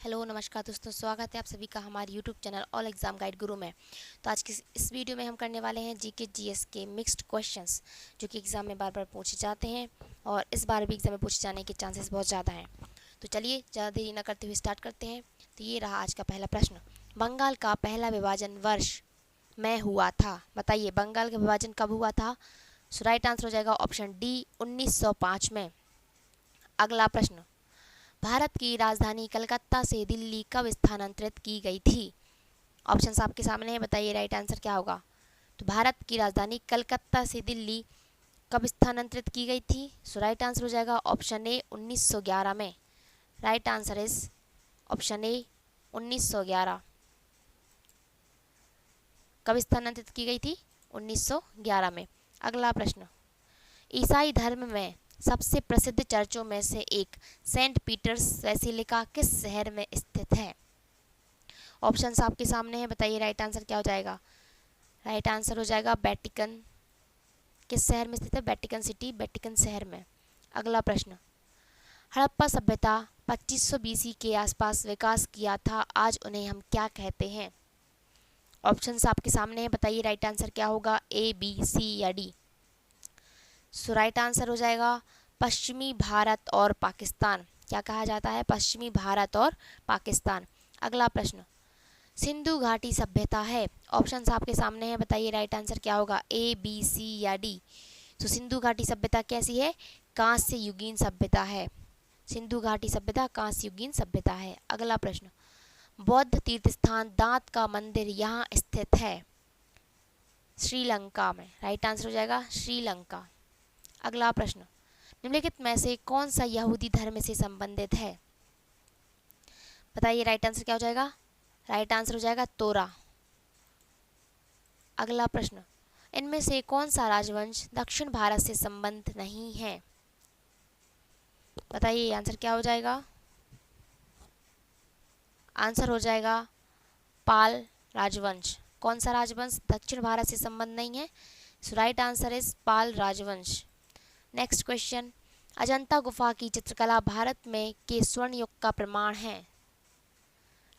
Hello नमस्कार दोस्तों, स्वागत है आप सभी का हमारे YouTube channel all exam guide गुरु में। तो आज की इस वीडियो में हम करने वाले हैं जीके जीएस के मिक्स्ड क्वेश्चंस, जो कि एग्ज़ाम में बार बार पूछे जाते हैं और इस बार भी एग्ज़ाम में पूछे जाने के चांसेस बहुत ज़्यादा हैं। तो चलिए ज़्यादा देरी न करते हुए स्टार्ट करते हैं। तो ये रहा आज का पहला प्रश्न। बंगाल का पहला विभाजन वर्ष में हुआ था। बताइए बंगाल का विभाजन कब हुआ था। सो राइट आंसर हो जाएगा ऑप्शन डी 1905 में। अगला प्रश्न, भारत की राजधानी कलकत्ता से दिल्ली कब स्थानांतरित की गई थी। ऑप्शंस आपके सामने है, बताइए राइट आंसर क्या होगा। तो भारत की राजधानी कलकत्ता से दिल्ली कब स्थानांतरित की गई थी। सो राइट आंसर हो जाएगा ऑप्शन ए 1911 में। राइट आंसर इज ऑप्शन ए 1911। कब स्थानांतरित की गई थी, 1911 में। अगला प्रश्न, ईसाई धर्म में सबसे प्रसिद्ध चर्चों में से एक सेंट पीटर्स बेसिलिका किस शहर में स्थित है। ऑप्शंस आपके सामने हैं, बताइए राइट आंसर क्या हो जाएगा। राइट आंसर हो जाएगा वेटिकन। किस शहर में स्थित है, वेटिकन सिटी, वेटिकन शहर में। अगला प्रश्न, हड़प्पा सभ्यता 2500 बीसी के आसपास विकास किया था, आज उन्हें हम क्या कहते हैं। ऑप्शंस आपके सामने हैं, बताइए राइट आंसर क्या होगा, ए बी सी या डी। सो राइट आंसर हो जाएगा पश्चिमी भारत और पाकिस्तान। क्या कहा जाता है, पश्चिमी भारत और पाकिस्तान। अगला प्रश्न, सिंधु घाटी सभ्यता है। ऑप्शंस आपके सामने हैं, बताइए राइट आंसर क्या होगा, ए बी सी या डी। तो सिंधु घाटी सभ्यता कैसी है, कांस्य युगीन सभ्यता है। सिंधु घाटी सभ्यता कांस्य युगीन सभ्यता है। अगला प्रश्न, बौद्ध तीर्थ स्थान दांत का मंदिर यहाँ स्थित है, श्रीलंका में। राइट आंसर हो जाएगा श्रीलंका। अगला प्रश्न, निम्नलिखित में से कौन सा यहूदी धर्म से संबंधित है। बताइए राइट आंसर क्या हो जाएगा। राइट आंसर हो जाएगा तोरा। अगला प्रश्न, इनमें से कौन सा राजवंश दक्षिण भारत से संबंध नहीं है। बताइए आंसर क्या हो जाएगा। आंसर हो जाएगा पाल राजवंश। कौन सा राजवंश दक्षिण भारत से संबंध नहीं है। सो राइट आंसर इज पाल राजवंश। नेक्स्ट क्वेश्चन, अजंता गुफा की चित्रकला भारत में के स्वर्ण युग का प्रमाण है।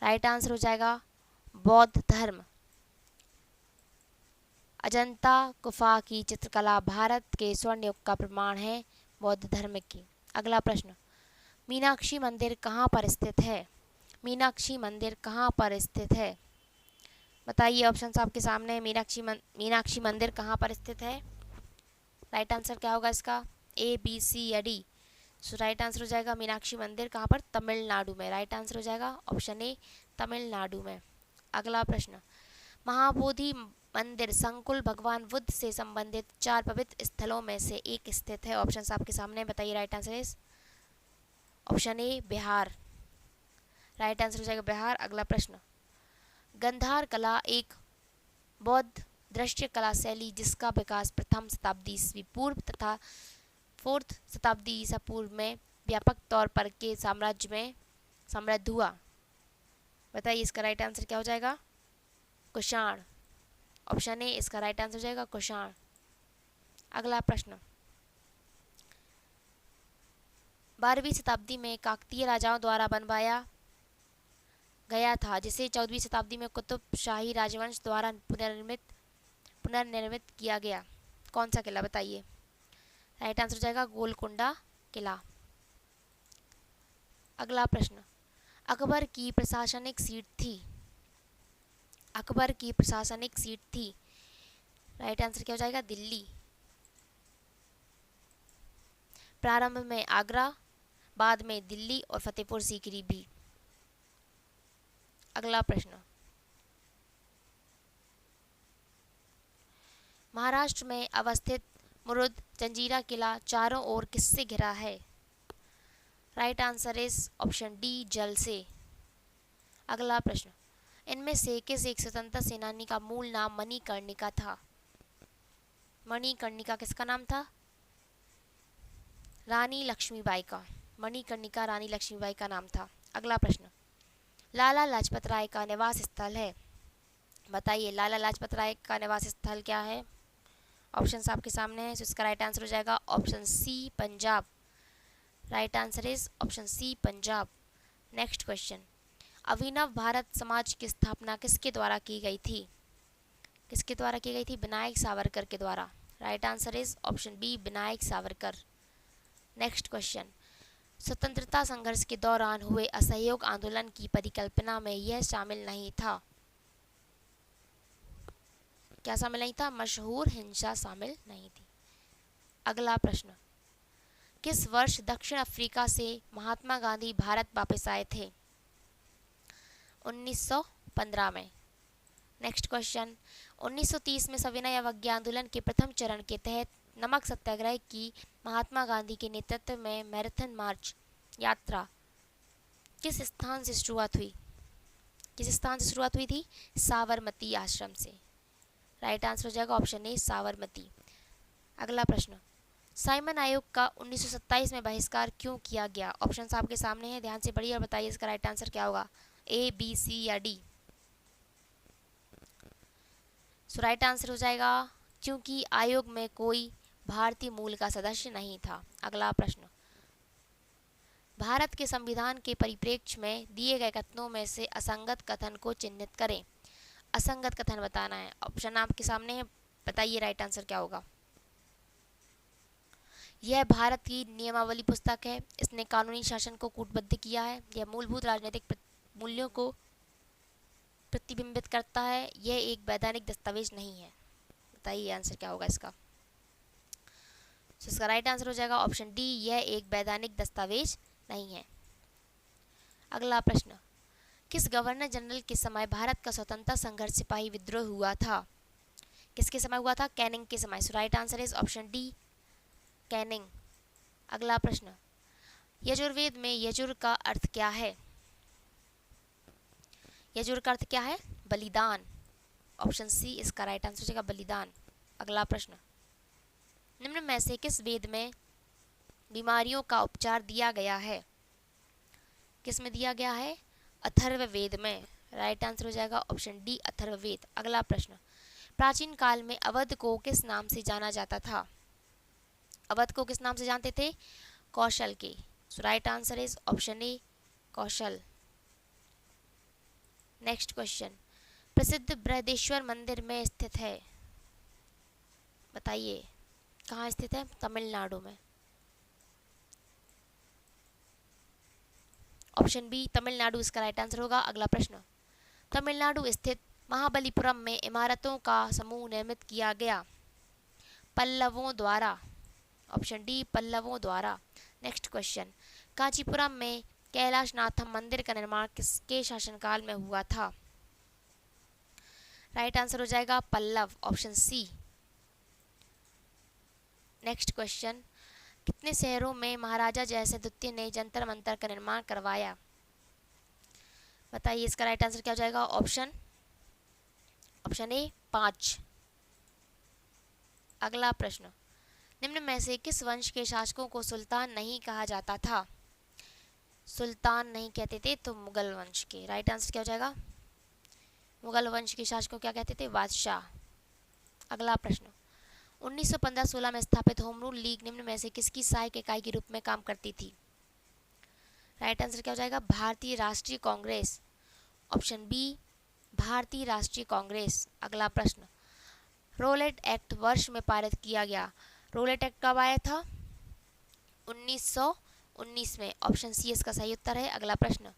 राइट आंसर हो जाएगा बौद्ध धर्म। अजंता गुफा की चित्रकला भारत के स्वर्ण युग का प्रमाण है, बौद्ध धर्म की। अगला प्रश्न, मीनाक्षी मंदिर कहाँ पर स्थित है। मीनाक्षी मंदिर कहाँ पर स्थित है। बताइए ऑप्शंस आपके सामने है, मीनाक्षी मंदिर कहाँ पर स्थित है। राइट आंसर क्या होगा इसका, ए बी सी या डी। सो राइट आंसर हो जाएगा मीनाक्षी मंदिर कहाँ पर, तमिलनाडु में। राइट आंसर हो जाएगा ऑप्शन ए तमिलनाडु में। अगला प्रश्न, महाबोधि मंदिर संकुल भगवान बुद्ध से संबंधित 4 पवित्र स्थलों में से एक स्थित है। ऑप्शंस आपके सामने, बताइए right answer is option A Bihar. Right answer हो जाएगा बिहार। अगला प्रश्न, गंधार कला एक बौद्ध दृश्य कला शैली जिसका विकास प्रथम शताब्दी ईस्वी पूर्व तथा 4th शताब्दी ईसा पूर्व में व्यापक तौर पर के साम्राज्य में समृद्ध हुआ। बताइए इसका राइट आंसर क्या हो जाएगा, कुषाण। ऑप्शन ए इसका राइट आंसर हो जाएगा कुषाण। अगला प्रश्न, 12वीं शताब्दी में काकतीय राजाओं द्वारा बनवाया गया था, जिसे 14वीं शताब्दी में कुतुब शाही राजवंश द्वारा पुनर्निर्मित किया गया। कौन सा किला, बताइए। राइट आंसर हो जाएगा गोलकुंडा किला। अगला प्रश्न, अकबर की प्रशासनिक सीट थी। अकबर की प्रशासनिक सीट थी। राइट आंसर क्या हो जाएगा, दिल्ली। प्रारंभ में आगरा, बाद में दिल्ली और फतेहपुर सीकरी भी। अगला प्रश्न, महाराष्ट्र में अवस्थित मुरुद जंजीरा किला चारों ओर किससे घिरा है। Right answer is option D जल से। अगला प्रश्न, इनमें से किस एक स्वतंत्रता सेनानी का मूल नाम मणिकर्णिका था। मणिकर्णिका किसका नाम था, रानी लक्ष्मीबाई का। मणिकर्णिका रानी लक्ष्मीबाई का नाम था। अगला प्रश्न, लाला लाजपत राय का निवास स्थल है। बताइए लाला लाजपत राय का निवास स्थल क्या है। ऑप्शंस आपके सामने है, तो इसका राइट आंसर हो जाएगा option C Punjab. Right answer is option C Punjab. Next question, Abhinav Bharat Samaj की स्थापना किसके द्वारा की गई थी? किसके द्वारा की गई थी? विनायक सावरकर के द्वारा। Right answer is option B, Vinayak Savarkar. Next question, स्वतंत्रता संघर्ष के दौरान हुए असहयोग आंदोलन की परिकल्पना में यह शामिल नहीं था। क्या शामिल नहीं था? मशहूर हिंसा शामिल नहीं थी। अगला प्रश्न, किस वर्ष दक्षिण अफ्रीका से महात्मा गांधी भारत वापस आए थे? 1915 में। नेक्स्ट क्वेश्चन, 1930 में सविनय अवज्ञा आंदोलन के प्रथम चरण के तहत नमक सत्याग्रह की महात्मा गांधी के नेतृत्व में मैराथन मार्च यात्रा किस स्थान से शुरुआत हुई? किस स्थान से शुरुआत हुई थी? साबरमती आश्रम से। राइट आंसर हो जाएगा ऑप्शन ए, साबरमती। अगला प्रश्न, साइमन आयोग का 1927 में बहिष्कार क्यों किया गया? ऑप्शंस आपके सामने हैं, ध्यान से पढ़िए और बताइए इसका राइट आंसर क्या होगा, ए, बी, सी या डी। सो राइट आंसर हो जाएगा क्योंकि आयोग में कोई भारतीय मूल का सदस्य नहीं था। अगला प्रश्न, भारत के संविधान के परिप्रेक्ष्य में दिए गए कथनों में से असंगत कथन को चिन्हित करें। असंगत कथन बताना है, ऑप्शन आपके सामने है, बताइए राइट आंसर क्या होगा। यह भारत की नियमावली पुस्तक है, इसने कानूनी शासन को कूटबद्ध किया है, यह मूलभूत राजनीतिक मूल्यों को प्रतिबिंबित करता है, यह एक वैधानिक दस्तावेज नहीं है। बताइए आंसर क्या होगा इसका। इसका राइट आंसर हो जाएगा ऑप्शन डी, यह एक वैधानिक दस्तावेज नहीं है। अगला प्रश्न, किस गवर्नर जनरल के समय भारत का स्वतंत्रता संघर्ष सिपाही विद्रोह हुआ था? किसके समय हुआ था? कैनिंग के समय। So right answer is option D, Canning. अगला प्रश्न, यजुर्वेद में यजुर का अर्थ क्या है? यजुर का अर्थ क्या है? बलिदान। ऑप्शन सी इसका राइट आंसर हो जाएगा, बलिदान। अगला प्रश्न, निम्न में से किस वेद में बीमारियों का उपचार दिया गया है? किस में दिया गया है? अथर्ववेद में। राइट आंसर हो जाएगा ऑप्शन डी, अथर्ववेद। अगला प्रश्न, प्राचीन काल में अवध को किस नाम से जाना जाता था? अवध को किस नाम से जानते थे? कौशल के। So right answer is option A, Kaushal. Next question, प्रसिद्ध बृहदेश्वर मंदिर में स्थित है, बताइए कहाँ स्थित है? तमिलनाडु में। ऑप्शन बी, तमिलनाडु इसका राइट आंसर होगा। अगला प्रश्न, तमिलनाडु स्थित महाबलीपुरम में इमारतों का समूह निर्मित किया गया, पल्लवों द्वारा। ऑप्शन डी, पल्लवों द्वारा। नेक्स्ट क्वेश्चन, कांचीपुरम में कैलाशनाथम मंदिर का निर्माण किसके शासनकाल में हुआ था? राइट आंसर हो जाएगा Pallava, option C. Next question, कितने शहरों में महाराजा जयसिंह द्वितीय ने जंतर मंतर का निर्माण करवाया? बताइए इसका राइट आंसर क्या हो जाएगा? Option A, 5। अगला प्रश्न, निम्न में से किस वंश के शासकों को सुल्तान नहीं कहा जाता था? सुल्तान नहीं कहते थे तो मुगल वंश के। राइट आंसर क्या हो जाएगा? मुगल वंश के शासकों क्या कहते थे? बादशाह। अगला प्रश्न, 1915-16 में स्थापित होम रूल लीग निम्न में से किसकी सहायक इकाई के रूप में काम करती थी? राइट आंसर क्या हो जाएगा? भारतीय राष्ट्रीय कांग्रेस। ऑप्शन बी, भारतीय राष्ट्रीय कांग्रेस। अगला प्रश्न, रोलेट एक्ट वर्ष में पारित किया गया, रोलेट एक्ट कब आया था? 1919 में। ऑप्शन सी इसका सही उत्तर है। अगला प्रश्न,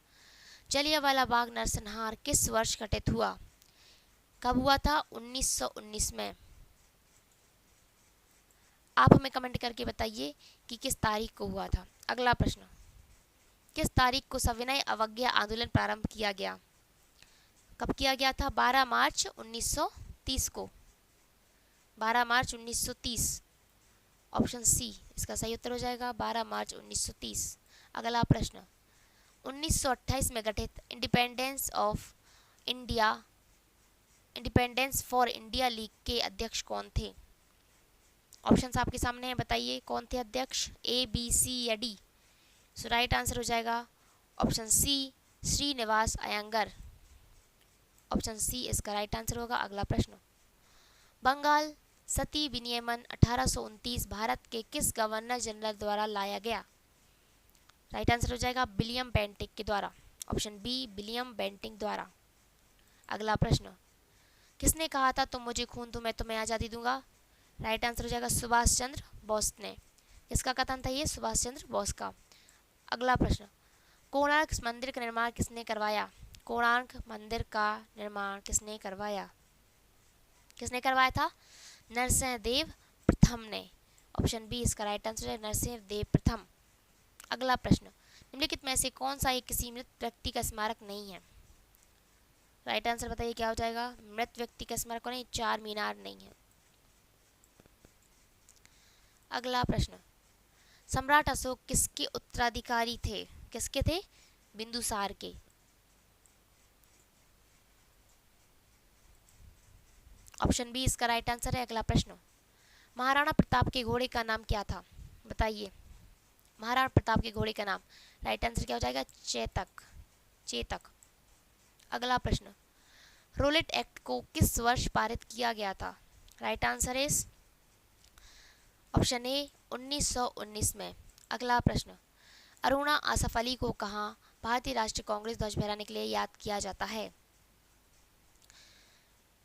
जलियांवाला बाग नरसंहार किस वर्ष घटित हुआ? कब हुआ था? 1919 में। आप हमें कमेंट करके बताइए कि किस तारीख को हुआ था। अगला प्रश्न, किस तारीख को सविनय अवज्ञा आंदोलन प्रारंभ किया गया? कब किया गया था? 12 मार्च 1930 को। 12 मार्च 1930। ऑप्शन सी इसका सही उत्तर हो जाएगा, 12 मार्च 1930। अगला प्रश्न, 1928 में गठित इंडिपेंडेंस फॉर इंडिया लीग के अध्यक्ष कौन थे? ऑप्शंस आपके सामने हैं, बताइए कौन थे अध्यक्ष? ए, बी, सी या डी। सो राइट आंसर हो जाएगा option C, Srinivas Iyengar. Option C इसका राइट आंसर होगा। अगला प्रश्न, बंगाल सती विनियमन 1829 भारत के किस गवर्नर जनरल द्वारा लाया गया? राइट आंसर हो जाएगा विलियम बेंटिक के द्वारा। ऑप्शन बी विलियम बेंटिंक द्वारा। अगला प्रश्न, किसने कहा था तुम मुझे खून दो मैं तुम्हें आज़ादी दूंगा? राइट आंसर हो जाएगा सुभाष चंद्र बोस ने। किसका कथन था ये? सुभाष चंद्र बोस का। अगला प्रश्न, कोणार्क मंदिर का निर्माण किसने करवाया? कोणार्क मंदिर का निर्माण किसने करवाया? किसने करवाया था? नरसिंह देव प्रथम ने। ऑप्शन बी इसका राइट आंसर है नरसिंह देव प्रथम। अगला प्रश्न, निम्नलिखित में से कौन सा एक किसी मृत व्यक्ति का स्मारक नहीं है? राइट आंसर बताइए क्या हो जाएगा? मृत व्यक्ति का स्मारक नहीं, चार मीनार नहीं है। अगला प्रश्न, सम्राट अशोक किसके उत्तराधिकारी थे? किसके थे? बिंदुसार के। ऑप्शन बी इसका राइट आंसर है। अगला प्रश्न, महाराणा प्रताप के घोड़े का नाम क्या था? बताइए महाराणा प्रताप के घोड़े का नाम। राइट आंसर क्या हो जाएगा? चेतक। चेतक। अगला प्रश्न, रोलेट एक्ट को किस वर्ष पारित किया गया था? राइट आंसर इज ऑप्शन ए 1919 में। अगला प्रश्न, अरुणा आसफ अली को कहाँ भारतीय राष्ट्रीय कांग्रेस ध्वज फहराने के लिए याद किया जाता है?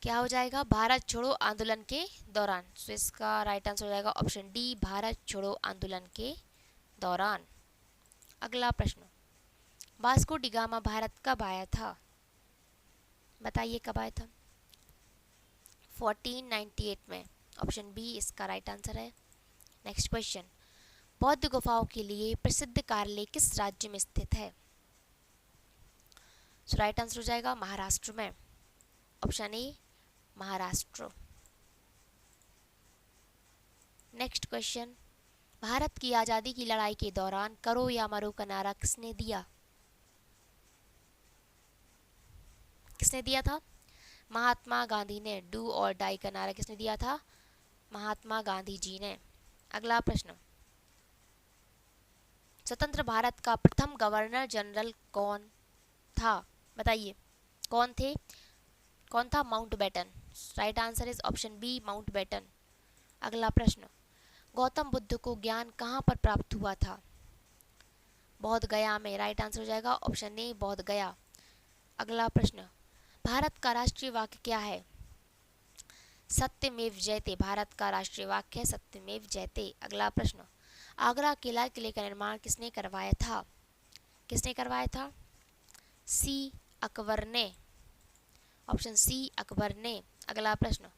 क्या हो जाएगा? भारत छोड़ो आंदोलन के दौरान। सो इसका राइट आंसर हो जाएगा ऑप्शन डी भारत छोड़ो आंदोलन के दौरान। अगला प्रश्न, वास्को डी गामा भारत कब आया था? बताइए कब आया था? 1498 में। ऑप्शन बी इसका राइट आंसर है। नेक्स्ट क्वेश्चन, बौद्ध गुफाओं के लिए प्रसिद्ध कार्यालय किस राज्य में स्थित है? सो राइट आंसर हो जाएगा महाराष्ट्र में। Option A Maharashtra. Next question, Bharat की आज़ादी की लड़ाई के दौरान करो या मरो का नारा किसने दिया? किसने दिया था? महात्मा गांधी ने। डू और डाई का नारा किसने दिया था? महात्मा गांधी जी ने। अगला प्रश्न, स्वतंत्र भारत का प्रथम गवर्नर जनरल कौन था? बताइए कौन थे? कौन था? Mountbatten. Right answer is option B Mountbatten. अगला प्रश्न, गौतम बुद्ध को ज्ञान कहाँ पर प्राप्त हुआ था? बौद्ध गया में। राइट आंसर हो जाएगा ऑप्शन ए बौद्ध गया। अगला प्रश्न, भारत का राष्ट्रीय वाक्य क्या है? सत्यमेव जयते। भारत का राष्ट्रीय वाक्य है सत्यमेव जयते। अगला प्रश्न, आगरा के लाल किले का निर्माण किसने करवाया था? किसने करवाया था? सी अकबर ने। ऑप्शन सी अकबर ने। अगला प्रश्न,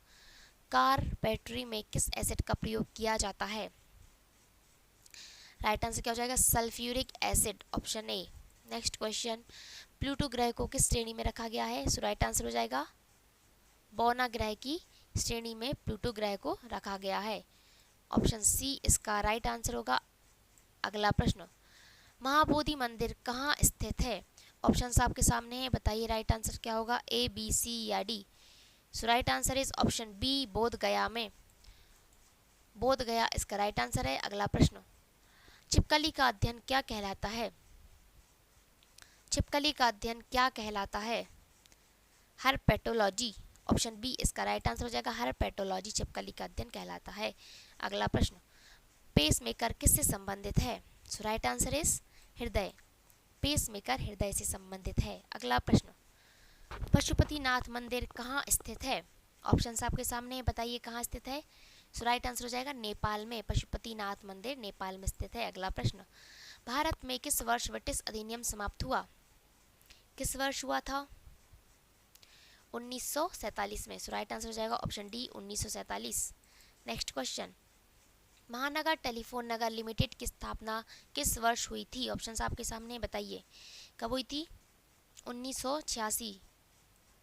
कार बैटरी में किस एसिड का प्रयोग किया जाता है? राइट आंसर क्या हो जाएगा? Sulphuric acid. Option A. Next question, Pluto ग्रह को किस श्रेणी में रखा गया है? सो राइट आंसर हो जाएगा बौना ग्रह की श्रेणी में प्लूटो ग्रह को रखा गया है। ऑप्शन सी इसका राइट आंसर होगा। अगला प्रश्न, महाबोधि मंदिर कहाँ स्थित है? ऑप्शन आपके सामने है, बताइए राइट आंसर क्या होगा? ए बी सी या D. So right answer is option B Bodh Gaya में। बोध गया इसका राइट आंसर है। अगला प्रश्न, छिपकली का अध्ययन क्या कहलाता है? छिपकली का अध्ययन क्या कहलाता है? हर्पेटोलॉजी। ऑप्शन बी इसका राइट आंसर हो जाएगा हर्पेटोलॉजी छिपकली का अध्ययन कहलाता है। अगला प्रश्न, पेसमेकर किससे संबंधित है? सो राइट आंसर इज हृदय। पेसमेकर हृदय से संबंधित है। अगला प्रश्न, पशुपतिनाथ मंदिर कहाँ स्थित है? ऑप्शन आपके सामने है, बताइए कहाँ स्थित है? सो राइट आंसर हो जाएगा नेपाल में। पशुपतिनाथ मंदिर नेपाल में स्थित है। अगला प्रश्न, भारत में किस वर्ष ब्रिटिश अधिनियम समाप्त हुआ? किस वर्ष हुआ था? 1947 में। सो राइट आंसर हो जाएगा ऑप्शन डी 1947। नेक्स्ट क्वेश्चन, महानगर टेलीफोन नगर लिमिटेड की स्थापना किस वर्ष हुई थी? ऑप्शन आपके सामने, बताइए कब हुई थी? 1986।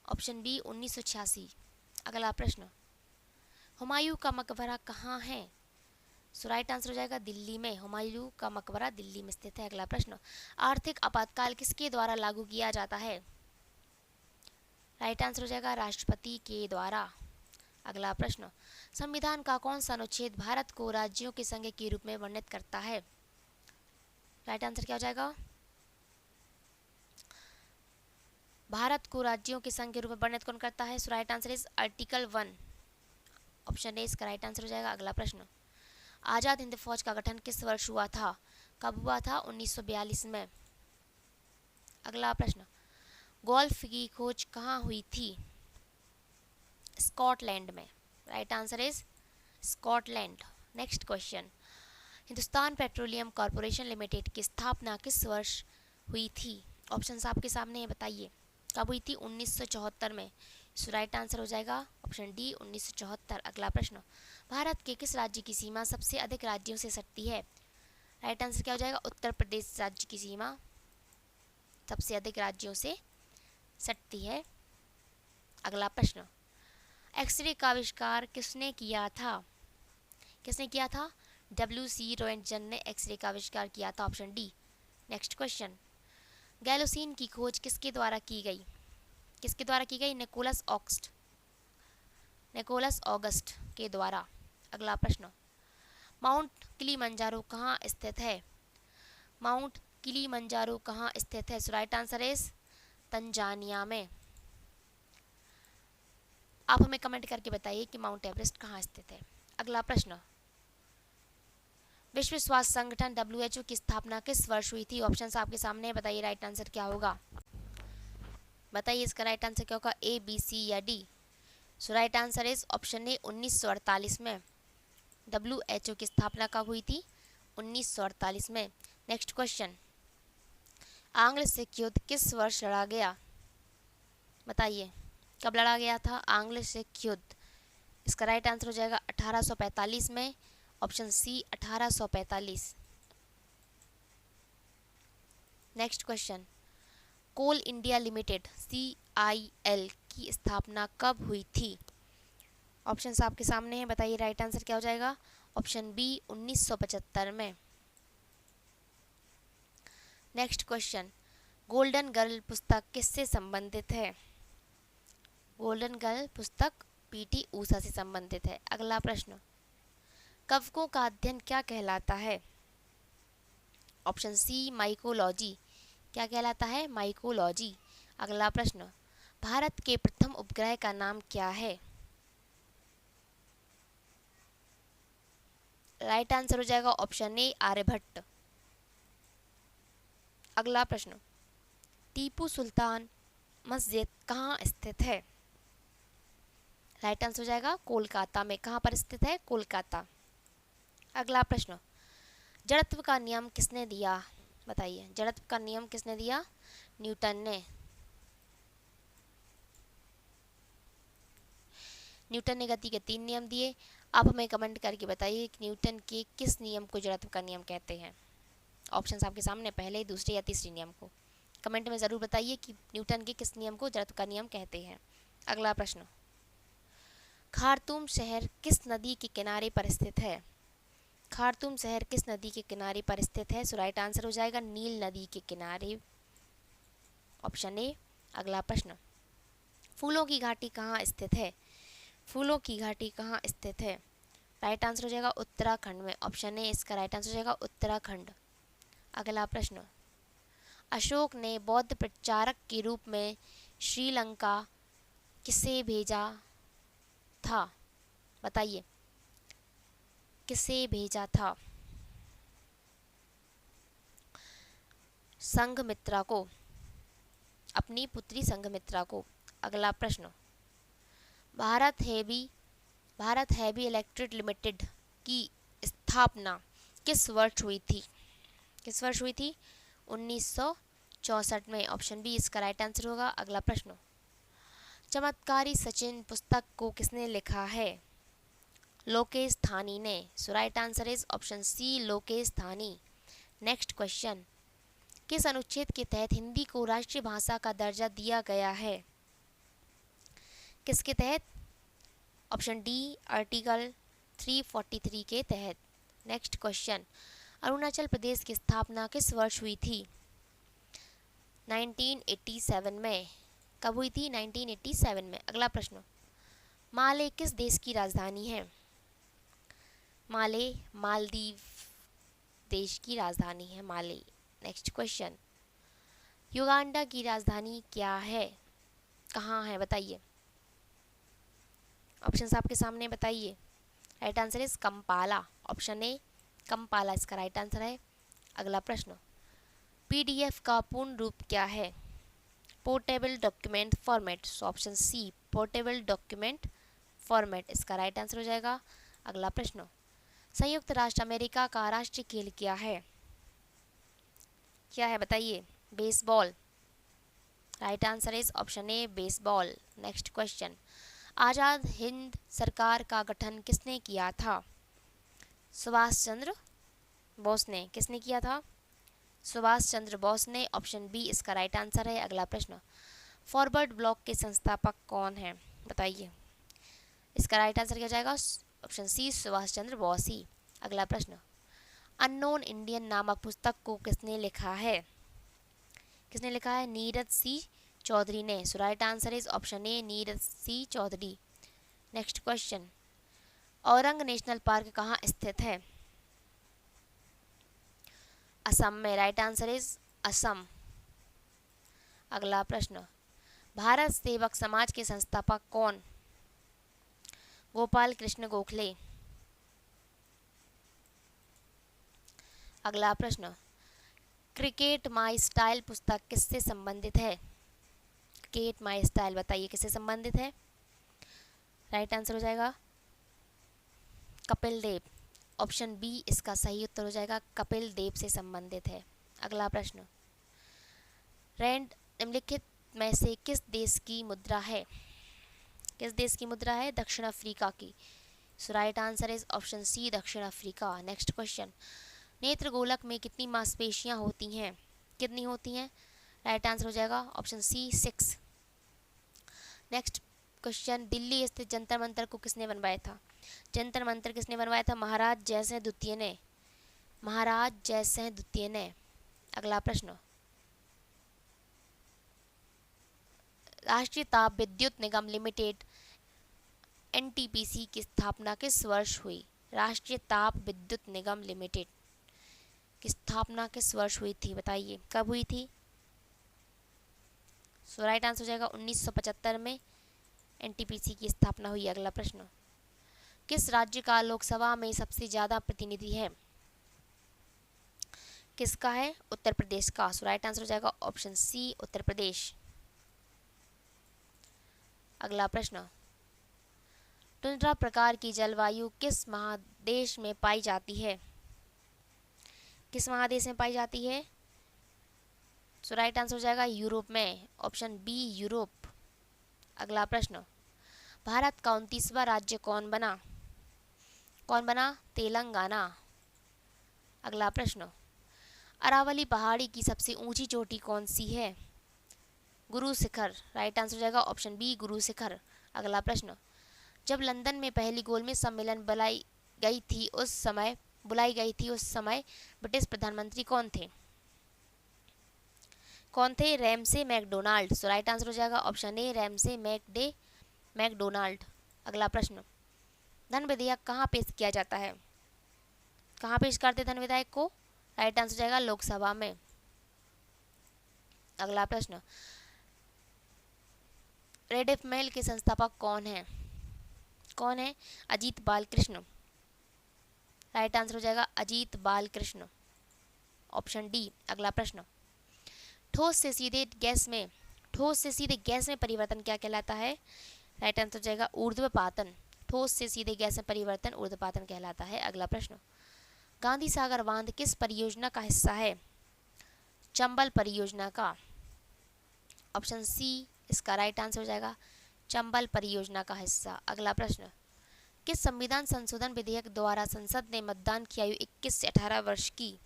Option B 1986। अगला प्रश्न, हुमायूं का मकबरा कहाँ है? सो राइट आंसर हो जाएगा दिल्ली में। हुमायूं का मकबरा दिल्ली में स्थित है। अगला प्रश्न, आर्थिक आपातकाल किसके द्वारा लागू किया जाता है? राइट आंसर हो जाएगा राष्ट्रपति के द्वारा। अगला प्रश्न, संविधान का कौन सा अनुच्छेद भारत को राज्यों के संघ के रूप में वर्णित करता है? राइट आंसर क्या हो जाएगा? भारत को राज्यों के संघ के रूप में वर्णित कौन करता है? So right answer is article 1। Option A इसका राइट आंसर हो जाएगा। अगला प्रश्न, आजाद हिंद फौज का गठन किस वर्ष हुआ था? कब हुआ था? 1942 में। अगला प्रश्न, गोल्फ की खोज कहाँ हुई थी? स्कॉटलैंड में। Right answer is Scotland. Next question, Hindustan petroleum corporation limited की स्थापना किस वर्ष हुई थी? ऑप्शंस आपके सामने हैं, बताइए कब हुई थी? 1974 में। सो राइट आंसर हो जाएगा ऑप्शन डी 1974। अगला प्रश्न, भारत के किस राज्य की सीमा सबसे अधिक राज्यों से सटती है? राइट आंसर क्या हो जाएगा? उत्तर प्रदेश राज्य की सीमा सबसे अधिक राज्यों से सटती है। अगला प्रश्न, एक्सरे का आविष्कार किसने किया था? किसने किया था? WC रोएंटजन ने एक्सरे का आविष्कार किया था, ऑप्शन डी। नेक्स्ट क्वेश्चन, गैलोसिन की खोज किसके द्वारा की गई? किसके द्वारा की गई? निकोलस ऑगस्ट के द्वारा। अगला प्रश्न, माउंट किलिमंजारो कहाँ स्थित है? माउंट किलिमंजारो कहाँ स्थित है? So right answer is Tanzania में। आप हमें कमेंट करके बताइए कि माउंट एवरेस्ट कहाँ स्थित है। अगला प्रश्न, विश्व स्वास्थ्य संगठन WHO की स्थापना किस वर्ष हुई थी? ऑप्शंस आपके सामने, बताइए राइट आंसर क्या होगा। बताइए इसका राइट आंसर क्या होगा, A, B, C या D? So right answer is option ए 1948 में। WHO की स्थापना कब हुई थी? 1948 में। नेक्स्ट क्वेश्चन, आंग्ल सिख युद्ध किस वर्ष लड़ा गया? बताइए कब लड़ा गया था आंग्ल सिख युद्ध? इसका राइट आंसर हो जाएगा 1845 में, ऑप्शन सी 1845। नेक्स्ट क्वेश्चन, कोल इंडिया लिमिटेड CIL की स्थापना कब हुई थी? ऑप्शंस आपके सामने हैं, बताइए राइट आंसर क्या हो जाएगा। ऑप्शन बी 1975 में। नेक्स्ट क्वेश्चन, गोल्डन गर्ल पुस्तक किससे संबंधित है? गोल्डन गर्ल पुस्तक PT ऊषा से संबंधित है। अगला प्रश्न, कवकों का अध्ययन क्या कहलाता है? Option C mycology. क्या कहलाता है? माइकोलॉजी। अगला प्रश्न, भारत के प्रथम उपग्रह का नाम क्या है? राइट आंसर हो जाएगा ऑप्शन ए आर्यभट्ट। अगला प्रश्न, टीपू सुल्तान मस्जिद कहाँ स्थित है? राइट आंसर हो जाएगा कोलकाता में। कहाँ पर स्थित है? कोलकाता। अगला प्रश्न, जड़त्व का नियम किसने दिया? बताइए जड़त्व का नियम किसने दिया? न्यूटन ने। न्यूटन ने गति के 3 नियम दिए। आप हमें कमेंट करके बताइए कि न्यूटन के किस नियम को जड़त्व का नियम कहते हैं। ऑप्शंस आपके सामने, पहले, दूसरे या तीसरे नियम को। कमेंट में ज़रूर बताइए कि न्यूटन के किस नियम को जड़त्व का नियम कहते हैं। अगला प्रश्न, खार्तूम शहर किस नदी के किनारे पर स्थित है? खार्तूम शहर किस नदी के किनारे पर स्थित है? सो राइट आंसर हो जाएगा नील नदी के किनारे, ऑप्शन ए। अगला प्रश्न, फूलों की घाटी कहाँ स्थित है? फूलों की घाटी कहाँ स्थित है? राइट आंसर हो जाएगा उत्तराखंड में, ऑप्शन ए इसका राइट आंसर हो जाएगा उत्तराखंड। अगला प्रश्न, अशोक ने बौद्ध प्रचारक के रूप में श्रीलंका किसे भेजा था? बताइए किसे भेजा था? संघमित्रा को, अपनी पुत्री संघमित्रा को। अगला प्रश्न, भारत हैवी इलेक्ट्रिक लिमिटेड की स्थापना किस वर्ष हुई थी? किस वर्ष हुई थी? 1964 में, ऑप्शन बी इसका राइट आंसर होगा। अगला प्रश्न, चमत्कारी सचिन पुस्तक को किसने लिखा है? लोकेश थानी ने। So right answer is option C Lokesh Thani. Next question, किस अनुच्छेद के तहत हिंदी को राष्ट्रीय भाषा का दर्जा दिया गया है? किसके तहत? ऑप्शन डी आर्टिकल 343 के तहत। नेक्स्ट क्वेश्चन, अरुणाचल प्रदेश की स्थापना किस वर्ष हुई थी? 1987 में। कब हुई थी? 1987 में। अगला प्रश्न, माले किस देश की राजधानी है? माले मालदीव देश की राजधानी है माले। नेक्स्ट क्वेश्चन, युगांडा की राजधानी क्या है? कहाँ है? बताइए। ऑप्शंस आपके सामने, बताइए। Right answer is Kampala, option A Kampala इसका राइट आंसर है। अगला प्रश्न, PDF का पूर्ण रूप क्या है? Portable document format, so option C portable document format इसका राइट आंसर हो जाएगा। अगला प्रश्न, संयुक्त राष्ट्र अमेरिका का राष्ट्रीय खेल क्या है? क्या है बताइए? Baseball. Right answer is option A baseball. Next question, Azad Hind सरकार का गठन किसने किया था? सुभाष चंद्र बोस ने। किसने किया था? सुभाष चंद्र बोस ने। ऑप्शन बी इसका राइट आंसर है। अगला प्रश्न, फॉरवर्ड ब्लॉक के संस्थापक कौन हैं? बताइए। इसका राइट आंसर क्या जाएगा? ऑप्शन सी सुभाष चंद्र बोस ही। अगला प्रश्न, अननोन इंडियन नामक पुस्तक को किसने लिखा है? किसने लिखा है? नीरज सी चौधरी ने। So right answer is option A Neeraj C Chaudhary. Next question, Orang national park कहाँ स्थित है? असम में। Right answer is Assam. अगला प्रश्न, भारत सेवक समाज के संस्थापक कौन? गोपाल कृष्ण गोखले। अगला प्रश्न, क्रिकेट माई स्टाइल पुस्तक किससे संबंधित है? क्रिकेट माई स्टाइल बताइए किससे संबंधित है? राइट आंसर हो जाएगा कपिल देव। ऑप्शन बी इसका सही उत्तर हो जाएगा, कपिल देव से संबंधित है। अगला प्रश्न, रैंड निम्नलिखित में से किस देश की मुद्रा है? किस देश की मुद्रा है? दक्षिण अफ्रीका की। So right answer is option C दक्षिण अफ्रीका। नेक्स्ट क्वेश्चन, नेत्र गोलक में कितनी मांसपेशियां होती हैं? कितनी होती हैं? राइट आंसर हो जाएगा option C 6। Next question, Delhi स्थित जंतर मंतर को किसने बनवाया था? जंतर मंतर किसने बनवाया था? महाराज जयसिंह द्वितीय ने। महाराज जयसिंह द्वितीय ने। अगला प्रश्न, राष्ट्रीय ताप विद्युत निगम लिमिटेड एनटीपीसी की स्थापना किस वर्ष हुई? राष्ट्रीय ताप विद्युत निगम लिमिटेड की स्थापना किस वर्ष हुई थी? बताइए कब हुई थी? सो राइट आंसर हो जाएगा 1975 में एनटीपीसी की स्थापना हुई। अगला प्रश्न, किस राज्य का लोकसभा में सबसे ज्यादा प्रतिनिधि है? किसका है? उत्तर प्रदेश का। सो राइट आंसर हो जाएगा ऑप्शन सी उत्तर प्रदेश। अगला प्रश्न, टुंड्रा प्रकार की जलवायु किस महादेश में पाई जाती है? किस महादेश में पाई जाती है? सो राइट आंसर हो जाएगा यूरोप में। Option B Europe. अगला प्रश्न, भारत का 29वां राज्य कौन बना? कौन बना? तेलंगाना। अगला प्रश्न, अरावली पहाड़ी की सबसे ऊंची चोटी कौन सी है? गुरु शिखर। राइट आंसर हो जाएगा ऑप्शन बी गुरु शिखर। अगला प्रश्न, जब लंदन में पहली गोलमेज सम्मेलन बुलाई गई थी उस समय ब्रिटिश प्रधानमंत्री कौन थे? कौन थे? Ramsay MacDonald. So right answer हो जाएगा ऑप्शन ए रैमसे मैकडोनाल्ड। अगला प्रश्न, धन विधेयक कहाँ पेश किया जाता है? कहाँ पेश करते धन विधेयक को? राइट आंसर हो जाएगा लोकसभा में। अगला प्रश्न, रेडिफ मेल के संस्थापक कौन है? कौन है? अजीत बालकृष्ण। राइट आंसर हो जाएगा अजीत बालकृष्ण। Option D. अगला प्रश्न, ठोस से सीधे गैस में परिवर्तन क्या कहलाता है? राइट आंसर हो जाएगा ऊर्ध्वपातन। ठोस से सीधे गैस में परिवर्तन ऊर्ध्वपातन कहलाता है। अगला प्रश्न, गांधी सागर बांध किस परियोजना का हिस्सा है? चंबल परियोजना का। ऑप्शन सी इसका राइट आंसर हो जाएगा चंबल परियोजना का हिस्सा। अगला प्रश्न, किस संविधान संशोधन विधेयक द्वारा संसद ने मतदान की आयु 21 से 18 वर्ष की?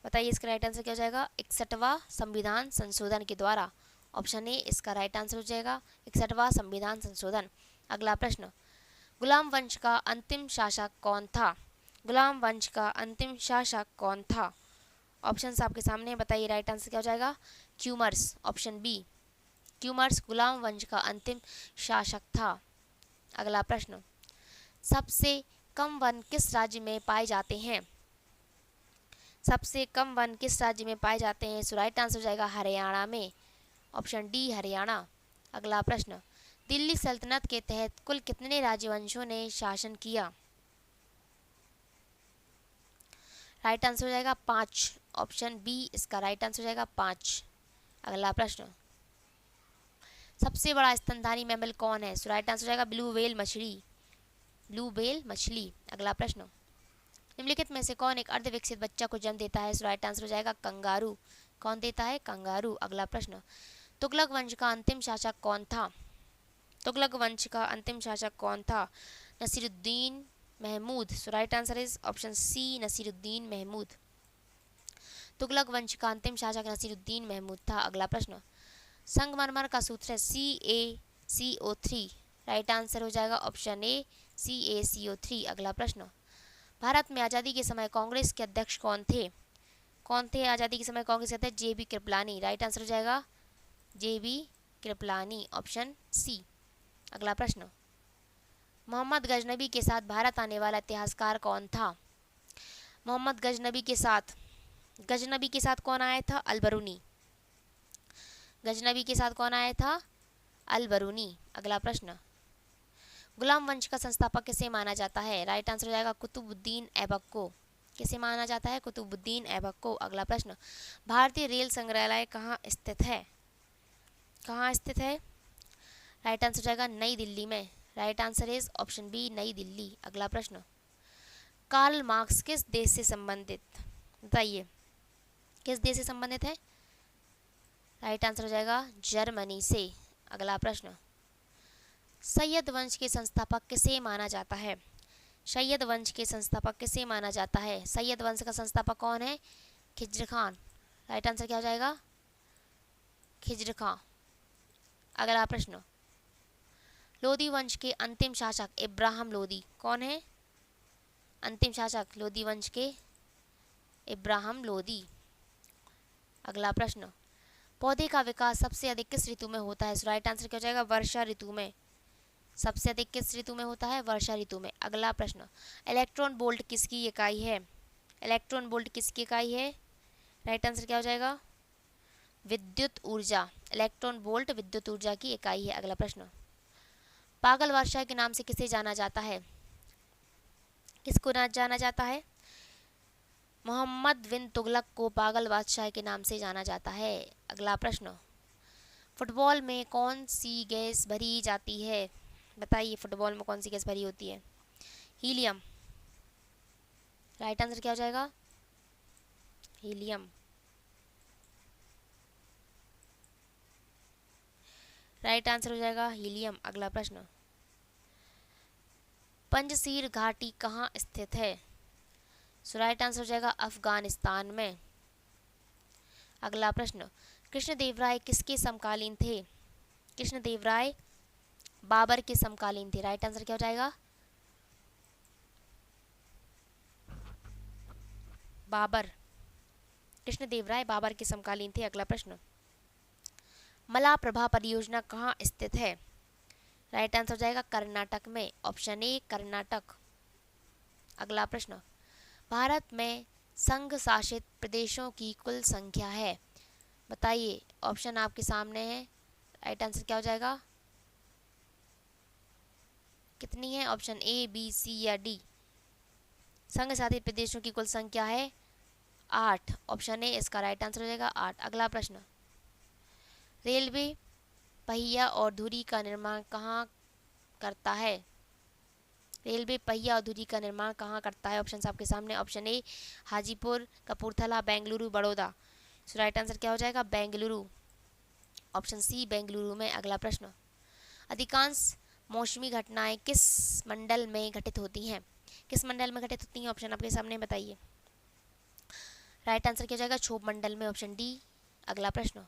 बताइए इसका राइट आंसर क्या हो जाएगा? 61वां संविधान संशोधन के द्वारा। ऑप्शन ए इसका राइट आंसर हो जाएगा 61वां संविधान संशोधन। अगला प्रश्न, गुलाम वंश का अंतिम शासक कौन था? गुलाम वंश का अंतिम शासक कौन था? ऑप्शन आपके सामने, बताइए राइट आंसर क्या हो जाएगा? क्यूमर्स। ऑप्शन बी क्यूमर्स गुलाम वंश का अंतिम शासक था। अगला प्रश्न, सबसे कम वन किस राज्य में पाए जाते हैं? सबसे कम वन किस राज्य में पाए जाते हैं? सो राइट आंसर हो जाएगा हरियाणा में। Option D Haryana. अगला प्रश्न, दिल्ली सल्तनत के तहत कुल कितने राजवंशों ने शासन किया? राइट आंसर हो जाएगा 5। ऑप्शन बी इसका राइट आंसर हो जाएगा 5। अगला प्रश्न, सबसे बड़ा स्तनधारी मैमल कौन है? सो राइट आंसर हो जाएगा ब्लू व्हेल मछली, ब्लू व्हेल मछली। अगला प्रश्न, निम्नलिखित में से कौन एक अर्धविकसित बच्चा को जन्म देता है? सो राइट आंसर हो जाएगा कंगारू। कौन देता है? कंगारू। अगला प्रश्न, तुगलक वंश का अंतिम शासक कौन था? तुगलक वंश का अंतिम शासक कौन था? Nasiruddin Mahmud. So right answer is option C, Nasiruddin Mahmud. Tughlaq वंश का अंतिम शासक नसीरुद्दीन महमूद था। अगला प्रश्न, संगमरमर का सूत्र है CaCO3। राइट आंसर हो जाएगा ऑप्शन ए, CaCO3। अगला प्रश्न, भारत में आज़ादी के समय कांग्रेस के अध्यक्ष कौन थे? कौन थे आज़ादी के समय कांग्रेस के अध्यक्ष? JB कृपलानी। राइट आंसर हो जाएगा JB कृपलानी, ऑप्शन सी। अगला प्रश्न, मोहम्मद गजनबी के साथ भारत आने वाला इतिहासकार कौन था? मोहम्मद गजनबी के साथ कौन आया था? अलबरूनी। गजनबी के साथ कौन आया था? अलबरूनी। अगला प्रश्न, गुलाम वंश का संस्थापक किसे माना जाता है? राइट आंसर हो जाएगा कुतुबुद्दीन ऐबक को। किसे माना जाता है? कुतुबुद्दीन ऐबक को। अगला प्रश्न, भारतीय रेल संग्रहालय कहाँ स्थित है? कहाँ स्थित है? राइट आंसर हो जाएगा नई दिल्ली में। Right answer is option B, Nai Delhi. अगला प्रश्न, कार्ल मार्क्स किस देश से संबंधित? बताइए, किस देश से संबंधित है? राइट आंसर हो जाएगा जर्मनी से। अगला प्रश्न, सैयद वंश के संस्थापक किसे माना जाता है? सैयद वंश के संस्थापक किसे माना जाता है? सैयद वंश का संस्थापक कौन है? खिज्र खान। राइट आंसर क्या हो जाएगा? खिज्र खां। अगला प्रश्न, लोदी वंश के अंतिम शासक इब्राहिम लोदी कौन है? अंतिम शासक लोदी वंश के इब्राहिम लोदी। अगला प्रश्न, पौधे का विकास सबसे अधिक किस ऋतु में होता है? राइट आंसर क्या हो जाएगा? वर्षा ऋतु में। सबसे अधिक किस ऋतु में होता है? वर्षा ऋतु में। अगला प्रश्न, इलेक्ट्रॉन वोल्ट किसकी इकाई है? इलेक्ट्रॉन वोल्ट किसकी इकाई है? राइट आंसर क्या हो जाएगा? विद्युत ऊर्जा। इलेक्ट्रॉन वोल्ट विद्युत ऊर्जा की इकाई है। अगला प्रश्न, पागल बादशाह के नाम से किसे जाना जाता है? किसको जाना जाता है? मोहम्मद बिन तुगलक को पागल बादशाह के नाम से जाना जाता है। अगला प्रश्न, फुटबॉल में कौन सी गैस भरी जाती है? बताइए, फुटबॉल में कौन सी गैस भरी होती है? हीलियम। राइट आंसर क्या हो जाएगा? हीलियम। राइट आंसर हो जाएगा हीलियम। अगला प्रश्न, पंजसीर घाटी कहाँ स्थित है? सो राइट आंसर हो जाएगा अफगानिस्तान में। अगला प्रश्न, कृष्णदेवराय किसके समकालीन थे? कृष्णदेवराय बाबर के समकालीन थे। राइट आंसर क्या हो जाएगा? बाबर। कृष्णदेवराय बाबर के समकालीन थे। अगला प्रश्न, मलाप्रभा परियोजना कहाँ स्थित है? राइट आंसर हो जाएगा कर्नाटक में, ऑप्शन ए, कर्नाटक। अगला प्रश्न, भारत में संघ शासित प्रदेशों की कुल संख्या है? बताइए, ऑप्शन आपके सामने है। राइट आंसर क्या हो जाएगा? कितनी है? ऑप्शन ए, बी, सी या डी? संघ शासित प्रदेशों की कुल संख्या है 8। ऑप्शन ए इसका राइट आंसर हो जाएगा 8। अगला प्रश्न, रेलवे पहिया और धुरी का निर्माण कहाँ करता है? रेलवे पहिया और धुरी का निर्माण कहाँ करता है? ऑप्शन आपके सामने। Option A Hajipur, Kapurthala, Bengaluru, Baroda. So right answer क्या हो जाएगा? बेंगलुरु, ऑप्शन सी, बेंगलुरु में। अगला प्रश्न, अधिकांश मौसमी घटनाएं किस मंडल में घटित होती हैं? किस मंडल में घटित होती हैं? ऑप्शन आपके सामने, बताइए। राइट आंसर क्या हो जाएगा? क्षोभ मंडल में, ऑप्शन डी। अगला प्रश्न,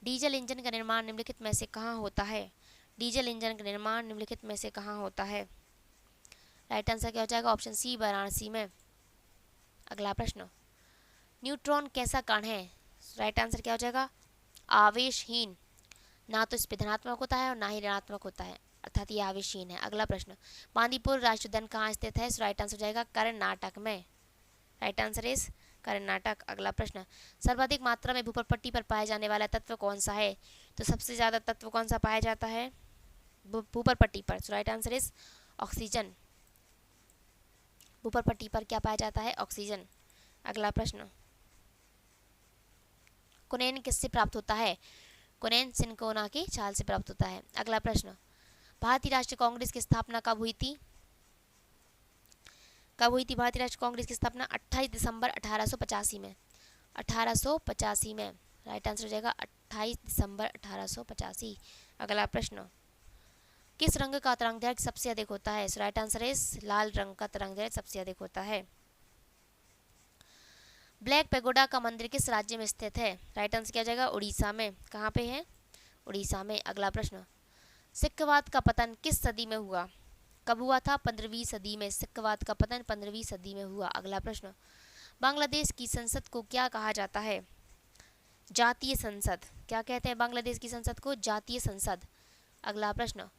डीजल इंजन का निर्माण निम्नलिखित में से कहाँ होता है? डीजल इंजन का निर्माण निम्नलिखित में से कहाँ होता है? राइट आंसर क्या हो जाएगा? ऑप्शन सी, वाराणसी में। अगला प्रश्न, न्यूट्रॉन कैसा कण है? राइट आंसर क्या हो जाएगा? आवेशहीन। ना तो इस पे धनात्मक होता है और ना ही ऋणात्मक होता है, अर्थात ये आवेशहीन है। अगला प्रश्न, बांदीपुर राष्ट्रीय उद्यान कहाँ स्थित है? राइट आंसर हो जाएगा कर्नाटक में। Right answer is Karnataka. अगला प्रश्न, सर्वाधिक मात्रा में भूपर्पट्टी पर पाया जाने वाला तत्व कौन सा है? तो सबसे ज़्यादा तत्व कौन सा पाया जाता है भूपर्पट्टी पर? Right answer is oxygen. भूपर्पट्टी पर क्या पाया जाता है? ऑक्सीजन। अगला प्रश्न, कुनैन किससे प्राप्त होता है? कुनैन सिनकोना की छाल से प्राप्त होता है। अगला प्रश्न, भारतीय राष्ट्रीय कांग्रेस की स्थापना कब हुई थी? कब हुई थी भारतीय राष्ट्रीय कांग्रेस की स्थापना? 28 दिसंबर 1885 में। 1885 में राइट आंसर हो जाएगा 28 दिसंबर 1885। अगला प्रश्न, किस रंग का तरंगदैर्घ्य सबसे अधिक होता है? राइट आंसर इज लाल रंग का तरंगदैर्घ्य सबसे अधिक होता है। ब्लैक पैगोडा का मंदिर किस राज्य में स्थित है? राइट आंसर क्या हो जाएगा? उड़ीसा में। कहाँ पे है? उड़ीसा में। अगला प्रश्न, सिक्खवाद का पतन किस सदी में हुआ? कब हुआ था? 15वीं सदी में। सिक्खवाद का पतन 15वीं सदी में हुआ। अगला प्रश्न, बांग्लादेश की संसद को क्या कहा जाता है? जातीय संसद। क्या कहते हैं बांग्लादेश की संसद को? जातीय संसद। अगला प्रश्न,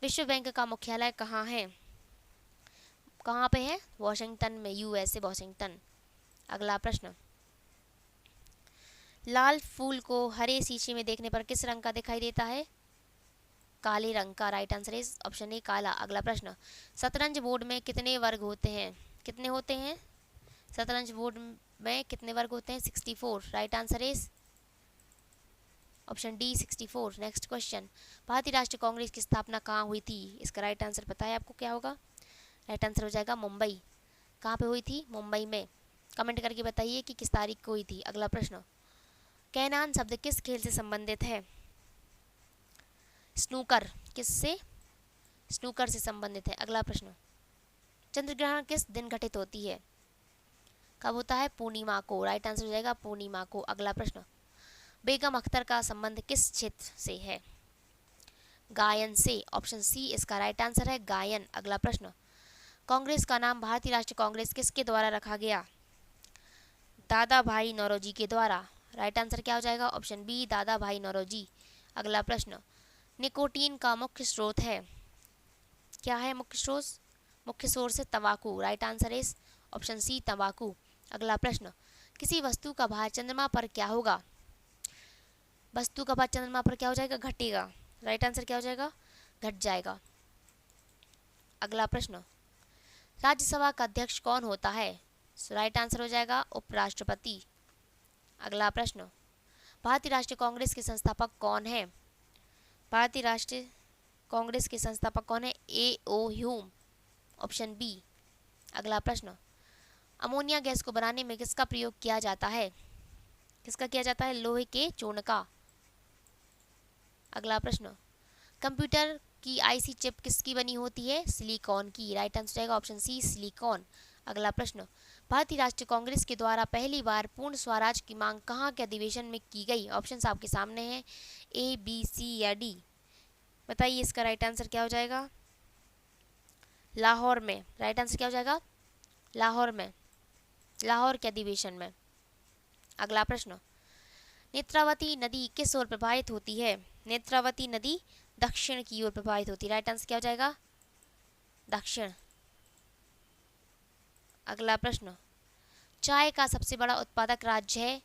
विश्व बैंक का मुख्यालय कहाँ है? कहाँ पे है? वॉशिंगटन में, यूएसए वॉशिंगटन। अगला प्रश्न, लाल फूल को हरे शीशे में देखने पर किस रंग का दिखाई देता है? काले रंग का। राइट आंसर इज ऑप्शन ए काला। अगला प्रश्न, शतरंज बोर्ड में कितने वर्ग होते हैं? कितने होते हैं? शतरंज बोर्ड में कितने वर्ग होते हैं? 64। Right answer is option D 64। Next question, भारतीय राष्ट्रीय कांग्रेस की स्थापना कहाँ हुई थी? इसका राइट आंसर पता है आपको? क्या होगा? राइट आंसर हो जाएगा मुंबई। कहाँ पे हुई थी? मुंबई में। कमेंट करके बताइए कि किस तारीख को हुई थी। अगला प्रश्न, कैनान शब्द किस खेल से संबंधित है? स्नूकर। किससे? स्नूकर से संबंधित है। अगला प्रश्न, चंद्र ग्रहण किस दिन घटित होती है? कब होता है? पूर्णिमा को। राइट आंसर हो जाएगा पूर्णिमा को। अगला प्रश्न, बेगम अख्तर का संबंध किस क्षेत्र से है? गायन से। ऑप्शन सी इसका राइट आंसर है, गायन। अगला प्रश्न, कांग्रेस का नाम भारतीय राष्ट्रीय कांग्रेस किसके द्वारा रखा गया? दादा भाई नौरोजी के द्वारा। राइट आंसर क्या हो जाएगा? ऑप्शन बी दादा भाई नौरोजी। अगला प्रश्न, निकोटीन का मुख्य स्रोत है? क्या है मुख्य स्रोत? मुख्य सोर्स है तंबाकू। Right answer is option C तंबाकू। अगला प्रश्न, किसी वस्तु का भार चंद्रमा पर क्या होगा? वस्तु का भार चंद्रमा पर क्या हो जाएगा? घटेगा। राइट आंसर क्या हो जाएगा? घट जाएगा। अगला प्रश्न, राज्यसभा का अध्यक्ष कौन होता है? राइट आंसर हो जाएगा उपराष्ट्रपति। अगला प्रश्न, भारतीय राष्ट्रीय कांग्रेस के संस्थापक कौन है? भारतीय राष्ट्रीय कांग्रेस के संस्थापक कौन है? A O Hume. Option B. अगला प्रश्न, अमोनिया गैस को बनाने में किसका प्रयोग किया जाता है? किसका किया जाता है? लोहे के चूर्ण का। अगला प्रश्न, कंप्यूटर की आईसी चिप किसकी बनी होती है? सिलिकॉन की। राइट आंसर जाएगा ऑप्शन सी सिलिकॉन। अगला प्रश्न, भारतीय राष्ट्रीय कांग्रेस के द्वारा पहली बार पूर्ण स्वराज की मांग कहाँ के अधिवेशन में की गई? ऑप्शन आपके सामने हैं, ए बी सी या डी। बताइए इसका राइट आंसर क्या हो जाएगा? लाहौर में। राइट आंसर क्या हो जाएगा? लाहौर में, लाहौर के अधिवेशन में। अगला प्रश्न, नेत्रावती नदी किस ओर प्रवाहित होती है? नेत्रावती नदी दक्षिण की ओर प्रवाहित होती है। राइट आंसर क्या हो जाएगा? दक्षिण। अगला प्रश्न, चाय का सबसे बड़ा उत्पादक राज्य है?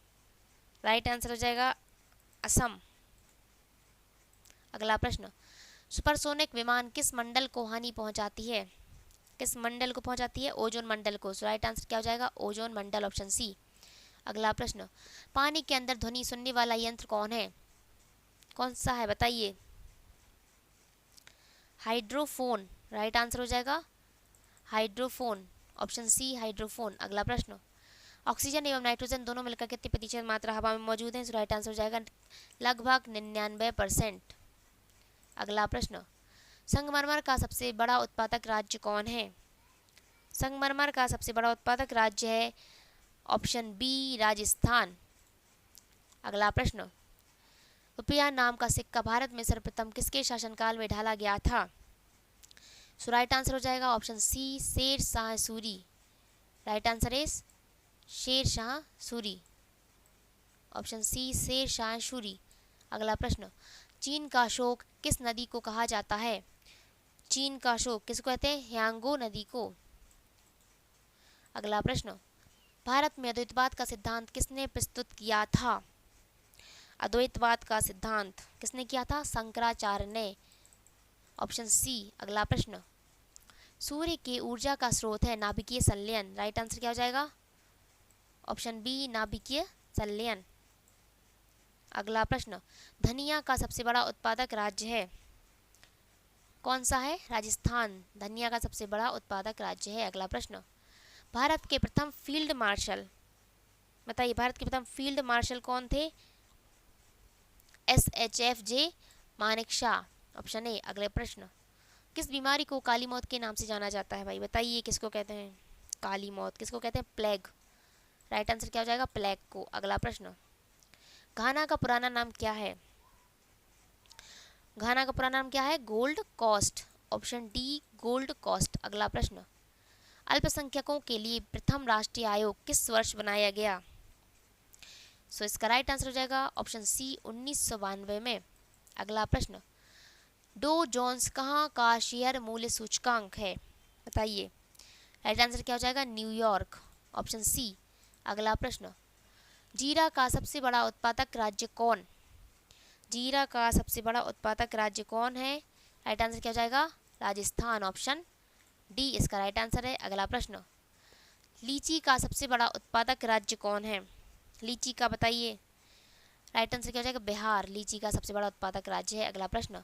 राइट आंसर हो जाएगा असम। अगला प्रश्न, सुपरसोनिक विमान किस मंडल को हानि पहुंचाती है? किस मंडल को पहुंचाती है? ओजोन मंडल को। राइट आंसर क्या हो जाएगा? ओजोन मंडल, ऑप्शन सी। अगला प्रश्न, पानी के अंदर ध्वनि सुनने वाला यंत्र कौन है? कौन सा है बताइए? हाइड्रोफोन। राइट आंसर हो जाएगा हाइड्रोफोन, ऑप्शन सी हाइड्रोफोन। अगला प्रश्न, ऑक्सीजन एवं नाइट्रोजन दोनों मिलकर कितनी प्रतिशत मात्रा हवा में मौजूद है? राइट आंसर हो जाएगा लगभग 99%। अगला प्रश्न, संगमरमर का सबसे बड़ा उत्पादक राज्य कौन है? संगमरमर का सबसे बड़ा उत्पादक राज्य है ऑप्शन बी राजस्थान। अगला प्रश्न, रुपया नाम का सिक्का भारत में सर्वप्रथम किसके शासनकाल में ढाला गया था? राइट आंसर हो जाएगा option C Sher Shah Suri. Right answer is Sher Shah Suri, option C Sher Shah Suri. अगला प्रश्न, चीन का अशोक किस नदी को कहा जाता है? चीन का अशोक किसको कहते हैं? ह्यांगो नदी को। अगला प्रश्न, भारत में अद्वैतवाद का सिद्धांत किसने प्रस्तुत किया था? अद्वैतवाद का सिद्धांत किसने किया था? शंकराचार्य ने, ऑप्शन सी। अगला प्रश्न, सूर्य की ऊर्जा का स्रोत है नाभिकीय संलयन। राइट आंसर क्या हो जाएगा? ऑप्शन बी नाभिकीय संलयन। अगला प्रश्न, धनिया का सबसे बड़ा उत्पादक राज्य है, कौन सा है? राजस्थान धनिया का सबसे बड़ा उत्पादक राज्य है। अगला प्रश्न, भारत के प्रथम फील्ड मार्शल, बताइए भारत के प्रथम फील्ड मार्शल कौन थे? SHFJ Manekshaw, option A. अगले प्रश्न, किस बीमारी को काली मौत के नाम से जाना जाता है भाई? बताइए किसको कहते हैं काली मौत, किसको कहते हैं? प्लेग। राइट आंसर क्या हो जाएगा? प्लेग को। अगला प्रश्न, घाना का पुराना नाम क्या है? घाना का पुराना नाम क्या है? Gold Coast, option D Gold Coast. अगला प्रश्न, अल्पसंख्यकों के लिए प्रथम राष्ट्रीय आयोग किस वर्ष बनाया गया? सो इसका राइट आंसर हो जाएगा ऑप्शन सी 1992 में। अगला प्रश्न, डो जोन्स कहाँ का शेयर मूल्य सूचकांक है? बताइए राइट आंसर क्या हो जाएगा? New York, option C. अगला प्रश्न, जीरा का सबसे बड़ा उत्पादक राज्य कौन? जीरा का सबसे बड़ा उत्पादक राज्य कौन है? राइट आंसर क्या हो जाएगा? राजस्थान, ऑप्शन डी इसका राइट आंसर है। अगला प्रश्न, लीची का सबसे बड़ा उत्पादक राज्य कौन है? लीची का बताइए राइट आंसर क्या हो जाएगा? बिहार लीची का सबसे बड़ा उत्पादक राज्य है। अगला प्रश्न,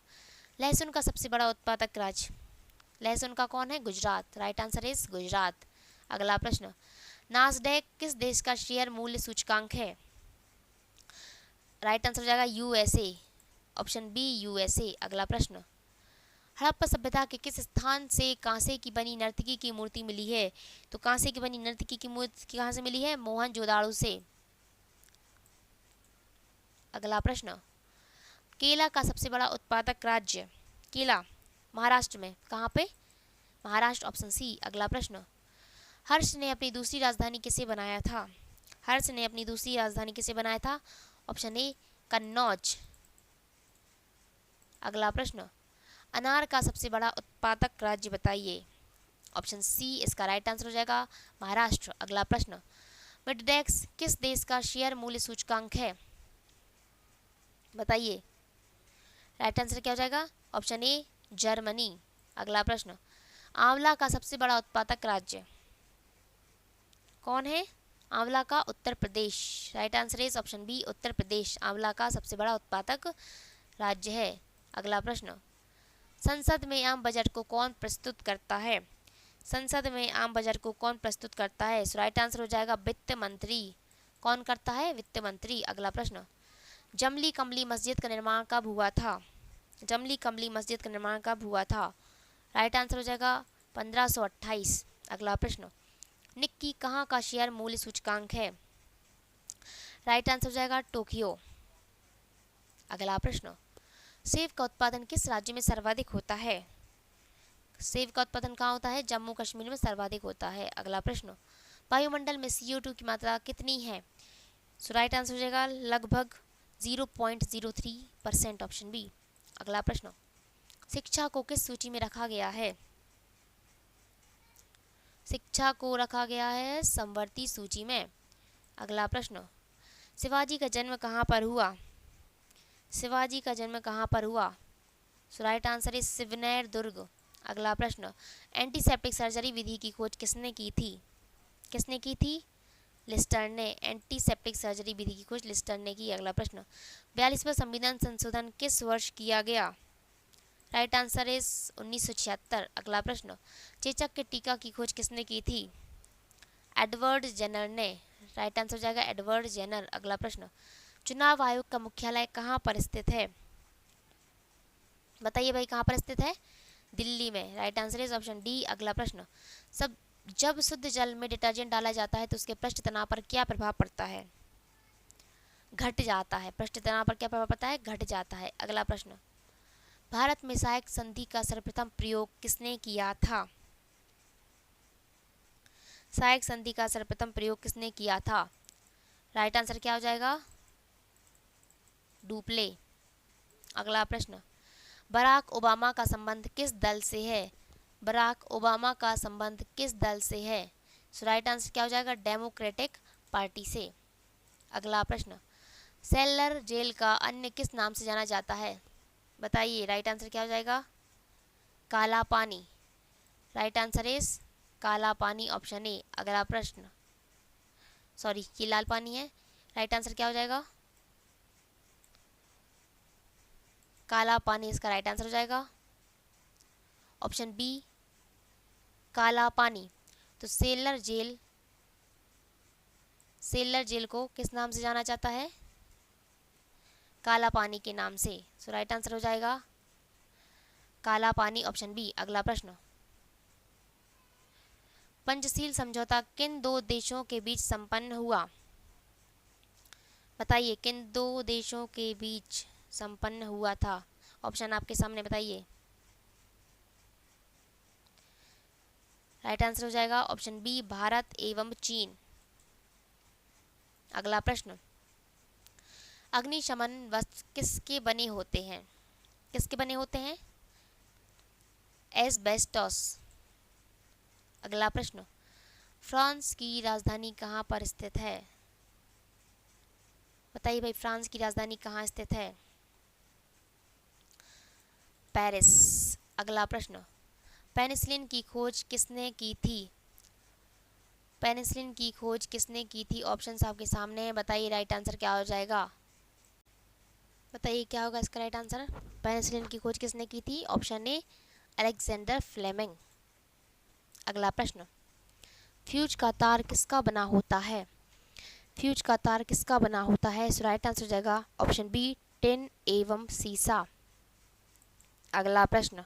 लहसुन का सबसे बड़ा उत्पादक राज्य, लहसुन का कौन है? Gujarat, right answer is Gujarat. अगला प्रश्न, नास्डैक किस देश का शेयर मूल्य सूचकांक है? राइट आंसर हो जाएगा यूएसए, ऑप्शन बी यूएसए। अगला प्रश्न, हड़प्पा सभ्यता के किस स्थान से कांसे की बनी नर्तकी की मूर्ति मिली है? तो कांसे की बनी नर्तकी की मूर्ति कहाँ से मिली है? मोहनजोदाड़ो से। अगला प्रश्न, केला का सबसे बड़ा उत्पादक राज्य, केला महाराष्ट्र में, कहाँ पे? Maharashtra, option C. अगला प्रश्न, हर्ष ने अपनी दूसरी राजधानी किसे बनाया था? हर्ष ने अपनी दूसरी राजधानी किसे बनाया था? Option A Kannauj. अगला प्रश्न, अनार का सबसे बड़ा उत्पादक राज्य बताइए? ऑप्शन सी इसका राइट आंसर हो जाएगा महाराष्ट्र। अगला प्रश्न, मिडडेक्स किस देश का शेयर मूल्य सूचकांक है? बताइए राइट आंसर क्या हो जाएगा? Option A Germany. अगला प्रश्न, आंवला का सबसे बड़ा उत्पादक राज्य कौन है? आंवला का Uttar Pradesh, right answer is option B Uttar Pradesh आंवला का सबसे बड़ा उत्पादक राज्य है। अगला प्रश्न, संसद में आम बजट को कौन प्रस्तुत करता है? संसद में आम बजट को कौन प्रस्तुत करता है? सो राइट आंसर हो जाएगा वित्त मंत्री। कौन करता है? वित्त मंत्री। अगला प्रश्न, जमली कमली मस्जिद का निर्माण कब हुआ था? जमली कमली मस्जिद का निर्माण कब हुआ था? राइट आंसर हो जाएगा 1528। अगला प्रश्न, निक्की कहाँ का शेयर मूल्य सूचकांक है? राइट आंसर हो जाएगा टोक्यो। अगला प्रश्न, सेब का उत्पादन किस राज्य में सर्वाधिक होता है? सेब का उत्पादन कहाँ होता है? जम्मू कश्मीर में सर्वाधिक होता है। अगला प्रश्न, वायुमंडल में CO2 की मात्रा कितनी है? सो राइट आंसर हो जाएगा लगभग 0.03%, ऑप्शन बी। अगला प्रश्न, शिक्षा को किस सूची में रखा गया है? शिक्षा को रखा गया है समवर्ती सूची में। अगला प्रश्न, शिवाजी का जन्म कहाँ पर हुआ? शिवाजी का जन्म कहाँ पर हुआ? सो राइट आंसर इज सिवनेर दुर्ग। अगला प्रश्न, एंटीसेप्टिक सर्जरी विधि की खोज किसने की थी? किसने की थी? लिस्टर ने। एंटीसेप्टिक सर्जरी विधि की खोज लिस्टर ने की। अगला प्रश्न, 42वां संविधान संशोधन किस वर्ष किया गया? Right answer is 1976। अगला प्रश्न, चेचक के टीका की खोज किसने की थी? एडवर्ड जेनर ने। राइट आंसर हो जाएगा एडवर्ड जेनर। अगला प्रश्न, चुनाव आयोग का मुख्यालय कहाँ पर स्थित है? बताइए भाई कहाँ पर स्थित है? दिल्ली में, right answer is option D. अगला प्रश्न, सब जब शुद्ध जल में डिटर्जेंट डाला जाता है तो उसके पृष्ठ तनाव पर क्या प्रभाव पड़ता है? घट जाता है। पृष्ठ तनाव पर क्या प्रभाव पड़ता है? घट जाता है। अगला प्रश्न, भारत में सहायक संधि का सर्वप्रथम प्रयोग किसने किया था? सहायक संधि का सर्वप्रथम प्रयोग किसने किया था? राइट आंसर क्या हो जाएगा? डुप्ले। अगला प्रश्न, बराक ओबामा का संबंध किस दल से है? बराक ओबामा का संबंध किस दल से है? सो राइट आंसर क्या हो जाएगा? डेमोक्रेटिक पार्टी से। अगला प्रश्न, सेलर जेल का अन्य किस नाम से जाना जाता है? बताइए राइट आंसर क्या हो जाएगा? काला पानी। राइट आंसर इज काला पानी, ऑप्शन ए। अगला प्रश्न, सॉरी ये लाल पानी है। राइट आंसर क्या हो जाएगा? काला पानी इसका राइट आंसर हो जाएगा। ऑप्शन बी काला पानी। तो सेलर जेल को किस नाम से जाना जाता है? काला पानी के नाम से। सो राइट आंसर हो जाएगा काला पानी, ऑप्शन बी। अगला प्रश्न, पंचशील समझौता किन दो देशों के बीच संपन्न हुआ? बताइए किन दो देशों के बीच संपन्न हुआ था? ऑप्शन आपके सामने, बताइए। राइट आंसर हो जाएगा ऑप्शन बी भारत एवं चीन। अगला प्रश्न, अग्निशमन वस्त्र किसके बने होते हैं? किसके बने होते हैं? एस्बेस्टॉस। अगला प्रश्न, फ्रांस की राजधानी कहाँ पर स्थित है? बताइए भाई, फ्रांस की राजधानी कहाँ स्थित है? पेरिस। अगला प्रश्न, पेनिसिलिन की खोज किसने की थी? पेनिसिलिन की खोज किसने की थी? ऑप्शंस आपके सामने हैं, बताइए राइट आंसर क्या हो जाएगा। बताइए क्या होगा इसका राइट आंसर। पेनिसिलिन की खोज किसने की थी? Option A Alexander Fleming. अगला प्रश्न, फ्यूज का तार किसका बना होता है? फ्यूज का तार किसका बना होता है? सो राइट आंसर हो जाएगा ऑप्शन बी टिन एवं सीसा। अगला प्रश्न,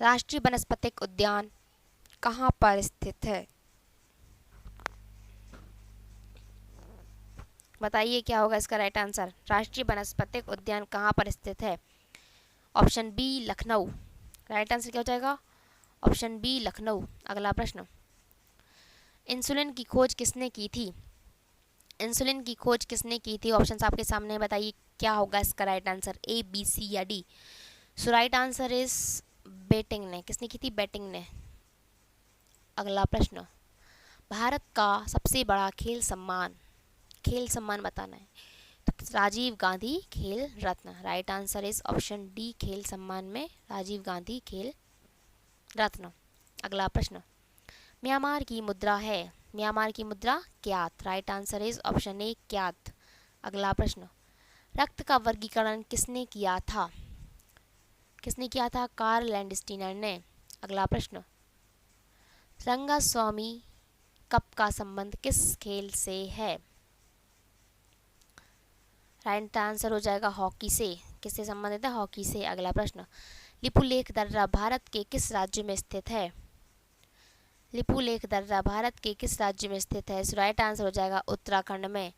राष्ट्रीय वनस्पतिक उद्यान कहाँ पर स्थित है? बताइए क्या होगा इसका राइट आंसर। राष्ट्रीय वनस्पतिक उद्यान कहाँ पर स्थित है? Option B Lucknow. Right answer क्या हो जाएगा? Option B Lucknow. अगला प्रश्न, इंसुलिन की खोज किसने की थी? इंसुलिन की खोज किसने की थी? ऑप्शंस आपके सामने, बताइए क्या होगा इसका right answer. A, B, C या D. So right answer is Banting ने। किसने की थी? बेटिंग ने। अगला प्रश्न, भारत का सबसे बड़ा खेल सम्मान बताना है। तो Rajiv Gandhi Khel Ratna. Right answer is option D, खेल सम्मान में राजीव गांधी खेल रत्न। अगला प्रश्न, म्यांमार की मुद्रा क्यात। राइट आंसर इज ऑप्शन ए क्यात। अगला प्रश्न, रक्त का वर्गीकरण किसने किया था? कार्ल लैंडस्टीनर ने। अगला प्रश्न, रंगास्वामी कप का संबंध किस खेल से है? राइट आंसर हो जाएगा हॉकी से। किससे संबंधित है? हॉकी से। अगला प्रश्न, लिपुलेख दर्रा भारत के किस राज्य में स्थित है? लिपुलेख दर्रा भारत के किस राज्य में स्थित है? राइट आंसर हो जाएगा उत्तराखंड में।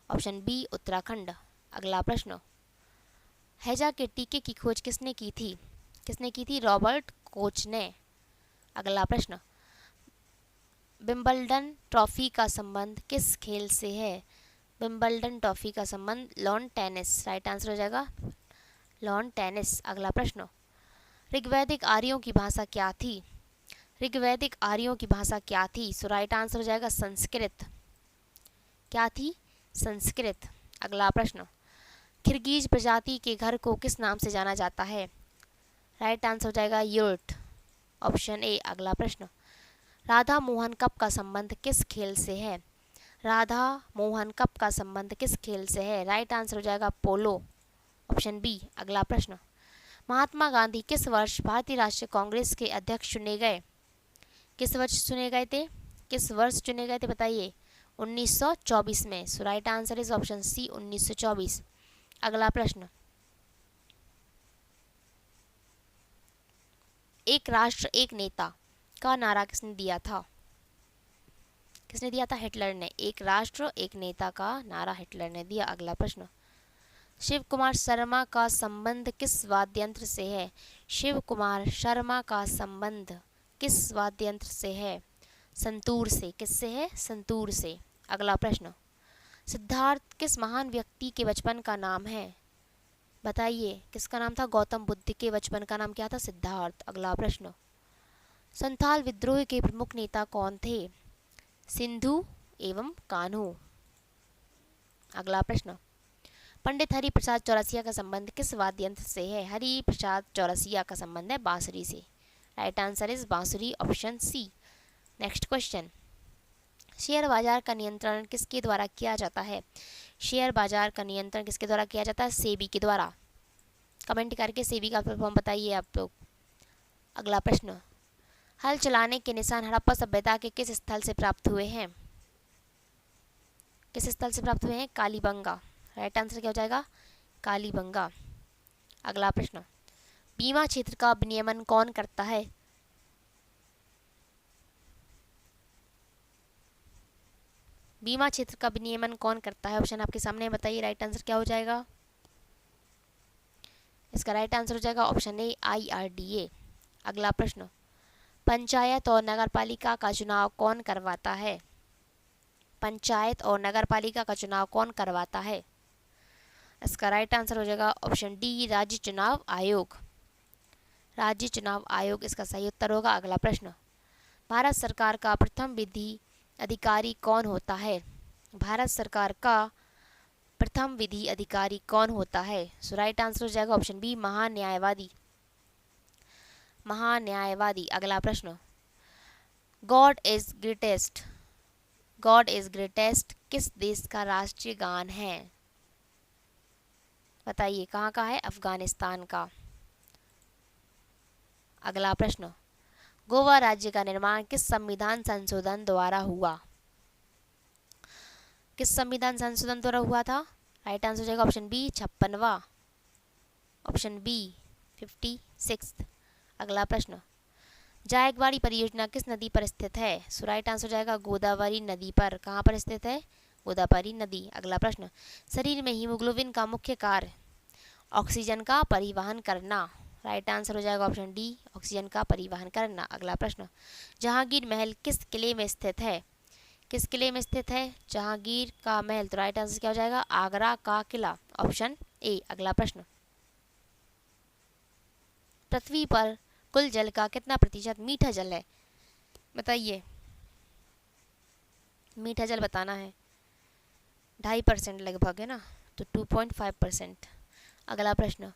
Option B Uttarakhand. अगला प्रश्न, हैजा के टीके की खोज किसने की थी? रॉबर्ट कोच ने। अगला प्रश्न, विंबलडन ट्रॉफी का संबंध किस खेल से है? विंबलडन ट्रॉफी का संबंध लॉन टेनिस। राइट आंसर हो जाएगा लॉन टेनिस। अगला प्रश्न, ऋग्वैदिक आर्यों की भाषा क्या थी? सो राइट आंसर हो जाएगा संस्कृत। क्या थी? संस्कृत। अगला प्रश्न, किर्गिज प्रजाति के घर को किस नाम से जाना जाता है? राइट आंसर हो जाएगा युर्ट। Option A. अगला प्रश्न, राधा मोहन कप का संबंध किस खेल से है? राइट आंसर हो जाएगा पोलो। Option B. अगला प्रश्न, महात्मा गांधी किस वर्ष भारतीय राष्ट्रीय कांग्रेस के अध्यक्ष चुने गए? किस वर्ष चुने गए थे? बताइए। 1924 में। So right answer is option C 1924। अगला प्रश्न, एक राष्ट्र एक नेता का नारा किसने दिया था? हिटलर ने। एक राष्ट्र एक नेता का नारा हिटलर ने दिया। अगला प्रश्न, शिव कुमार शर्मा का संबंध किस वाद्य यंत्र से है? संतूर से। किससे है? संतूर से। अगला प्रश्न, सिद्धार्थ किस महान व्यक्ति के बचपन का नाम है? बताइए किसका नाम था? गौतम बुद्ध के बचपन का नाम क्या था? सिद्धार्थ। अगला प्रश्न, संथाल विद्रोह के प्रमुख नेता कौन थे? सिंधु एवं कान्हू। अगला प्रश्न, पंडित हरि प्रसाद चौरसिया का संबंध किस वाद्य यंत्र से है? हरि प्रसाद चौरसिया का संबंध है बांसुरी से। राइट आंसर इज बांसुरी। Option C. Next question, share बाजार का नियंत्रण किसके द्वारा किया जाता है? सेबी के द्वारा। कमेंट करके सेबी का फुल फॉर्म बताइए आप लोग। अगला प्रश्न, हल चलाने के निशान हड़प्पा सभ्यता के किस स्थल से प्राप्त हुए हैं? किस स्थल से प्राप्त हुए हैं? कालीबंगा। राइट आंसर क्या हो जाएगा? कालीबंगा। अगला प्रश्न, बीमा क्षेत्र का विनियमन कौन करता है? बीमा क्षेत्र का विनियमन कौन करता है? ऑप्शन आपके सामने है, बताइए राइट आंसर क्या हो जाएगा। इसका राइट आंसर हो जाएगा ऑप्शन ए, IRDA। अगला प्रश्न, पंचायत और नगरपालिका का चुनाव कौन करवाता है? पंचायत और नगरपालिका का चुनाव कौन करवाता है? इसका राइट आंसर हो जाएगा ऑप्शन डी, राज्य चुनाव आयोग। राज्य चुनाव आयोग इसका सही उत्तर होगा। अगला प्रश्न, भारत सरकार का प्रथम विधि अधिकारी कौन होता है? भारत सरकार का प्रथम विधि अधिकारी कौन होता है? सो राइट आंसर हो जाएगा ऑप्शन बी, महान्यायवादी। महान्यायवादी। अगला प्रश्न, God is greatest, God is greatest किस देश का राष्ट्रीय गान है? बताइए कहाँ का है? अफगानिस्तान का। अगला प्रश्न, गोवा राज्य का निर्माण किस संविधान संशोधन द्वारा हुआ? किस संविधान संशोधन द्वारा हुआ था? राइट आंसर हो जाएगा ऑप्शन बी, 56वां। Option B, 56। अगला प्रश्न, जायकवाड़ी परियोजना किस नदी पर स्थित है? सो राइट आंसर हो जाएगा गोदावरी नदी पर। कहाँ पर स्थित है? गोदावरी नदी। अगला प्रश्न, शरीर में हीमोग्लोबिन का मुख्य कार्य ऑक्सीजन का परिवहन करना। राइट आंसर हो जाएगा ऑप्शन डी, ऑक्सीजन का परिवहन करना। अगला प्रश्न, जहांगीर महल किस किले में स्थित है? किस किले में स्थित है जहांगीर का महल? तो राइट आंसर क्या हो जाएगा? आगरा का किला। Option A. अगला प्रश्न, पृथ्वी पर कुल जल का कितना प्रतिशत मीठा जल है? बताइए। मीठा जल बताना है। 2.5% लगभग है ना, तो 2.5%। अगला प्रश्न,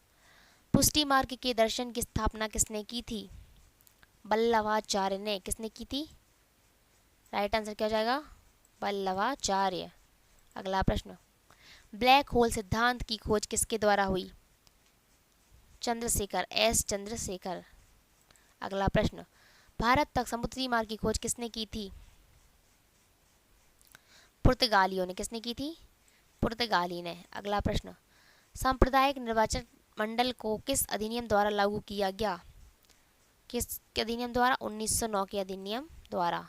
पुष्टि मार्ग के दर्शन की स्थापना किसने की थी? वल्लभाचार्य ने। किसने की थी? राइट आंसर क्या हो जाएगा? वल्लभाचार्य। अगला प्रश्न, ब्लैक होल सिद्धांत की खोज किसके द्वारा हुई? चंद्रशेखर, एस चंद्रशेखर। अगला प्रश्न, भारत तक समुद्री मार्ग की खोज किसने की थी? पुर्तगालियों ने। किसने की थी? पुर्तगाली ने। अगला प्रश्न, सांप्रदायिक निर्वाचन मंडल को किस अधिनियम द्वारा लागू किया गया? किस अधिनियम द्वारा? 1909 के अधिनियम द्वारा।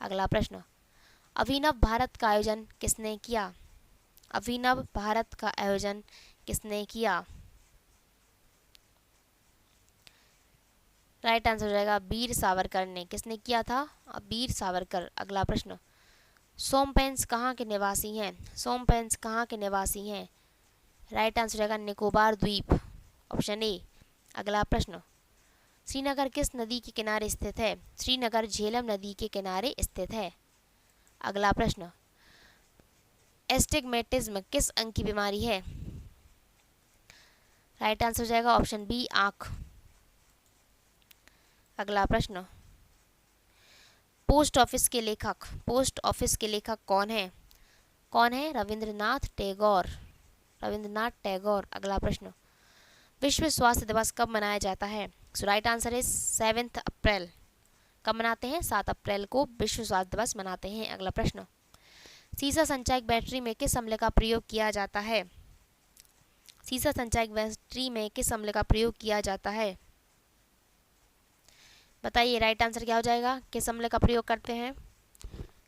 अगला प्रश्न, अभिनव भारत का आयोजन किसने किया? अभिनव भारत का आयोजन किसने किया? राइट आंसर हो जाएगा वीर सावरकर ने। किसने किया था? वीर सावरकर। अगला प्रश्न, सोमपेंस कहाँ के निवासी हैं? सोमपेंस कहाँ के निवासी हैं? राइट आंसर हो जाएगा निकोबार द्वीप। Option A. अगला प्रश्न, श्रीनगर किस नदी के किनारे स्थित है? श्रीनगर झेलम नदी के किनारे स्थित है। अगला प्रश्न, एस्टिग्मेटिज्म किस अंग की बीमारी है? राइट आंसर हो जाएगा ऑप्शन बी, आंख। अगला प्रश्न, पोस्ट ऑफिस के लेखक, पोस्ट ऑफिस के लेखक कौन है? कौन है? रविंद्रनाथ टैगोर। रविंद्रनाथ टैगोर। अगला प्रश्न, विश्व स्वास्थ्य दिवस कब मनाया जाता है? सो राइट आंसर है 7 अप्रैल। कब मनाते हैं? 7 अप्रैल को विश्व स्वास्थ्य दिवस मनाते हैं। अगला प्रश्न, सीसा संचायक बैटरी में किस अम्ल का प्रयोग किया जाता है? सीसा संचायक बैटरी में किस अम्ल का प्रयोग किया जाता है? बताइए राइट आंसर क्या हो जाएगा? किस अम्ल का प्रयोग करते हैं?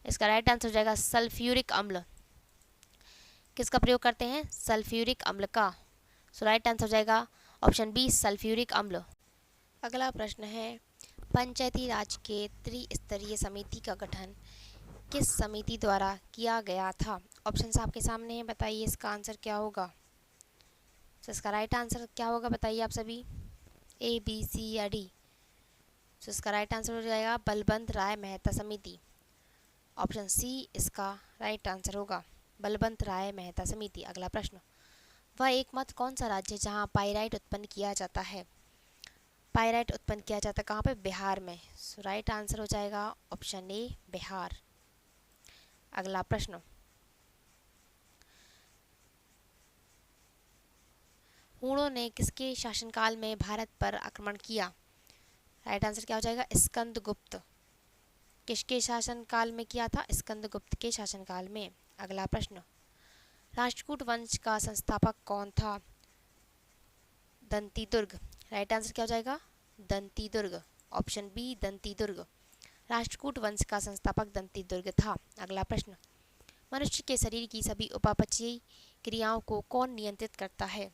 इसका राइट आंसर हो जाएगा सल्फ्यूरिक अम्ल। किसका प्रयोग करते हैं? सल्फ्यूरिक अम्ल का। सो राइट आंसर हो जाएगा ऑप्शन बी, सल्फ्यूरिक अम्ल। अगला प्रश्न है, पंचायती राज के त्रिस्तरीय समिति का गठन किस समिति द्वारा किया गया था? ऑप्शन आपके सामने हैं, बताइए इसका आंसर क्या होगा। तो इसका राइट आंसर क्या होगा बताइए आप सभी, ए, बी, सी या डी। तो इसका राइट आंसर हो जाएगा बलवंत राय मेहता समिति। ऑप्शन सी इसका राइट आंसर होगा, बलवंत राय मेहता समिति। अगला प्रश्न, वह एकमात्र कौन सा राज्य है जहां पाइराइट उत्पन्न किया जाता है? पाइराइट उत्पन्न किया जाता है कहाँ पे? बिहार में। सो राइट आंसर हो जाएगा ऑप्शन ए, बिहार। अगला प्रश्न, हूणों ने किसके शासनकाल में भारत पर आक्रमण किया? राइट आंसर क्या हो जाएगा? स्कंदगुप्त। किसके शासनकाल में किया था? स्कंदगुप्त के शासनकाल में। अगला प्रश्न, राष्ट्रकूट वंश का संस्थापक कौन था? दंतीदुर्ग। राइट आंसर क्या हो जाएगा? दंतीदुर्ग। Option B Dantidurga. राष्ट्रकूट वंश का संस्थापक दंतीदुर्ग था। अगला प्रश्न, मनुष्य के शरीर की सभी उपापचयी क्रियाओं को कौन नियंत्रित करता है?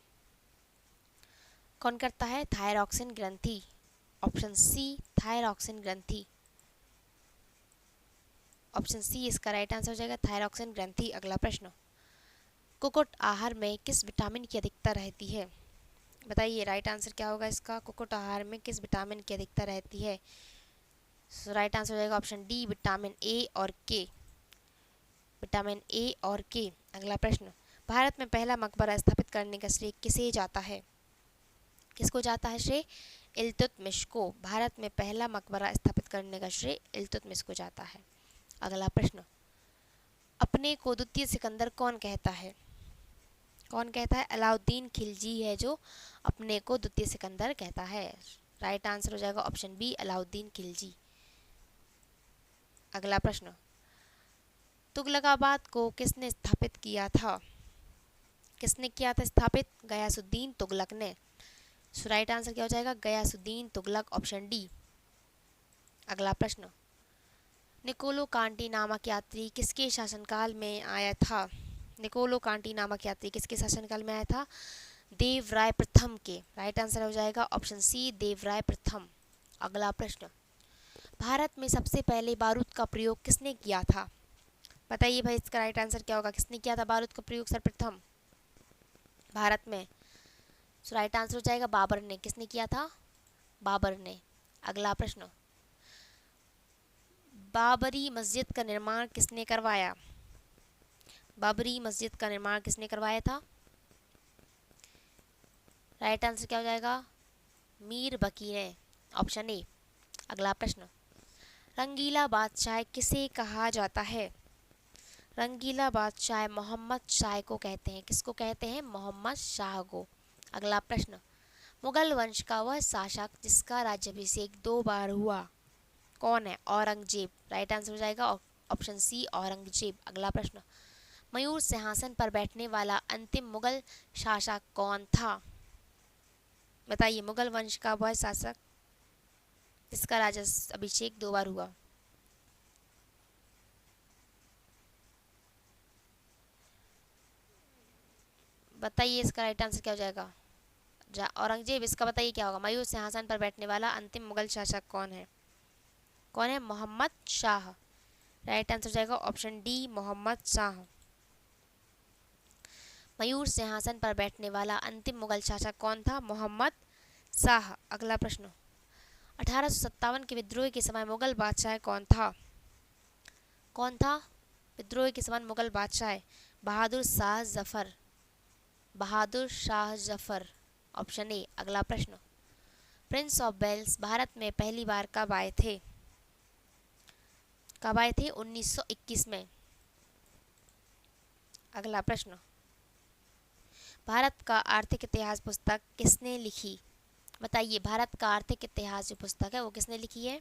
कौन करता है? थायरॉक्सिन ग्रंथि। ऑप्शन सी थायरॉक्सिन ग्रंथि। ऑप्शन सी इसका राइट आंसर हो जाएगा, थायरॉक्सिन ग्रंथि। अगला प्रश्न, कुक्कुट आहार में किस विटामिन की अधिकता रहती है? बताइए राइट आंसर क्या होगा इसका? कुक्कुट आहार में किस विटामिन की अधिकता रहती है? राइट आंसर हो जाएगा ऑप्शन डी विटामिन ए और के। विटामिन ए और के। अगला प्रश्न, भारत में पहला मकबरा स्थापित करने का श्रेय किसे जाता है? किसको जाता है श्रेय? इल्तुतमिश को। भारत में पहला मकबरा स्थापित करने का श्रेय इल्तुतमिश को जाता है। अगला प्रश्न, अपने को द्वितीय सिकंदर कौन कहता है? कौन कहता है? अलाउद्दीन खिलजी है जो अपने को द्वितीय सिकंदर कहता है। राइट आंसर हो जाएगा ऑप्शन बी अलाउद्दीन खिलजी। अगला प्रश्न, तुगलकाबाद को किसने स्थापित किया था? किसने किया था स्थापित? गयासुद्दीन तुगलक ने। राइट आंसर क्या हो जाएगा? गयासुद्दीन तुगलक। Option D. अगला प्रश्न, निकोलो कांटी नामक यात्री किसके शासनकाल में आया था? निकोलो कांटी नामक यात्री किसके शासनकाल में आया था? देवराय प्रथम के। राइट आंसर हो जाएगा ऑप्शन सी देवराय प्रथम। अगला प्रश्न, भारत में सबसे पहले बारूद का प्रयोग किसने किया था? बताइए भाई इसका राइट आंसर क्या होगा? किसने किया था बारूद का प्रयोग सर्वप्रथम भारत में? राइट आंसर हो जाएगा बाबर ने। किसने किया था? बाबर ने। अगला प्रश्न, बाबरी मस्जिद का निर्माण किसने करवाया? बाबरी मस्जिद का निर्माण किसने करवाया था? राइट आंसर क्या हो जाएगा? मीर बकी ने। Option A. अगला प्रश्न, रंगीला बादशाह किसे कहा जाता है? रंगीला बादशाह मोहम्मद शाह को कहते हैं। किसको कहते हैं? मोहम्मद शाह को। अगला प्रश्न, मुगल वंश का वह शासक जिसका राज्याभिषेक 2 बार हुआ कौन है? औरंगजेब। राइट आंसर हो जाएगा ऑप्शन सी औरंगजेब। अगला प्रश्न, मयूर सिंहासन पर बैठने वाला अंतिम मुगल शासक कौन था? बताइए मुगल वंश का वह शासक जिसका राज्याभिषेक 2 बार हुआ। बताइए इसका राइट आंसर क्या हो जाएगा? औरंगजेब। इसका बताइए क्या होगा? मयूर सिंहासन पर बैठने वाला अंतिम मुगल शासक कौन है? कौन है? मोहम्मद शाह। राइट आंसर हो जाएगा ऑप्शन डी मोहम्मद शाह। मयूर सिंहासन पर बैठने वाला अंतिम मुगल शासक कौन था? मोहम्मद शाह। अगला प्रश्न, 1857 के विद्रोह के समय मुगल बादशाह कौन था? कौन था विद्रोह के समय मुगल बादशाह? बहादुर शाह जफर। बहादुर शाह जफर। Option A. अगला प्रश्न, प्रिंस ऑफ वेल्स भारत में पहली बार कब आए थे? कब आए थे? 1921 में। अगला प्रश्न, भारत का आर्थिक इतिहास पुस्तक किसने लिखी? बताइए भारत का आर्थिक इतिहास जो पुस्तक है वो किसने लिखी है?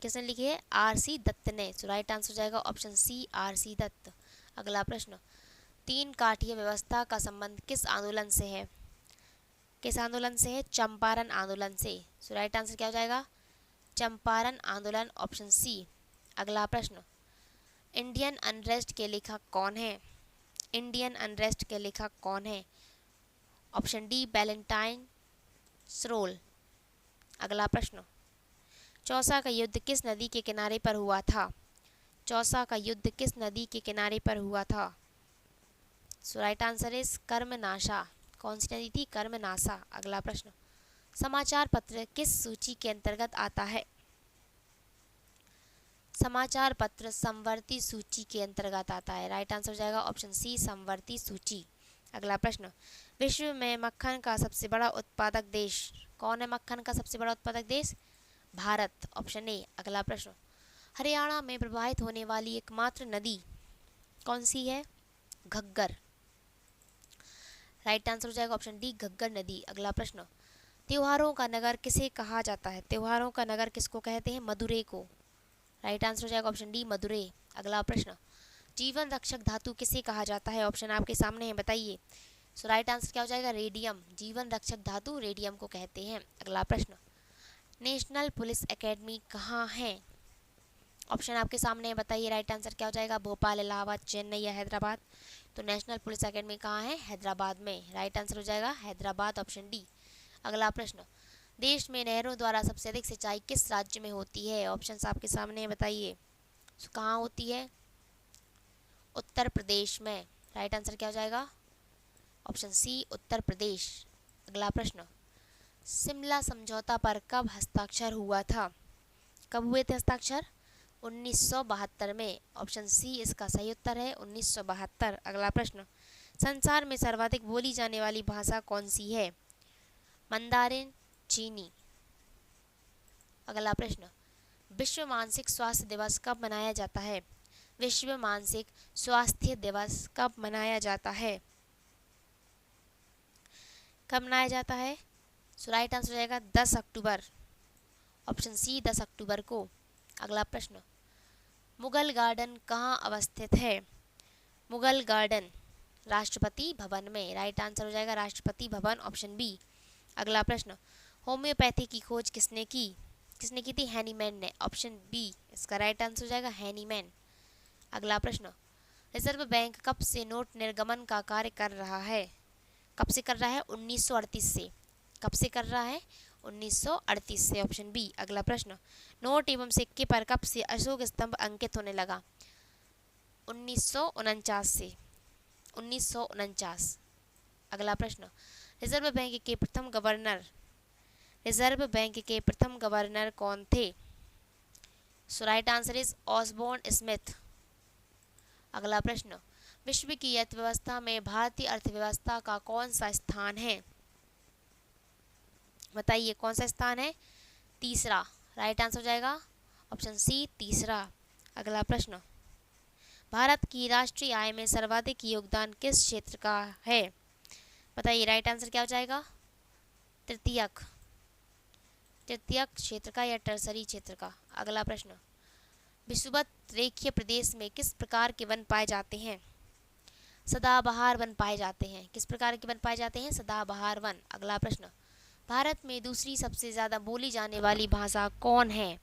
किसने लिखी है? आर.सी. दत्त ने। राइट आंसर हो जाएगा ऑप्शन सी आर.सी. दत्त। अगला प्रश्न, 3 काठीय व्यवस्था का संबंध किस आंदोलन से है? किस आंदोलन से है? चंपारण आंदोलन से। राइट आंसर क्या हो जाएगा? चंपारण आंदोलन। Option C. अगला प्रश्न, इंडियन अनरेस्ट के लेखक कौन है? इंडियन अनरेस्ट के लेखक कौन है? Option D Valentine Chirol. अगला प्रश्न, चौसा का युद्ध किस नदी के किनारे पर हुआ था? चौसा का युद्ध किस नदी के किनारे पर हुआ था? Right answer is Karmanasha. कौन सी नदी थी? कर्मनाशा। अगला प्रश्न, समाचार पत्र किस सूची के अंतर्गत आता है? समाचार पत्र समवर्ती सूची के अंतर्गत आता है। राइट आंसर हो जाएगा ऑप्शन सी समवर्ती सूची। अगला प्रश्न, विश्व में मक्खन का सबसे बड़ा उत्पादक देश कौन है? मक्खन का सबसे बड़ा उत्पादक देश भारत। Option A. अगला प्रश्न, हरियाणा में प्रवाहित होने वाली एकमात्र नदी कौन सी है? घग्गर। राइट आंसर हो जाएगा ऑप्शन डी घग्गर नदी। अगला प्रश्न, त्योहारों का नगर किसे कहा जाता है? त्योहारों का नगर किसको कहते हैं? मदुरै को। राइट आंसर हो जाएगा ऑप्शन डी मदुरै। अगला प्रश्न, जीवन रक्षक धातु किसे कहा जाता है? ऑप्शन आपके सामने है, बताइए। सो राइट आंसर क्या हो जाएगा? रेडियम। जीवन रक्षक धातु रेडियम को कहते हैं। अगला प्रश्न, नेशनल पुलिस एकेडमी कहाँ है? ऑप्शन आपके सामने है, बताइए। राइट आंसर क्या हो जाएगा? भोपाल, इलाहाबाद, चेन्नई या हैदराबाद। तो नेशनल पुलिस एकेडमी कहाँ है? हैदराबाद में। राइट आंसर हो जाएगा हैदराबाद, ऑप्शन डी। अगला प्रश्न, देश में नहरों द्वारा सबसे अधिक सिंचाई किस राज्य में होती है? ऑप्शंस आपके सामने है, बताइए। कहाँ होती है? उत्तर प्रदेश में। राइट आंसर क्या हो जाएगा? ऑप्शन सी उत्तर प्रदेश। अगला प्रश्न, शिमला समझौता पर कब हस्ताक्षर हुआ था? कब हुए थे हस्ताक्षर? 1972 में। ऑप्शन सी इसका सही उत्तर है, 1972। अगला प्रश्न, संसार में सर्वाधिक बोली जाने वाली भाषा कौन सी है? मंदारिन, चीनी। अगला प्रश्न, विश्व मानसिक स्वास्थ्य दिवस कब मनाया जाता है? विश्व मानसिक स्वास्थ्य दिवस कब मनाया जाता है? कब मनाया जाता है? सो राइट आंसर हो जाएगा 10 अक्टूबर। ऑप्शन सी 10 अक्टूबर को। अगला प्रश्न, मुगल गार्डन कहाँ अवस्थित है? मुगल गार्डन राष्ट्रपति भवन में। राइट आंसर हो जाएगा राष्ट्रपति भवन, ऑप्शन बी। अगला प्रश्न, होम्योपैथी की खोज किसने की? किसने की थी? हैनीमैन ने। ऑप्शन बी इसका राइट आंसर हो जाएगा हैनीमैन। अगला प्रश्न, रिजर्व बैंक कब से नोट निर्गमन का कार्य कर रहा है? कब से कर रहा है? 1938 से। कब से कर रहा है? 1938 से, ऑप्शन बी। अगला प्रश्न, नोट एवं सिक्के पर कब से अशोक स्तंभ अंकित होने लगा? 1949 से। 1949। अगला प्रश्न, रिजर्व बैंक के प्रथम गवर्नर, रिजर्व बैंक के प्रथम गवर्नर कौन थे? So right answer is Osborne Smith. अगला प्रश्न, विश्व की अर्थव्यवस्था में भारतीय अर्थव्यवस्था का कौन सा स्थान है? बताइए कौन सा स्थान है? तीसरा। राइट आंसर हो जाएगा ऑप्शन सी तीसरा। अगला प्रश्न, भारत की राष्ट्रीय आय में सर्वाधिक योगदान किस क्षेत्र का है? बताइए राइट आंसर क्या हो जाएगा? तृतीयक। तृतीयक क्षेत्र का या टर्सरी क्षेत्र का। अगला प्रश्न, विषुवत रेखीय प्रदेश में किस प्रकार के वन पाए जाते हैं? सदाबहार वन पाए जाते हैं। किस प्रकार के वन पाए जाते हैं? सदाबहार वन। अगला प्रश्न, भारत में दूसरी सबसे ज़्यादा बोली जाने वाली भाषा कौन है?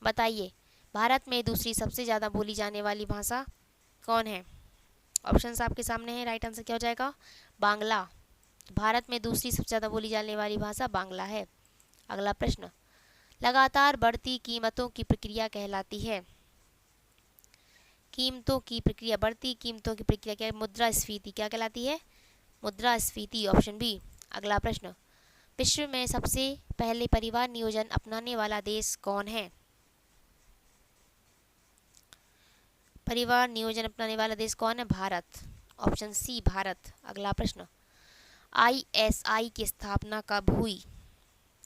बताइए भारत में दूसरी सबसे ज़्यादा बोली जाने वाली भाषा कौन है? ऑप्शंस आपके सामने हैं। राइट आंसर क्या हो जाएगा? बांग्ला। भारत में दूसरी सबसे ज़्यादा बोली जाने वाली भाषा बांग्ला है। अगला प्रश्न, लगातार बढ़ती कीमतों की प्रक्रिया कहलाती है? कीमतों की प्रक्रिया, बढ़ती कीमतों की प्रक्रिया क्या है? मुद्रास्फीति। क्या कहलाती है? मुद्रास्फीति, ऑप्शन बी। अगला प्रश्न, विश्व में सबसे पहले परिवार नियोजन अपनाने वाला देश कौन है? परिवार नियोजन अपनाने वाला देश कौन है? भारत। Option C Bharat. अगला प्रश्न, आईएसआई की स्थापना कब हुई?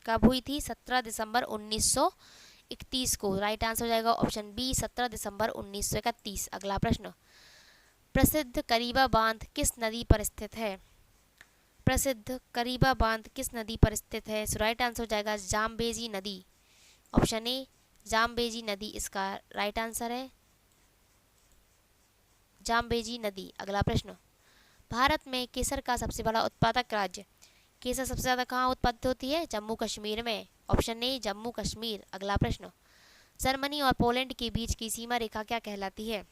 कब हुई थी? 17 दिसंबर 1931 को। राइट आंसर हो जाएगा ऑप्शन बी 17 दिसंबर 1931। अगला प्रश्न, प्रसिद्ध करीबा बांध किस नदी पर स्थित है? प्रसिद्ध करीबा बांध किस नदी पर स्थित है? सो राइट आंसर हो जाएगा जाम्बेजी नदी। ऑप्शन ए जाम्बेजी नदी इसका राइट आंसर है, जाम्बेजी नदी। अगला प्रश्न, भारत में केसर का सबसे बड़ा उत्पादक राज्य, केसर सबसे ज़्यादा कहाँ उत्पादित होती है? जम्मू कश्मीर में। Option A Jammu Kashmir. अगला प्रश्न, जर्मनी और पोलैंड के बीच की सीमा रेखा क्या कहलाती है?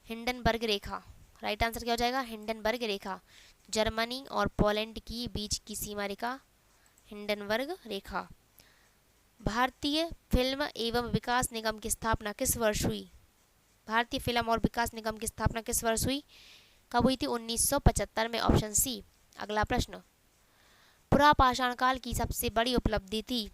हिंडनबर्ग रेखा। राइट आंसर क्या हो जाएगा? हिंडनबर्ग रेखा। जर्मनी और पोलैंड की बीच की सीमा रेखा हिंडनबर्ग रेखा। भारतीय फिल्म एवं विकास निगम की स्थापना किस वर्ष हुई? भारतीय फिल्म और विकास निगम की स्थापना किस वर्ष हुई? कब हुई थी? 1975 में। Option C. अगला प्रश्न, पुरापाषाण काल की सबसे बड़ी उपलब्धि थी,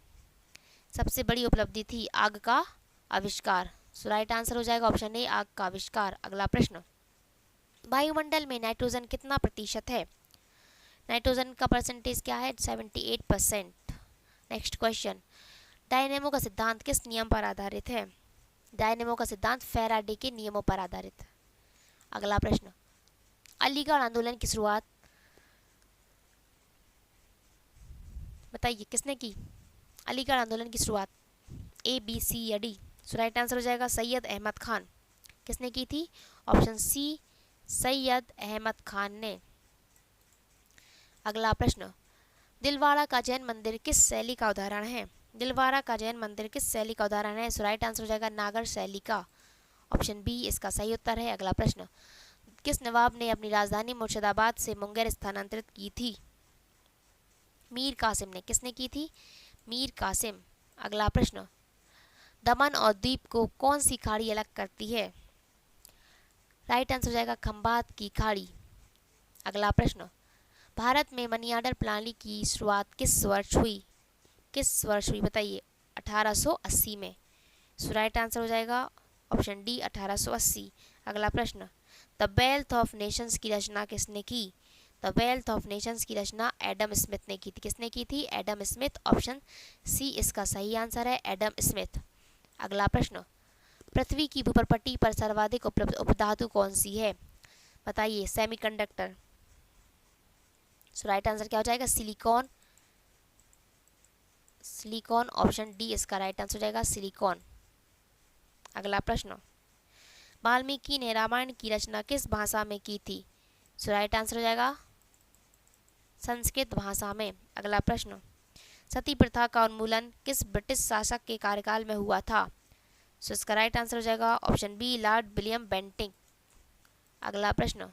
सबसे बड़ी उपलब्धि थी आग का आविष्कार। सो राइट आंसर हो जाएगा ऑप्शन ए आग का आविष्कार। अगला प्रश्न, वायुमंडल में नाइट्रोजन कितना प्रतिशत है? नाइट्रोजन का परसेंटेज क्या है? 78%। नेक्स्ट क्वेश्चन, डायनेमो का सिद्धांत किस नियम पर आधारित है? डायनेमो का सिद्धांत फैराडे के नियमों पर आधारित। अगला प्रश्न, अलीगढ़ आंदोलन की शुरुआत बताइए किसने की अलीगढ़ आंदोलन की शुरुआत? ए, बी, सी या डी? सो राइट आंसर हो जाएगा सैयद अहमद खान। किसने की थी? ऑप्शन सी, सैयद अहमद खान ने। अगला प्रश्न, दिलवाड़ा का जैन मंदिर किस शैली का उदाहरण है? दिलवाड़ा का जैन मंदिर किस शैली का उदाहरण है? सो राइट आंसर हो जाएगा नागर शैली का। ऑप्शन बी इसका सही उत्तर है। अगला प्रश्न, किस नवाब ने अपनी राजधानी मुर्शिदाबाद से मुंगेर स्थानांतरित की थी? मीर कासिम ने। किसने की थी? मीर कासिम। अगला प्रश्न, दमन और दीप को कौन सी खाड़ी अलग करती है? राइट आंसर हो जाएगा खंबात की खाड़ी। अगला प्रश्न, भारत में मनी ऑर्डर प्रणाली की शुरुआत किस वर्ष हुई? किस वर्ष हुई बताइए? 1880 में। सो राइट आंसर हो जाएगा ऑप्शन डी 1880। अगला प्रश्न, द वेल्थ ऑफ नेशंस की रचना किसने की? द वेल्थ ऑफ नेशंस की रचना एडम स्मिथ ने की थी। किसने की थी? Adam Smith. ऑप्शन सी इसका सही आंसर है, एडम स्मिथ। अगला प्रश्न, पृथ्वी की भूपर्पट्टी पर सर्वाधिक उपलब्ध उपधातु कौन सी है? बताइए। सेमीकंडक्टर। सो राइट आंसर क्या हो जाएगा? सिलिकॉन। सिलिकॉन। ऑप्शन डी इसका राइट आंसर हो जाएगा, सिलिकॉन। अगला प्रश्न, वाल्मीकि ने रामायण की रचना किस भाषा में की थी? सो राइट आंसर हो जाएगा संस्कृत भाषा में। अगला प्रश्न, सती प्रथा का उन्मूलन किस ब्रिटिश शासक के कार्यकाल में हुआ था? सो इसका राइट आंसर हो जाएगा option B Lord William Bentinck. अगला प्रश्न,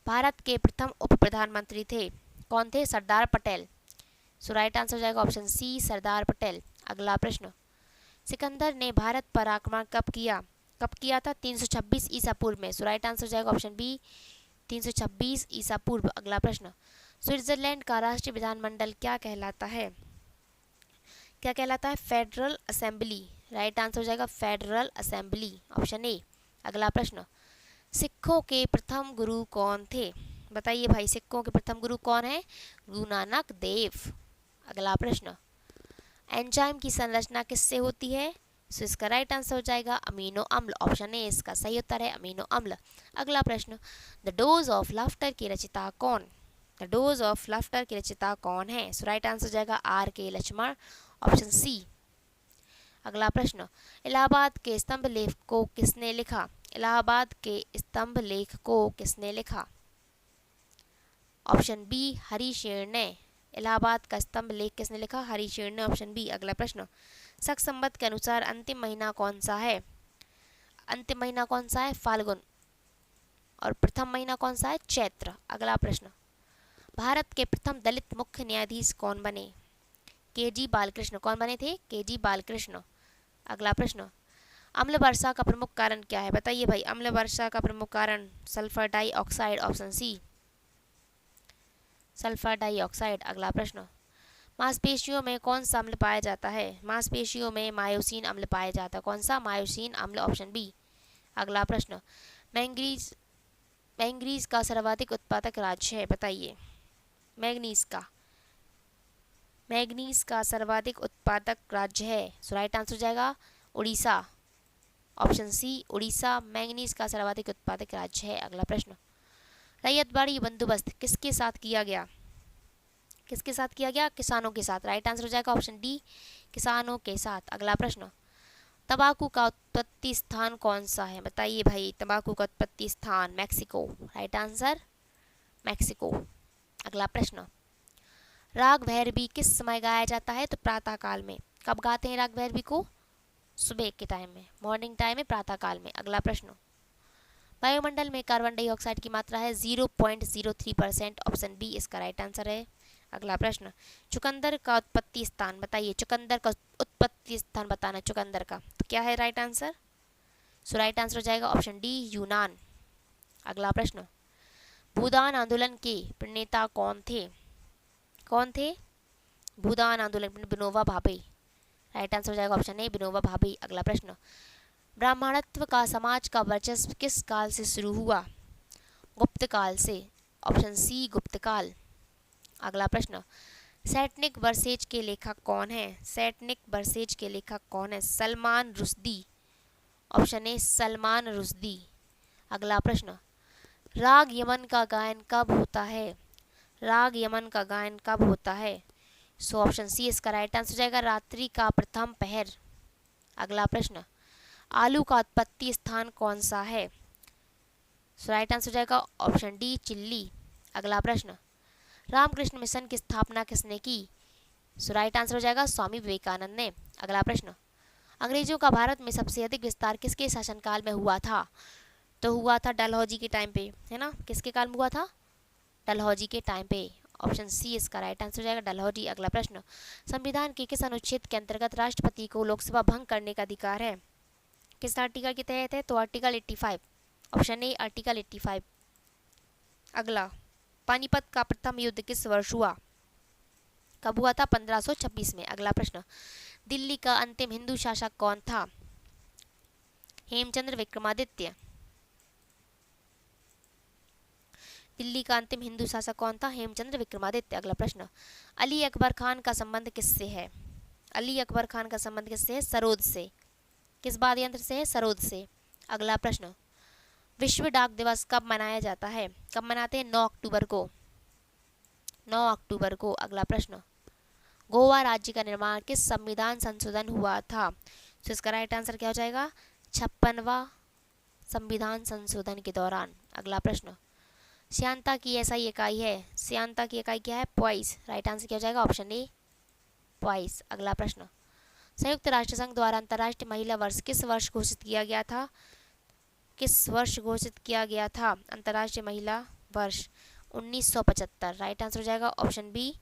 भारत के प्रथम उप प्रधानमंत्री थे? कौन थे? सरदार पटेल। सो राइट आंसर हो जाएगा ऑप्शन सी सरदार पटेल। अगला प्रश्न, सिकंदर ने भारत पर आक्रमण कब किया? कब किया था? 326 ईसा पूर्व में। सो राइट आंसर हो जाएगा ऑप्शन बी 326 ईसा पूर्व। अगला प्रश्न, स्विट्जरलैंड का राष्ट्रीय विधानमंडल क्या कहलाता है? क्या कहलाता है? Federal assembly. राइट आंसर हो जाएगा फेडरल असेंबली। Option A. अगला प्रश्न, सिखों के प्रथम गुरु कौन थे? बताइए भाई, सिखों के प्रथम गुरु कौन है? गुरु नानक देव। अगला प्रश्न, एंजाइम की संरचना किससे होती है? सो इसका राइट आंसर हो जाएगा अमीनो अम्ल। ऑप्शन ए इसका सही उत्तर है, अमीनो अम्ल। अगला प्रश्न, द डोज ऑफ लाफ्टर की रचयिता कौन? द डोज ऑफ लाफ्टर की रचयिता कौन है? सो राइट आंसर हो जाएगा आर के लक्ष्मण। Option C. अगला प्रश्न, इलाहाबाद के स्तंभ लेख को किसने लिखा? इलाहाबाद के स्तंभ लेख को किसने लिखा? ऑप्शन बी हरिशेर ने। इलाहाबाद का स्तंभ लेख किसने लिखा? हरिशेर ने। Option B. अगला प्रश्न, शक संवत के अनुसार अंतिम महीना कौन सा है? अंतिम महीना कौन सा है? फाल्गुन। और प्रथम महीना कौन सा है? चैत्र। अगला प्रश्न, भारत के प्रथम दलित मुख्य न्यायाधीश कौन बने? के जी बालकृष्ण। कौन बने थे? के जी बालकृष्ण। अगला प्रश्न, अम्ल वर्षा का प्रमुख कारण क्या है? बताइए भाई, अम्ल वर्षा का प्रमुख कारण sulphur dioxide. Option C sulphur dioxide. अगला प्रश्न, मांसपेशियों में कौन सा अम्ल पाया जाता है? मांसपेशियों में मायोसिन अम्ल पाया जाता है। कौन सा? मायोसिन अम्ल। Option B. अगला प्रश्न, मैंगनीज मैंगनीज का सर्वाधिक उत्पादक राज्य है? बताइए। मैंगनीज का मैंगनीज का सर्वाधिक उत्पादक राज्य है। सो राइट आंसर हो जाएगा Orissa. Option C Orissa manganese का सर्वाधिक उत्पादक राज्य है। अगला प्रश्न, रैयतवाड़ी बंदोबस्त किसके साथ किया गया? किसके साथ किया गया? किसानों के साथ। राइट आंसर हो जाएगा ऑप्शन डी किसानों के साथ। अगला प्रश्न, तंबाकू का उत्पत्ति स्थान कौन सा है? बताइए भाई, तंबाकू का उत्पत्ति स्थान मैक्सिको। Right answer Mexico. अगला प्रश्न, राग भैरवी किस समय गाया जाता है? तो प्रातः काल में। कब गाते हैं राग भैरवी को? सुबह के टाइम में, मॉर्निंग टाइम में, प्रातः काल में। अगला प्रश्न, वायुमंडल में कार्बन डाइऑक्साइड की मात्रा है 0.03%। ऑप्शन बी इसका राइट आंसर है। अगला प्रश्न, चुकंदर का उत्पत्ति स्थान बताइए। चुकंदर का उत्पत्ति स्थान बताना चुकंदर का, तो क्या है right answer? So right answer हो जाएगा ऑप्शन डी यूनान। अगला प्रश्न, भूदान आंदोलन के प्रणेता कौन थे? कौन थे? भूदान आंदोलन विनोबा भावे। राइट आंसर हो जाएगा ऑप्शन ए विनोबा भावे। अगला प्रश्न, ब्राह्मणत्व का समाज का वर्चस्व किस काल से शुरू हुआ? गुप्त काल से। ऑप्शन सी गुप्त काल। अगला प्रश्न, सैटनिक वर्सेज के लेखक कौन है? सैटनिक वर्सेज के लेखक कौन है? सलमान रुश्दी। Option A Salman Rushdie. अगला प्रश्न, राग यमन का गायन कब होता है? राग यमन का गायन कब होता है? सो ऑप्शन सी इसका राइट आंसर हो जाएगा रात्रि का प्रथम पहर। अगला प्रश्न, आलू का उत्पत्ति स्थान कौन सा है? सो राइट आंसर हो जाएगा ऑप्शन डी चिल्ली। अगला प्रश्न, रामकृष्ण मिशन की स्थापना किसने की? सो राइट आंसर हो जाएगा स्वामी विवेकानंद ने। अगला प्रश्न, अंग्रेजों का भारत में सबसे अधिक विस्तार किसके शासनकाल में हुआ था? तो हुआ था डलहौजी के टाइम पे, है ना। किसके काल में हुआ था? डलहौजी के टाइम पे। ऑप्शन सी इसका राइट आंसर हो जाएगा डलहौजी। अगला प्रश्न, संविधान के किस अनुच्छेद के अंतर्गत राष्ट्रपति को लोकसभा भंग करने का अधिकार है? किस आर्टिकल के तहत है? तो आर्टिकल 85। Option A article 85। अगला, पानीपत का प्रथम युद्ध किस वर्ष हुआ? कब हुआ था? 1526 में। अगला प्रश्न, दिल्ली का अंतिम हिंदू शासक कौन था? हेमचंद्र विक्रमादित्य। दिल्ली का अंतिम हिंदू शासक कौन था? हेमचंद्र विक्रमादित्य। अगला प्रश्न, अली अकबर खान का संबंध किससे है? अली अकबर खान का संबंध किससे है? सरोद से। किस वाद्य यंत्र से है? सरोद से। अगला प्रश्न, विश्व डाक दिवस कब मनाया जाता है? कब मनाते हैं? 9 अक्टूबर को। 9 अक्टूबर को। अगला प्रश्न, गोवा राज्य का निर्माण किस संविधान संशोधन हुआ था? तो इसका राइट आंसर क्या हो जाएगा? 56वां संविधान संशोधन के दौरान। अगला प्रश्न, श्यांता की एसआई इकाई है। श्यांता की इकाई क्या है? पॉइस। राइट आंसर क्या हो जाएगा? Option A poised. अगला प्रश्न, संयुक्त राष्ट्र संघ द्वारा अंतर्राष्ट्रीय महिला वर्ष किस वर्ष घोषित किया गया था? किस वर्ष घोषित किया गया था अंतर्राष्ट्रीय महिला वर्ष? 1975। राइट आंसर हो जाएगा ऑप्शन बी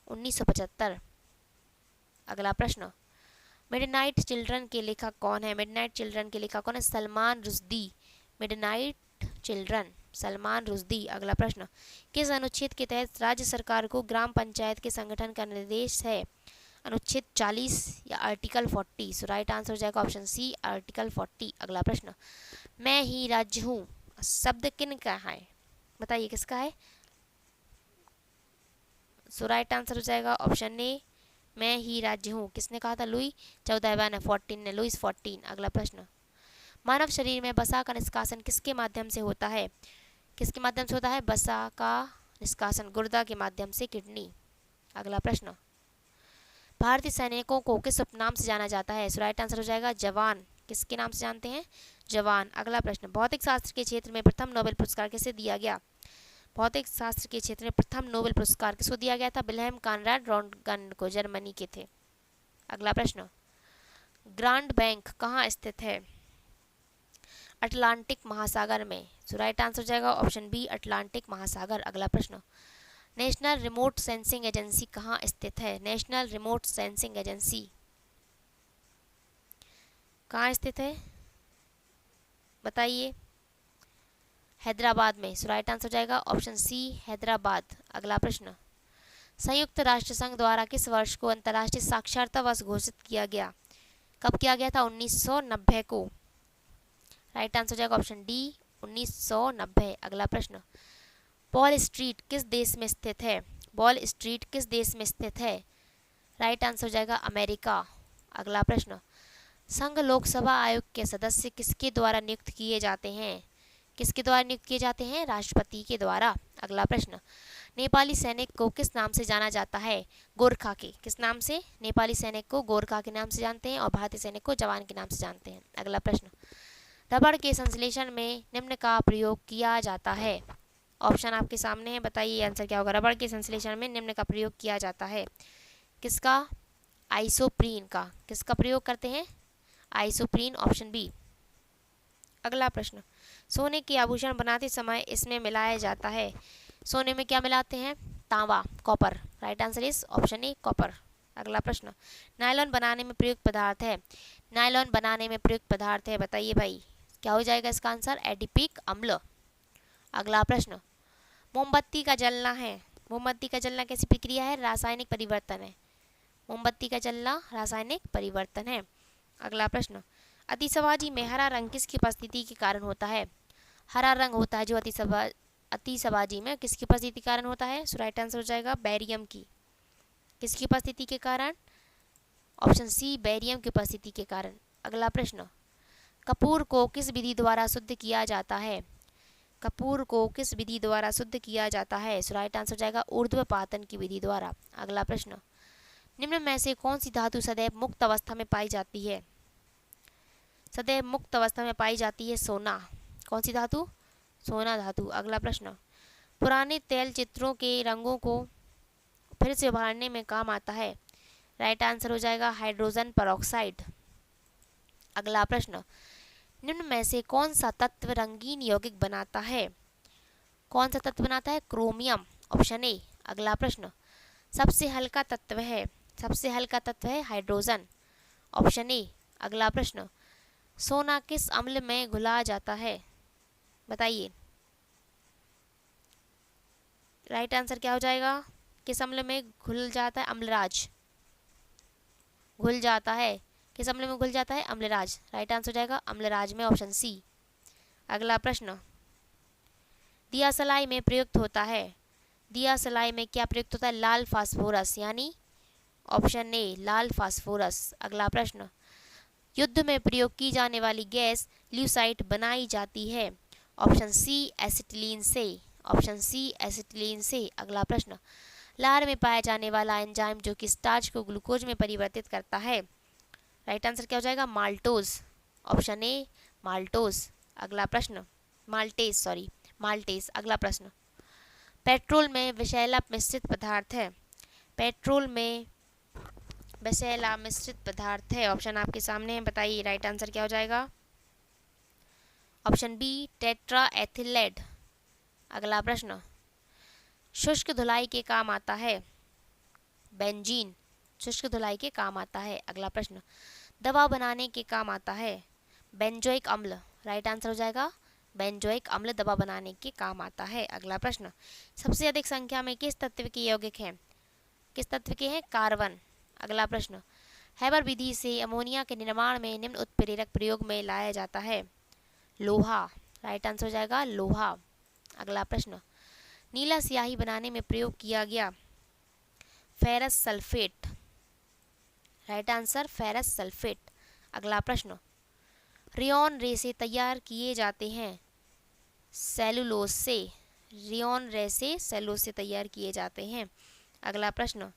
1975। अगला प्रश्न, मिडनाइट चिल्ड्रन के लेखक कौन है? मिडनाइट चिल्ड्रन के लेखक कौन है? सलमान रुश्दी। Midnight children, Salman Rushdie. अगला प्रश्न, किस अनुच्छेद के तहत राज्य सरकार को ग्राम पंचायत के संगठन का निर्देश है? अनुच्छेद 40 या आर्टिकल 40? सो राइट आंसर हो जाएगा ऑप्शन सी आर्टिकल 40। अगला प्रश्न, मैं ही राज्य हूँ शब्द किन का है? बताइए किसका है? सो राइट आंसर हो जाएगा ऑप्शन ए मैं ही राज्य हूँ। किसने कहा था? लुई 14 ने 14 ने, लुइस 14। अगला प्रश्न, मानव शरीर में वसा का निष्कासन किसके माध्यम से होता है? किसके माध्यम से होता है? वसा का निष्कासन गुर्दा के माध्यम से, किडनी। अगला प्रश्न, भारतीय सैनिकों को किस उपनाम से जाना जाता है? सो राइट आंसर हो जाएगा जवान। किसके नाम से जानते हैं? जवान। अगला प्रश्न, भौतिक शास्त्र के क्षेत्र में प्रथम नोबेल पुरस्कार किसे दिया गया? भौतिक शास्त्र के क्षेत्र में प्रथम नोबेल पुरस्कार किसको दिया गया था? विल्हेम कॉनराड रॉन्टगन को, जर्मनी के थे। अगला प्रश्न, ग्रांड बैंक कहाँ स्थित है? अटलांटिक महासागर में। सो राइट आंसर हो जाएगा ऑप्शन बी अटलांटिक महासागर। अगला प्रश्न, नेशनल रिमोट सेंसिंग एजेंसी कहाँ स्थित है? नेशनल रिमोट सेंसिंग एजेंसी कहाँ स्थित है? बताइए। हैदराबाद में। सो राइट आंसर हो जाएगा ऑप्शन सी हैदराबाद। अगला प्रश्न, संयुक्त राष्ट्र संघ द्वारा किस वर्ष को अंतर्राष्ट्रीय साक्षरता वर्ष घोषित किया गया? कब किया गया था? 1990 को। राइट आंसर हो जाएगा ऑप्शन डी 1990। अगला प्रश्न, वॉल स्ट्रीट किस देश में स्थित है? वॉल स्ट्रीट किस देश में स्थित है? राइट आंसर हो जाएगा अमेरिका। अगला प्रश्न, संघ लोकसभा आयोग के सदस्य किसके द्वारा नियुक्त किए जाते हैं? किसके द्वारा नियुक्त किए जाते हैं? राष्ट्रपति के द्वारा। अगला प्रश्न, नेपाली सैनिक को किस नाम से जाना जाता है? गोरखा के। किस नाम से? नेपाली सैनिक को गोरखा के नाम से जानते हैं और भारतीय सैनिक को जवान के नाम से जानते हैं। अगला प्रश्न, रबड़ के संश्लेषण में निम्न का प्रयोग किया जाता है? ऑप्शन आपके सामने है, बताइए आंसर क्या होगा? रबड़ के संश्लेषण में निम्न का प्रयोग किया जाता है। किसका? आइसोप्रीन का। किसका प्रयोग करते हैं? Isoprene, option B. अगला प्रश्न, सोने के आभूषण बनाते समय इसमें मिलाया जाता है। सोने में क्या मिलाते हैं? तांबा, copper. Right answer is option A copper. अगला प्रश्न, नायलॉन बनाने में प्रयुक्त पदार्थ है। नायलॉन बनाने में प्रयुक्त पदार्थ है, बताइए भाई क्या हो जाएगा इसका आंसर? एडिपिक अम्ल। अगला प्रश्न, मोमबत्ती का जलना है। मोमबत्ती का जलना कैसी प्रक्रिया है? रासायनिक परिवर्तन है। मोमबत्ती का जलना रासायनिक परिवर्तन है। अगला प्रश्न, अतिशबाजी में हरा रंग किसकी उपस्थिति के कारण होता है? हरा रंग होता है जो अतिशबाजी में किसकी उपस्थिति के कारण होता है? सो राइट आंसर हो जाएगा बैरियम की। किसकी उपस्थिति के कारण? ऑप्शन सी बैरियम की उपस्थिति के कारण। अगला प्रश्न, कपूर को किस विधि द्वारा शुद्ध किया जाता है? कपूर को किस विधि द्वारा शुद्ध किया जाता है? सो राइट आंसर हो जाएगा ऊर्ध्वपातन की विधि द्वारा। अगला प्रश्न, निम्न में से कौन सी धातु सदैव मुक्त अवस्था में पाई जाती है? सदैव मुक्त अवस्था में पाई जाती है सोना। कौन सी धातु? सोना धातु। अगला प्रश्न, पुराने तैल चित्रों के रंगों को फिर से उभारने में काम आता है। राइट आंसर हो जाएगा हाइड्रोजन परऑक्साइड। अगला प्रश्न, निम्न में से कौन सा तत्व रंगीन यौगिक बनाता है? कौन सा तत्व बनाता है? क्रोमियम। Option A. अगला प्रश्न, सबसे हल्का तत्व है? सबसे हल्का तत्व है हाइड्रोजन। Option A. अगला प्रश्न, सोना किस अम्ल में घुला जाता है? बताइए। राइट आंसर क्या हो जाएगा? किस अम्ल में घुल जाता है? अम्लराज। घुल जाता है। किस अम्ल में घुल जाता है? अम्लराज। राइट आंसर हो जाएगा अम्लराज में, ऑप्शन सी। अगला प्रश्न, दिया सलाई में प्रयुक्त होता है। दिया सलाई में क्या प्रयुक्त होता है? लाल फास्फोरस, यानी ऑप्शन ए लाल फास्फोरस। अगला प्रश्न, युद्ध में प्रयोग की जाने वाली गैस ल्यूसाइट बनाई जाती है। ऑप्शन सी एसिटिलीन से। ऑप्शन सी एसिटिलीन से। अगला प्रश्न, लार में पाया जाने वाला एंजाइम जो कि स्टार्च को ग्लूकोज में परिवर्तित करता है। राइट आंसर क्या हो जाएगा? माल्टोज। Option A maltose. अगला प्रश्न, माल्टेज, सॉरी माल्टेज। अगला प्रश्न, पेट्रोल में विषैला मिश्रित पदार्थ है। पेट्रोल में विषैला मिश्रित पदार्थ है। ऑप्शन आपके सामने है, बताइए। राइट आंसर क्या हो जाएगा? Option B tetra ethylate. अगला प्रश्न, शुष्क धुलाई के काम आता है। बेंजीन शुष्क धुलाई के काम आता है। अगला प्रश्न, दवा बनाने के काम आता है। बेंजोइक अम्ल। राइट आंसर हो जाएगा बेंजोइक अम्ल दवा बनाने के काम आता है। अगला प्रश्न, सबसे अधिक संख्या में किस तत्व के यौगिक हैं? किस तत्व के हैं? कार्बन। अगला प्रश्न, हैबर विधि से अमोनिया के निर्माण में निम्न उत्प्रेरक प्रयोग में लाया जाता है। लोहा। राइट आंसर हो जाएगा लोहा। अगला प्रश्न, नीला स्याही बनाने में प्रयोग किया गया ferrous sulphate. Right answer ferrous sulphate. अगला प्रश्न, रेयॉन रे से तैयार किए जाते हैं सेलुलोज से। रेयॉन रे से सेलुलोज से तैयार किए जाते हैं। अगला प्रश्न,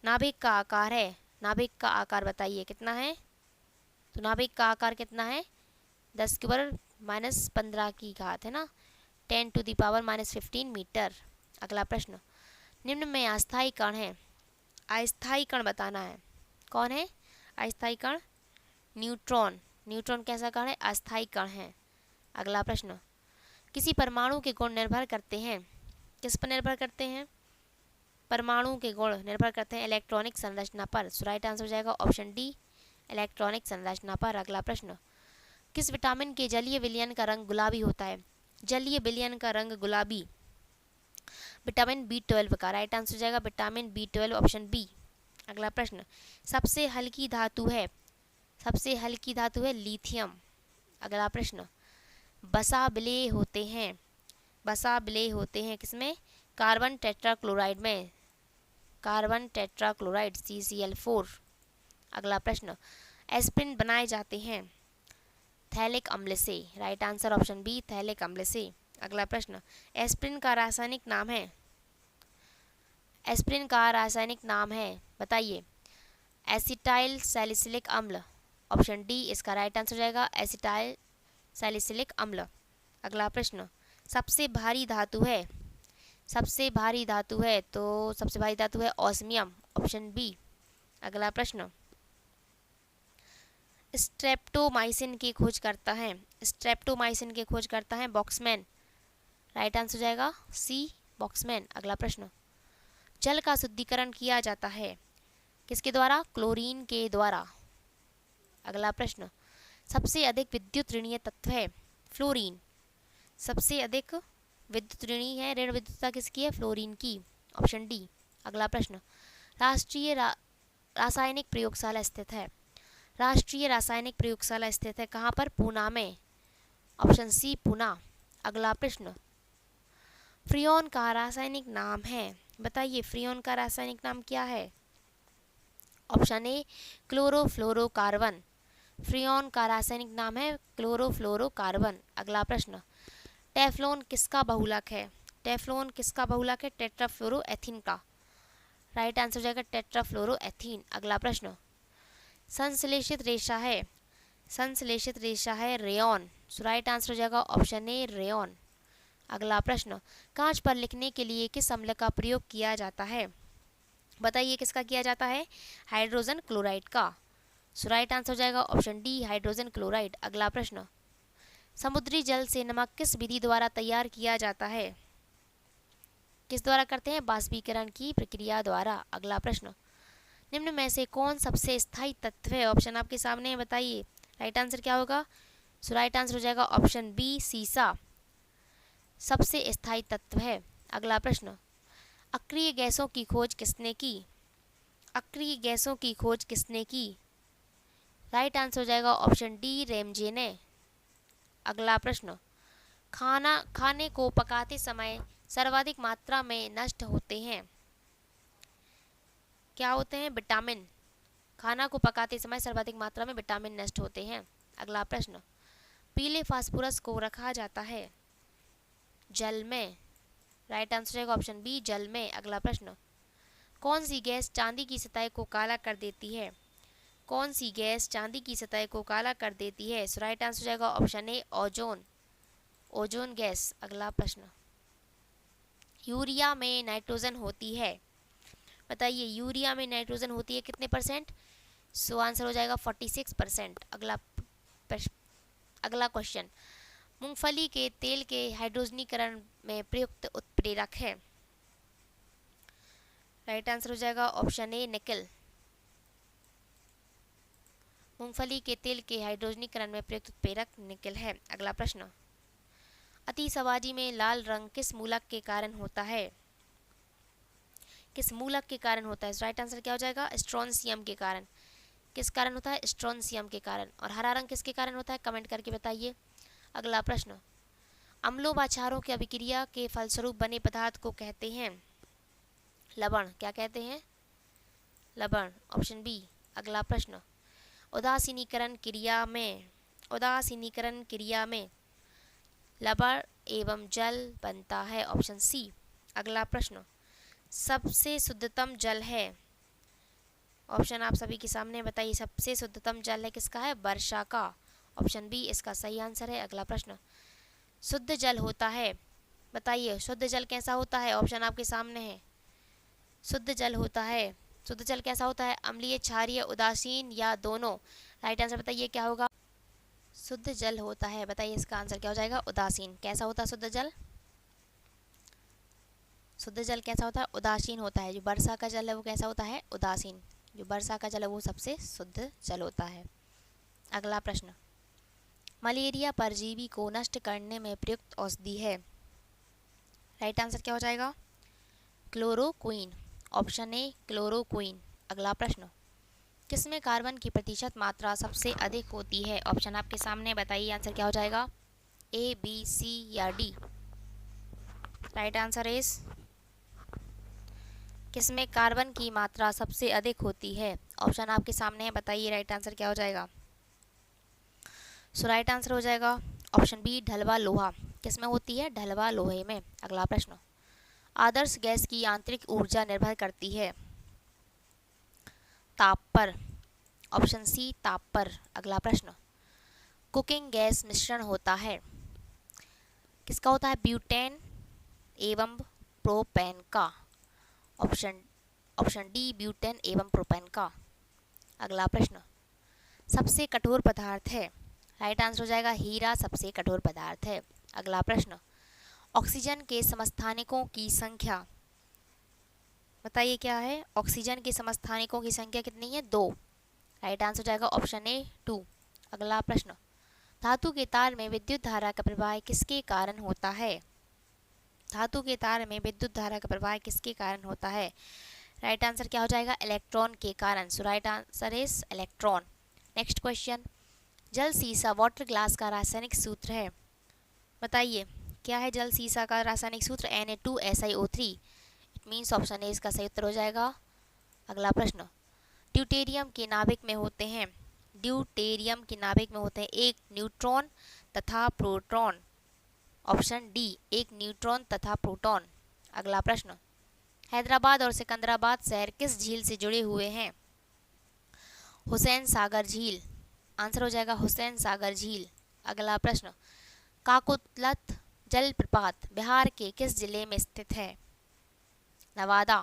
नाभिक का आकार है। नाभिक का आकार बताइए कितना है? तो नाभिक का आकार कितना है? 10⁻⁻15 की घात है ना, 10⁻⁻15 मीटर। अगला प्रश्न, निम्न में अस्थायी कण है। अस्थायी कण बताना है। कौन है अस्थायी कण? न्यूट्रॉन। न्यूट्रॉन कैसा कण है? अस्थायी कण है। अगला प्रश्न, किसी परमाणु के गुण निर्भर करते हैं। किस पर निर्भर करते हैं? परमाणु के गुण निर्भर करते हैं इलेक्ट्रॉनिक संरचना पर। सो राइट आंसर हो जाएगा ऑप्शन डी इलेक्ट्रॉनिक संरचना पर। अगला प्रश्न, किस विटामिन के जलीय विलयन का रंग गुलाबी होता है? जलीय विलयन का रंग गुलाबी विटामिन B12 का। राइट आंसर हो जाएगा विटामिन B12, ऑप्शन बी। अगला प्रश्न, सबसे हल्की धातु है। सबसे हल्की धातु है लिथियम। अगला प्रश्न, बसा विलेय होते हैं। बसा विलेय होते हैं किसमें? कार्बन टेट्राक्लोराइड में। Carbon tetrachloride CCl4। अगला प्रश्न, एस्पिरिन बनाए जाते हैं थैलिक अम्ल से। Right answer option B phthalic अम्ल से। अगला प्रश्न, एस्पिरिन का रासायनिक नाम है। एस्पिरिन का रासायनिक नाम है, बताइए। एसिटाइल सैलिसिलिक अम्ल। ऑप्शन डी इसका राइट आंसर हो जाएगा एसिटाइल सैलिसिलिक अम्ल। अगला प्रश्न, सबसे भारी धातु है। सबसे भारी धातु है तो सबसे भारी धातु है ऑस्मियम, ऑप्शन बी। अगला प्रश्न, स्ट्रेप्टोमाइसिन की खोज करता है। स्ट्रेप्टोमाइसिन की खोज करता है बॉक्समैन। राइट आंसर हो जाएगा सी बॉक्समैन। अगला प्रश्न, जल का शुद्धिकरण किया जाता है किसके द्वारा? क्लोरीन के द्वारा। अगला प्रश्न, सबसे अधिक विद्युत ऋणीय तत्व है फ्लोरीन। सबसे अधिक विद्युत ऋणी है, ऋण विद्युतता किसकी है? फ्लोरीन की, ऑप्शन डी। अगला प्रश्न, राष्ट्रीय रासायनिक प्रयोगशाला स्थित है। राष्ट्रीय रासायनिक प्रयोगशाला स्थित है कहाँ पर? पूना में, ऑप्शन सी पूना। अगला प्रश्न, फ्रियोन का रासायनिक नाम है, बताइए फ्रियोन का रासायनिक नाम क्या है? Option A chlorofluorocarbon. फ्रियोन का रासायनिक नाम है क्लोरोफ्लोरोकार्बन। अगला प्रश्न, टेफ्लॉन किसका बहुलक है? टेफ्लॉन किसका बहुलक है? टेट्राफ्लोरोएथिन का। राइट आंसर हो जाएगा टेट्राफ्लोरोएथीन। अगला प्रश्न, संश्लेषित रेशा है, संश्लेषित रेशा है रेयॉन। सो राइट आंसर हो जाएगा ऑप्शन ए रेयॉन। अगला प्रश्न, कांच पर लिखने के लिए किस अम्ल का प्रयोग किया जाता है? बताइए किसका किया जाता है? हाइड्रोजन क्लोराइड का। सो राइट आंसर हो जाएगा ऑप्शन डी हाइड्रोजन क्लोराइड। अगला प्रश्न, समुद्री जल से नमक किस विधि द्वारा तैयार किया जाता है? किस द्वारा करते हैं? बाष्पीकरण की प्रक्रिया द्वारा। अगला प्रश्न, निम्न में से कौन सबसे स्थायी तत्व है? ऑप्शन आपके सामने है, बताइए राइट आंसर क्या होगा? सो राइट आंसर हो जाएगा ऑप्शन बी सीसा सबसे स्थायी तत्व है। अगला प्रश्न, अक्रिय गैसों की खोज किसने की? अक्रिय गैसों की खोज किसने की? राइट आंसर हो जाएगा ऑप्शन डी रेमजे ने। अगला प्रश्न, खाने को पकाते समय सर्वाधिक मात्रा में नष्ट होते हैं, क्या होते हैं? विटामिन। खाना को पकाते समय सर्वाधिक मात्रा में विटामिन नष्ट होते हैं। अगला प्रश्न, पीले फास्फोरस को रखा जाता है जल में। राइट आंसर है ऑप्शन बी जल में। अगला प्रश्न, कौन सी गैस चांदी की सतह को काला कर देती है? कौन सी गैस चांदी की सतह को काला कर देती है? सो राइट आंसर हो जाएगा option A ozone, ozone gas. अगला प्रश्न, यूरिया में नाइट्रोजन होती है, बताइए यूरिया में नाइट्रोजन होती है कितने परसेंट? सो आंसर हो जाएगा 46%। अगला क्वेश्चन, मूंगफली के तेल के हाइड्रोजनीकरण में प्रयुक्त उत्प्रेरक है? राइट आंसर हो जाएगा ऑप्शन ए निकल। मूंगफली के तेल के हाइड्रोजनीकरण में प्रयुक्त उत्प्रेरक निकल है। अगला प्रश्न, अतिसवाजी में लाल रंग किस मूलक के कारण होता है? किस मूलक के कारण होता है? राइट आंसर क्या हो जाएगा? स्ट्रोंसियम के कारण। किस कारण होता है? स्ट्रोंसियम के कारण। और हरा रंग किसके कारण होता है? कमेंट करके बताइए। अगला प्रश्न, अम्लों व क्षारों की अभिक्रिया के फलस्वरूप बने पदार्थ को कहते हैं लवण। क्या कहते हैं? लवण, ऑप्शन बी। अगला प्रश्न, उदासीनीकरण क्रिया में लवण एवं जल बनता है, ऑप्शन सी। अगला प्रश्न, सबसे शुद्धतम जल है, ऑप्शन आप सभी के सामने बताइए। सबसे शुद्धतम जल है किसका है? वर्षा का, ऑप्शन बी इसका सही आंसर है। अगला प्रश्न, शुद्ध जल होता है, बताइए शुद्ध जल कैसा होता है? ऑप्शन आपके सामने है। शुद्ध जल होता है, शुद्ध जल कैसा होता है? अम्लीय, क्षारीय, उदासीन या दोनों? राइट आंसर बताइए क्या होगा? शुद्ध जल होता है, बताइए इसका आंसर क्या हो जाएगा? उदासीन। कैसा होता है शुद्ध जल? शुद्ध जल कैसा होता है? उदासीन होता है। जो वर्षा का जल है वो कैसा होता है? उदासीन। जो वर्षा का जल है वो सबसे शुद्ध जल होता है। अगला प्रश्न, मलेरिया परजीवी को नष्ट करने में प्रयुक्त औषधि है? राइट आंसर क्या हो जाएगा? Chloroquine, option A chloroquine. अगला प्रश्न, किसमें कार्बन की प्रतिशत मात्रा सबसे अधिक होती है? ऑप्शन आपके सामने, बताइए आंसर क्या हो जाएगा? ए, बी, सी या डी? राइट आंसर इज, किसमें कार्बन की मात्रा सबसे अधिक होती है? ऑप्शन आपके सामने है, बताइए राइट आंसर क्या हो जाएगा? सो राइट आंसर हो जाएगा ऑप्शन बी ढलवा लोहा। किसमें होती है? ढलवा लोहे में। अगला प्रश्न, आदर्श गैस की आंतरिक ऊर्जा निर्भर करती है ताप पर, ऑप्शन सी ताप पर। अगला प्रश्न, कुकिंग गैस मिश्रण होता है, किसका होता है? ब्यूटेन एवं प्रोपेन का, ऑप्शन डी ब्यूटेन एवं प्रोपेन का। अगला प्रश्न, सबसे कठोर पदार्थ है, राइट आंसर हो जाएगा हीरा सबसे कठोर पदार्थ है। अगला प्रश्न, ऑक्सीजन के समस्थानिकों की संख्या, बताइए क्या है? ऑक्सीजन के समस्थानिकों की संख्या कितनी है? 2। राइट आंसर हो जाएगा ऑप्शन ए 2। अगला प्रश्न, धातु के तार में विद्युत धारा का प्रवाह किसके कारण होता है? धातु के तार में विद्युत धारा का प्रवाह किसके कारण होता है? राइट आंसर क्या हो जाएगा? इलेक्ट्रॉन के कारण। So right answer is electron. Next question, जल सीसा वाटर ग्लास का रासायनिक सूत्र है, बताइए क्या है जल सीसा का रासायनिक सूत्र? Na2SiO3। It means option A इसका सही उत्तर हो जाएगा। अगला प्रश्न, ड्यूटेरियम के नाभिक में होते हैं, ड्यूटेरियम के नाभिक में होते हैं एक न्यूट्रॉन तथा प्रोटॉन, ऑप्शन डी एक न्यूट्रॉन तथा प्रोटॉन। अगला प्रश्न, हैदराबाद और सिकंदराबाद शहर किस झील से जुड़े हुए हैं? हुसैन सागर झील। आंसर हो जाएगा हुसैन सागर झील। अगला प्रश्न, काकुतलत जलप्रपात बिहार के किस जिले में स्थित है? नवादा।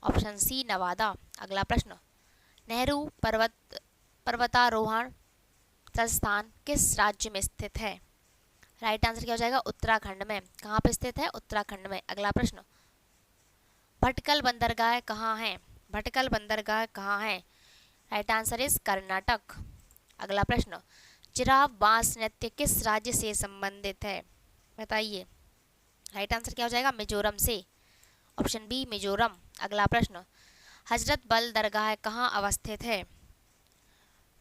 Option C Nawada. अगला प्रश्न, नेहरू पर्वतारोहण संस्थान किस राज्य में स्थित है? राइट आंसर क्या हो जाएगा? उत्तराखंड में। कहाँ पे स्थित है? उत्तराखंड में। अगला प्रश्न, भटकल बंदरगाह कहाँ है? भटकल बंदरगाह कहाँ है? Right answer is Karnataka. अगला प्रश्न, जिराफ बांस नृत्य किस राज्य से संबंधित है? बताइए। राइट आंसर क्या हो जाएगा? मिजोरम से। Option B Mizoram. अगला प्रश्न, हजरत बल दरगाह कहाँ अवस्थित है?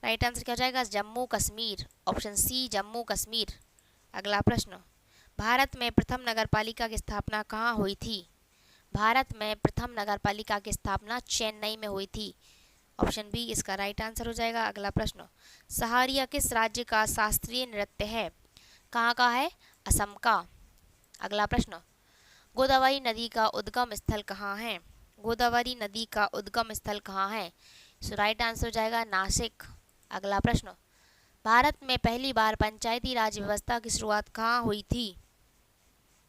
राइट आंसर क्या हो जाएगा? जम्मू कश्मीर। Option C Jammu Kashmir. अगला प्रश्न, भारत में प्रथम नगरपालिका की स्थापना कहाँ हुई थी? भारत में प्रथम नगरपालिका की स्थापना चेन्नई में हुई थी। ऑप्शन बी इसका राइट आंसर हो जाएगा। अगला प्रश्न, सहारिया किस राज्य का शास्त्रीय नृत्य है? कहाँ का है? असम का। अगला प्रश्न, गोदावरी नदी का उद्गम स्थल कहाँ है? गोदावरी नदी का उद्गम स्थल कहाँ है? सो राइट आंसर हो जाएगा नासिक। अगला प्रश्न, भारत में पहली बार पंचायती राज व्यवस्था की शुरुआत कहाँ हुई थी?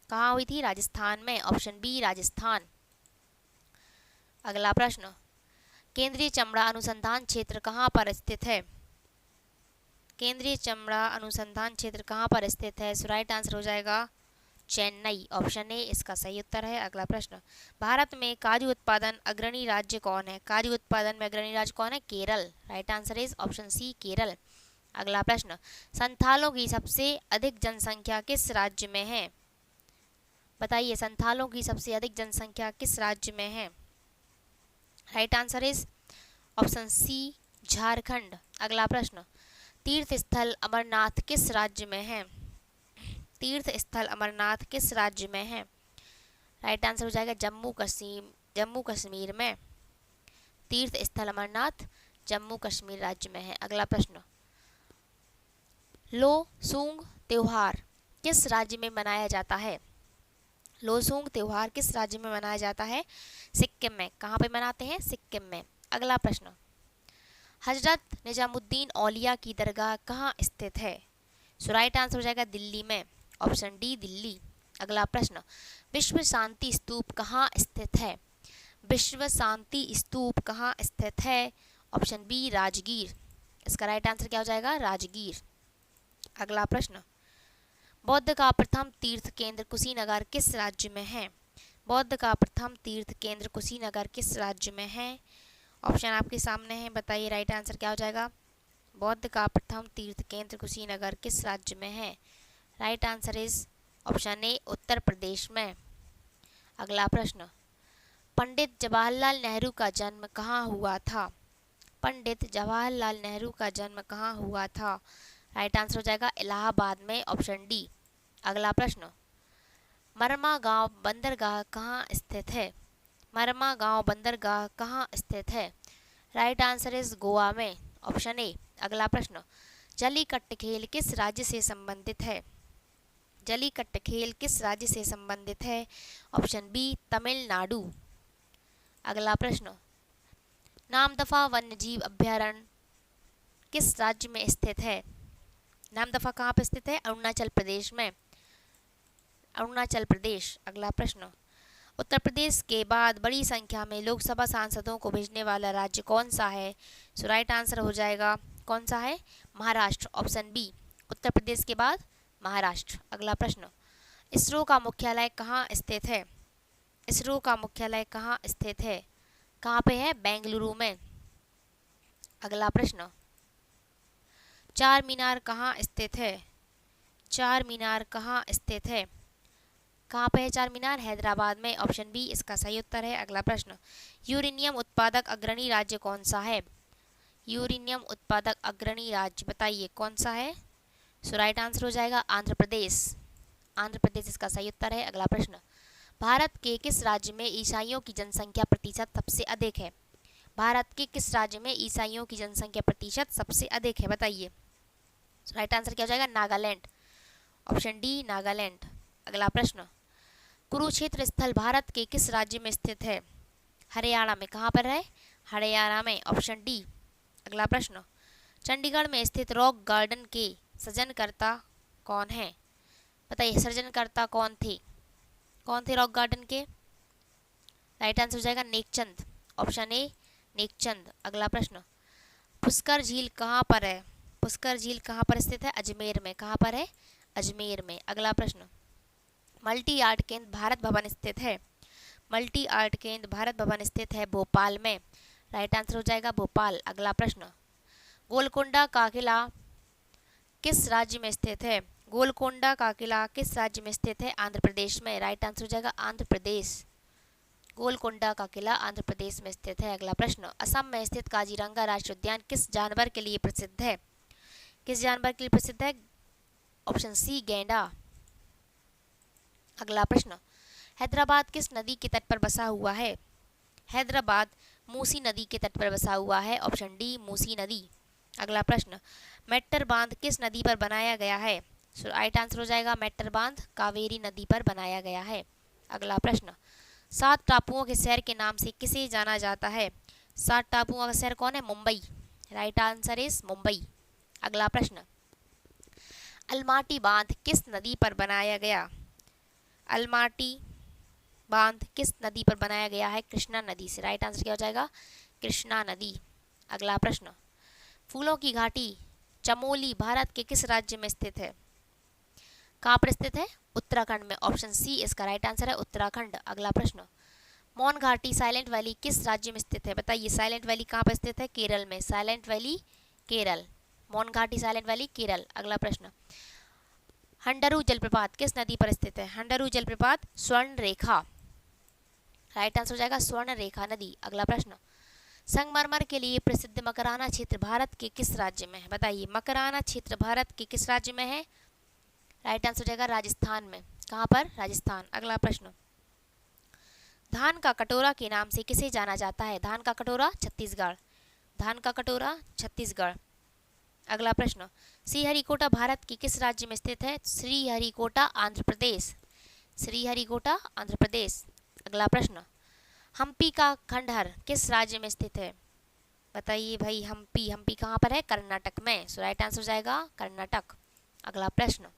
कहाँ हुई थी? राजस्थान में। Option B Rajasthan. अगला प्रश्न, केंद्रीय चमड़ा अनुसंधान क्षेत्र कहाँ पर स्थित है? केंद्रीय चमड़ा अनुसंधान क्षेत्र कहाँ पर स्थित है? सो राइट आंसर हो जाएगा चेन्नई। ऑप्शन ए इसका सही उत्तर है। अगला प्रश्न, भारत में काजू उत्पादन अग्रणी राज्य कौन है? काजू उत्पादन में अग्रणी राज्य कौन है? Kerala. Right answer is option C Kerala. अगला प्रश्न, संथालों की सबसे अधिक जनसंख्या किस राज्य में है? बताइए, संथालों की सबसे अधिक जनसंख्या किस राज्य में है? Right answer is option C Jharkhand. अगला प्रश्न, तीर्थ स्थल अमरनाथ किस राज्य में है? तीर्थ स्थल अमरनाथ किस राज्य में है? राइट आंसर हो जाएगा जम्मू कश्मीर में। तीर्थ स्थल अमरनाथ जम्मू कश्मीर राज्य में है। अगला प्रश्न, लोसूंग त्योहार किस राज्य में मनाया जाता है? लोसूंग त्योहार किस राज्य में मनाया जाता है? सिक्किम में। कहाँ पे मनाते हैं? सिक्किम में। अगला प्रश्न, हजरत निजामुद्दीन औलिया की दरगाह कहाँ स्थित है? सो राइट आंसर हो जाएगा दिल्ली में। Option D Delhi. अगला प्रश्न, विश्व शांति स्तूप कहाँ स्थित है? विश्व शांति स्तूप कहाँ स्थित है? Option B Rajgir. इसका राइट आंसर क्या हो जाएगा? राजगीर। अगला प्रश्न, बौद्ध का प्रथम तीर्थ केंद्र कुशीनगर किस राज्य में है? बौद्ध का प्रथम तीर्थ केंद्र कुशीनगर किस राज्य में है? ऑप्शन आपके सामने है, बताइए राइट आंसर क्या हो जाएगा? बौद्ध का प्रथम तीर्थ केंद्र कुशीनगर किस राज्य में है? Right answer is option A Uttar Pradesh में। अगला प्रश्न, पंडित जवाहरलाल नेहरू का जन्म कहाँ हुआ था? पंडित जवाहरलाल नेहरू का जन्म कहाँ हुआ था? राइट आंसर हो जाएगा इलाहाबाद में। Option D. अगला प्रश्न, मरमा गांव बंदरगाह कहाँ स्थित है? मरमा गांव बंदरगाह कहाँ स्थित है? राइट आंसर इज गोवा में। Option A. अगला प्रश्न, जलीकट्टू खेल किस राज्य से संबंधित है? जलीकट्टू खेल किस राज्य से संबंधित है? Option B Tamil Nadu. अगला प्रश्न, नामदफा वन्यजीव अभ्यारण्य किस राज्य में स्थित है? नामदफा कहाँ पर स्थित है? अरुणाचल प्रदेश में। अरुणाचल प्रदेश। अगला प्रश्न, उत्तर प्रदेश के बाद बड़ी संख्या में लोकसभा सांसदों को भेजने वाला राज्य कौन सा है? सो राइट आंसर हो जाएगा कौन सा है? महाराष्ट्र। Option B. उत्तर प्रदेश के बाद महाराष्ट्र। अगला प्रश्न, इसरो का मुख्यालय कहाँ स्थित है? इसरो का मुख्यालय कहाँ स्थित है? कहाँ पे है? बेंगलुरु में। अगला प्रश्न, चार मीनार कहाँ स्थित है? चार मीनार कहाँ स्थित है? कहाँ पे है चार मीनार? हैदराबाद में। ऑप्शन बी इसका सही उत्तर है। अगला प्रश्न, यूरेनियम उत्पादक अग्रणी राज्य कौन सा है? यूरेनियम उत्पादक अग्रणी राज्य बताइए कौन सा है? सो राइट आंसर हो जाएगा आंध्र प्रदेश। आंध्र प्रदेश इसका सही उत्तर है। अगला प्रश्न, भारत के किस राज्य में ईसाइयों की जनसंख्या प्रतिशत सबसे अधिक है? भारत के किस राज्य में ईसाइयों की जनसंख्या प्रतिशत सबसे अधिक है? बताइए। राइट आंसर क्या हो जाएगा? नागालैंड। Option D Nagaland. अगला प्रश्न, कुरुक्षेत्र स्थल भारत के किस राज्य में स्थित है? हरियाणा में। कहाँ पर है? हरियाणा में, ऑप्शन डी। अगला प्रश्न, चंडीगढ़ में स्थित रॉक गार्डन के सृजनकर्ता कौन है? बताइए, सृजनकर्ता कौन थे? कौन थे रॉक गार्डन के? राइट आंसर हो जाएगा नेकचंद, ऑप्शन ए नेकचंद। अगला प्रश्न, पुष्कर झील कहाँ पर है? पुष्कर झील कहाँ पर स्थित है? अजमेर में। कहाँ पर है? अजमेर में। अगला प्रश्न, मल्टी आर्ट केंद्र भारत भवन स्थित है? मल्टी आर्ट केंद्र भारत भवन स्थित है भोपाल में। राइट आंसर हो जाएगा भोपाल। अगला प्रश्न, गोलकोंडा का किला किस राज्य में स्थित है? गोलकोंडा का किला किस राज्य में स्थित है? आंध्र प्रदेश में। राइट आंसर हो जाएगा आंध्र प्रदेश। गोलकोंडा का किला आंध्र प्रदेश में स्थित है। अगला प्रश्न, असम में स्थित काजीरंगा राष्ट्रीय उद्यान किस जानवर के लिए प्रसिद्ध है? किस जानवर के लिए प्रसिद्ध है? ऑप्शन सी गैंडा। अगला प्रश्न, हैदराबाद किस नदी के तट पर बसा हुआ है? हैदराबाद मूसी नदी के तट पर बसा हुआ है। ऑप्शन डी मूसी नदी। अगला प्रश्न, मेट्टर बांध किस नदी पर बनाया गया है? राइट आंसर हो जाएगा मेट्टर बांध कावेरी नदी पर बनाया गया है। अगला प्रश्न, 7 टापुओं के शहर के नाम से किसे जाना जाता है? 7 टापुओं का शहर कौन है? Mumbai. Right answer is Mumbai. अगला प्रश्न, अलमाटी बांध किस नदी पर बनाया गया? अलमाटी बांध किस नदी पर बनाया गया है? कृष्णा नदी से। राइट आंसर क्या हो जाएगा? कृष्णा नदी। अगला प्रश्न, फूलों की घाटी चमोली भारत के किस राज्य में स्थित है? कहाँ पर स्थित है? उत्तराखंड में। ऑप्शन सी इसका राइट आंसर है उत्तराखंड। अगला प्रश्न, मौन घाटी साइलेंट वैली किस राज्य में स्थित है? बताइए, साइलेंट वैली कहाँ पर स्थित है? केरल में। Silent valley Kerala. मौन घाटी साइलेंट वैली केरल। अगला प्रश्न, हंडरू जलप्रपात किस नदी पर स्थित है? हंडरू जलप्रपात स्वर्ण रेखा। राइट आंसर हो जाएगा स्वर्ण रेखा नदी। अगला प्रश्न, संगमरमर के लिए प्रसिद्ध मकराना क्षेत्र भारत के किस राज्य में है? बताइए, मकराना क्षेत्र भारत के किस राज्य में है? राइट आंसर हो जाएगा राजस्थान में। कहाँ पर? राजस्थान। अगला प्रश्न, धान का कटोरा के नाम से किसे जाना जाता है? धान का कटोरा छत्तीसगढ़। धान का कटोरा छत्तीसगढ़। अगला प्रश्न, श्रीहरिकोटा भारत की किस राज्य में स्थित है? श्रीहरिकोटा आंध्र प्रदेश। श्रीहरिकोटा आंध्र प्रदेश। अगला प्रश्न, हम्पी का खंडहर किस राज्य में स्थित है? बताइए भाई, हम्पी हम्पी कहाँ पर है? कर्नाटक में। सो राइट आंसर हो जाएगा कर्नाटक। अगला प्रश्न,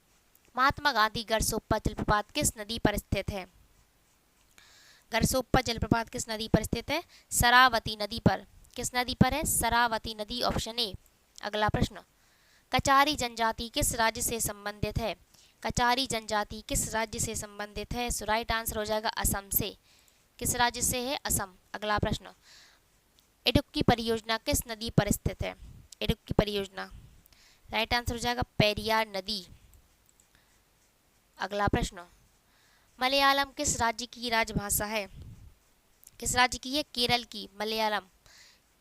महात्मा गांधी गरसोप्पा जलप्रपात किस नदी पर स्थित है? गरसोप्पा जलप्रपात किस नदी पर स्थित है? शरावती नदी पर। किस नदी पर है? शरावती नदी, ऑप्शन ए। अगला प्रश्न, कचारी जनजाति किस राज्य से संबंधित है? कचारी जनजाति किस राज्य से संबंधित है? सो राइट आंसर हो जाएगा असम से। किस राज्य से है? असम। अगला प्रश्न, इडुक्की परियोजना किस नदी पर स्थित है? इडुक्की परियोजना, राइट आंसर हो जाएगा पेरियार नदी। अगला प्रश्न, मलयालम किस राज्य की राजभाषा है? किस राज्य की है? केरल की। मलयालम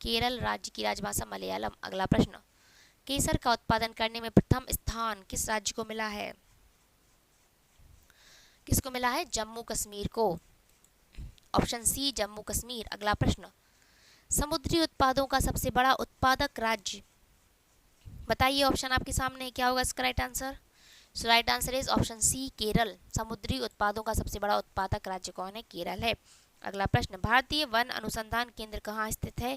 केरल राज्य की राजभाषा मलयालम। अगला प्रश्न, केसर का उत्पादन करने में प्रथम स्थान किस राज्य को मिला है? किसको मिला है? जम्मू कश्मीर को। Option C Jammu Kashmir. अगला प्रश्न, समुद्री उत्पादों का सबसे बड़ा उत्पादक राज्य? बताइए, ऑप्शन आपके सामने क्या होगा इसका right answer? So right answer is option C Kerala. समुद्री उत्पादों का सबसे बड़ा उत्पादक राज्य कौन है? केरल है। अगला प्रश्न, भारतीय वन अनुसंधान केंद्र कहाँ स्थित है?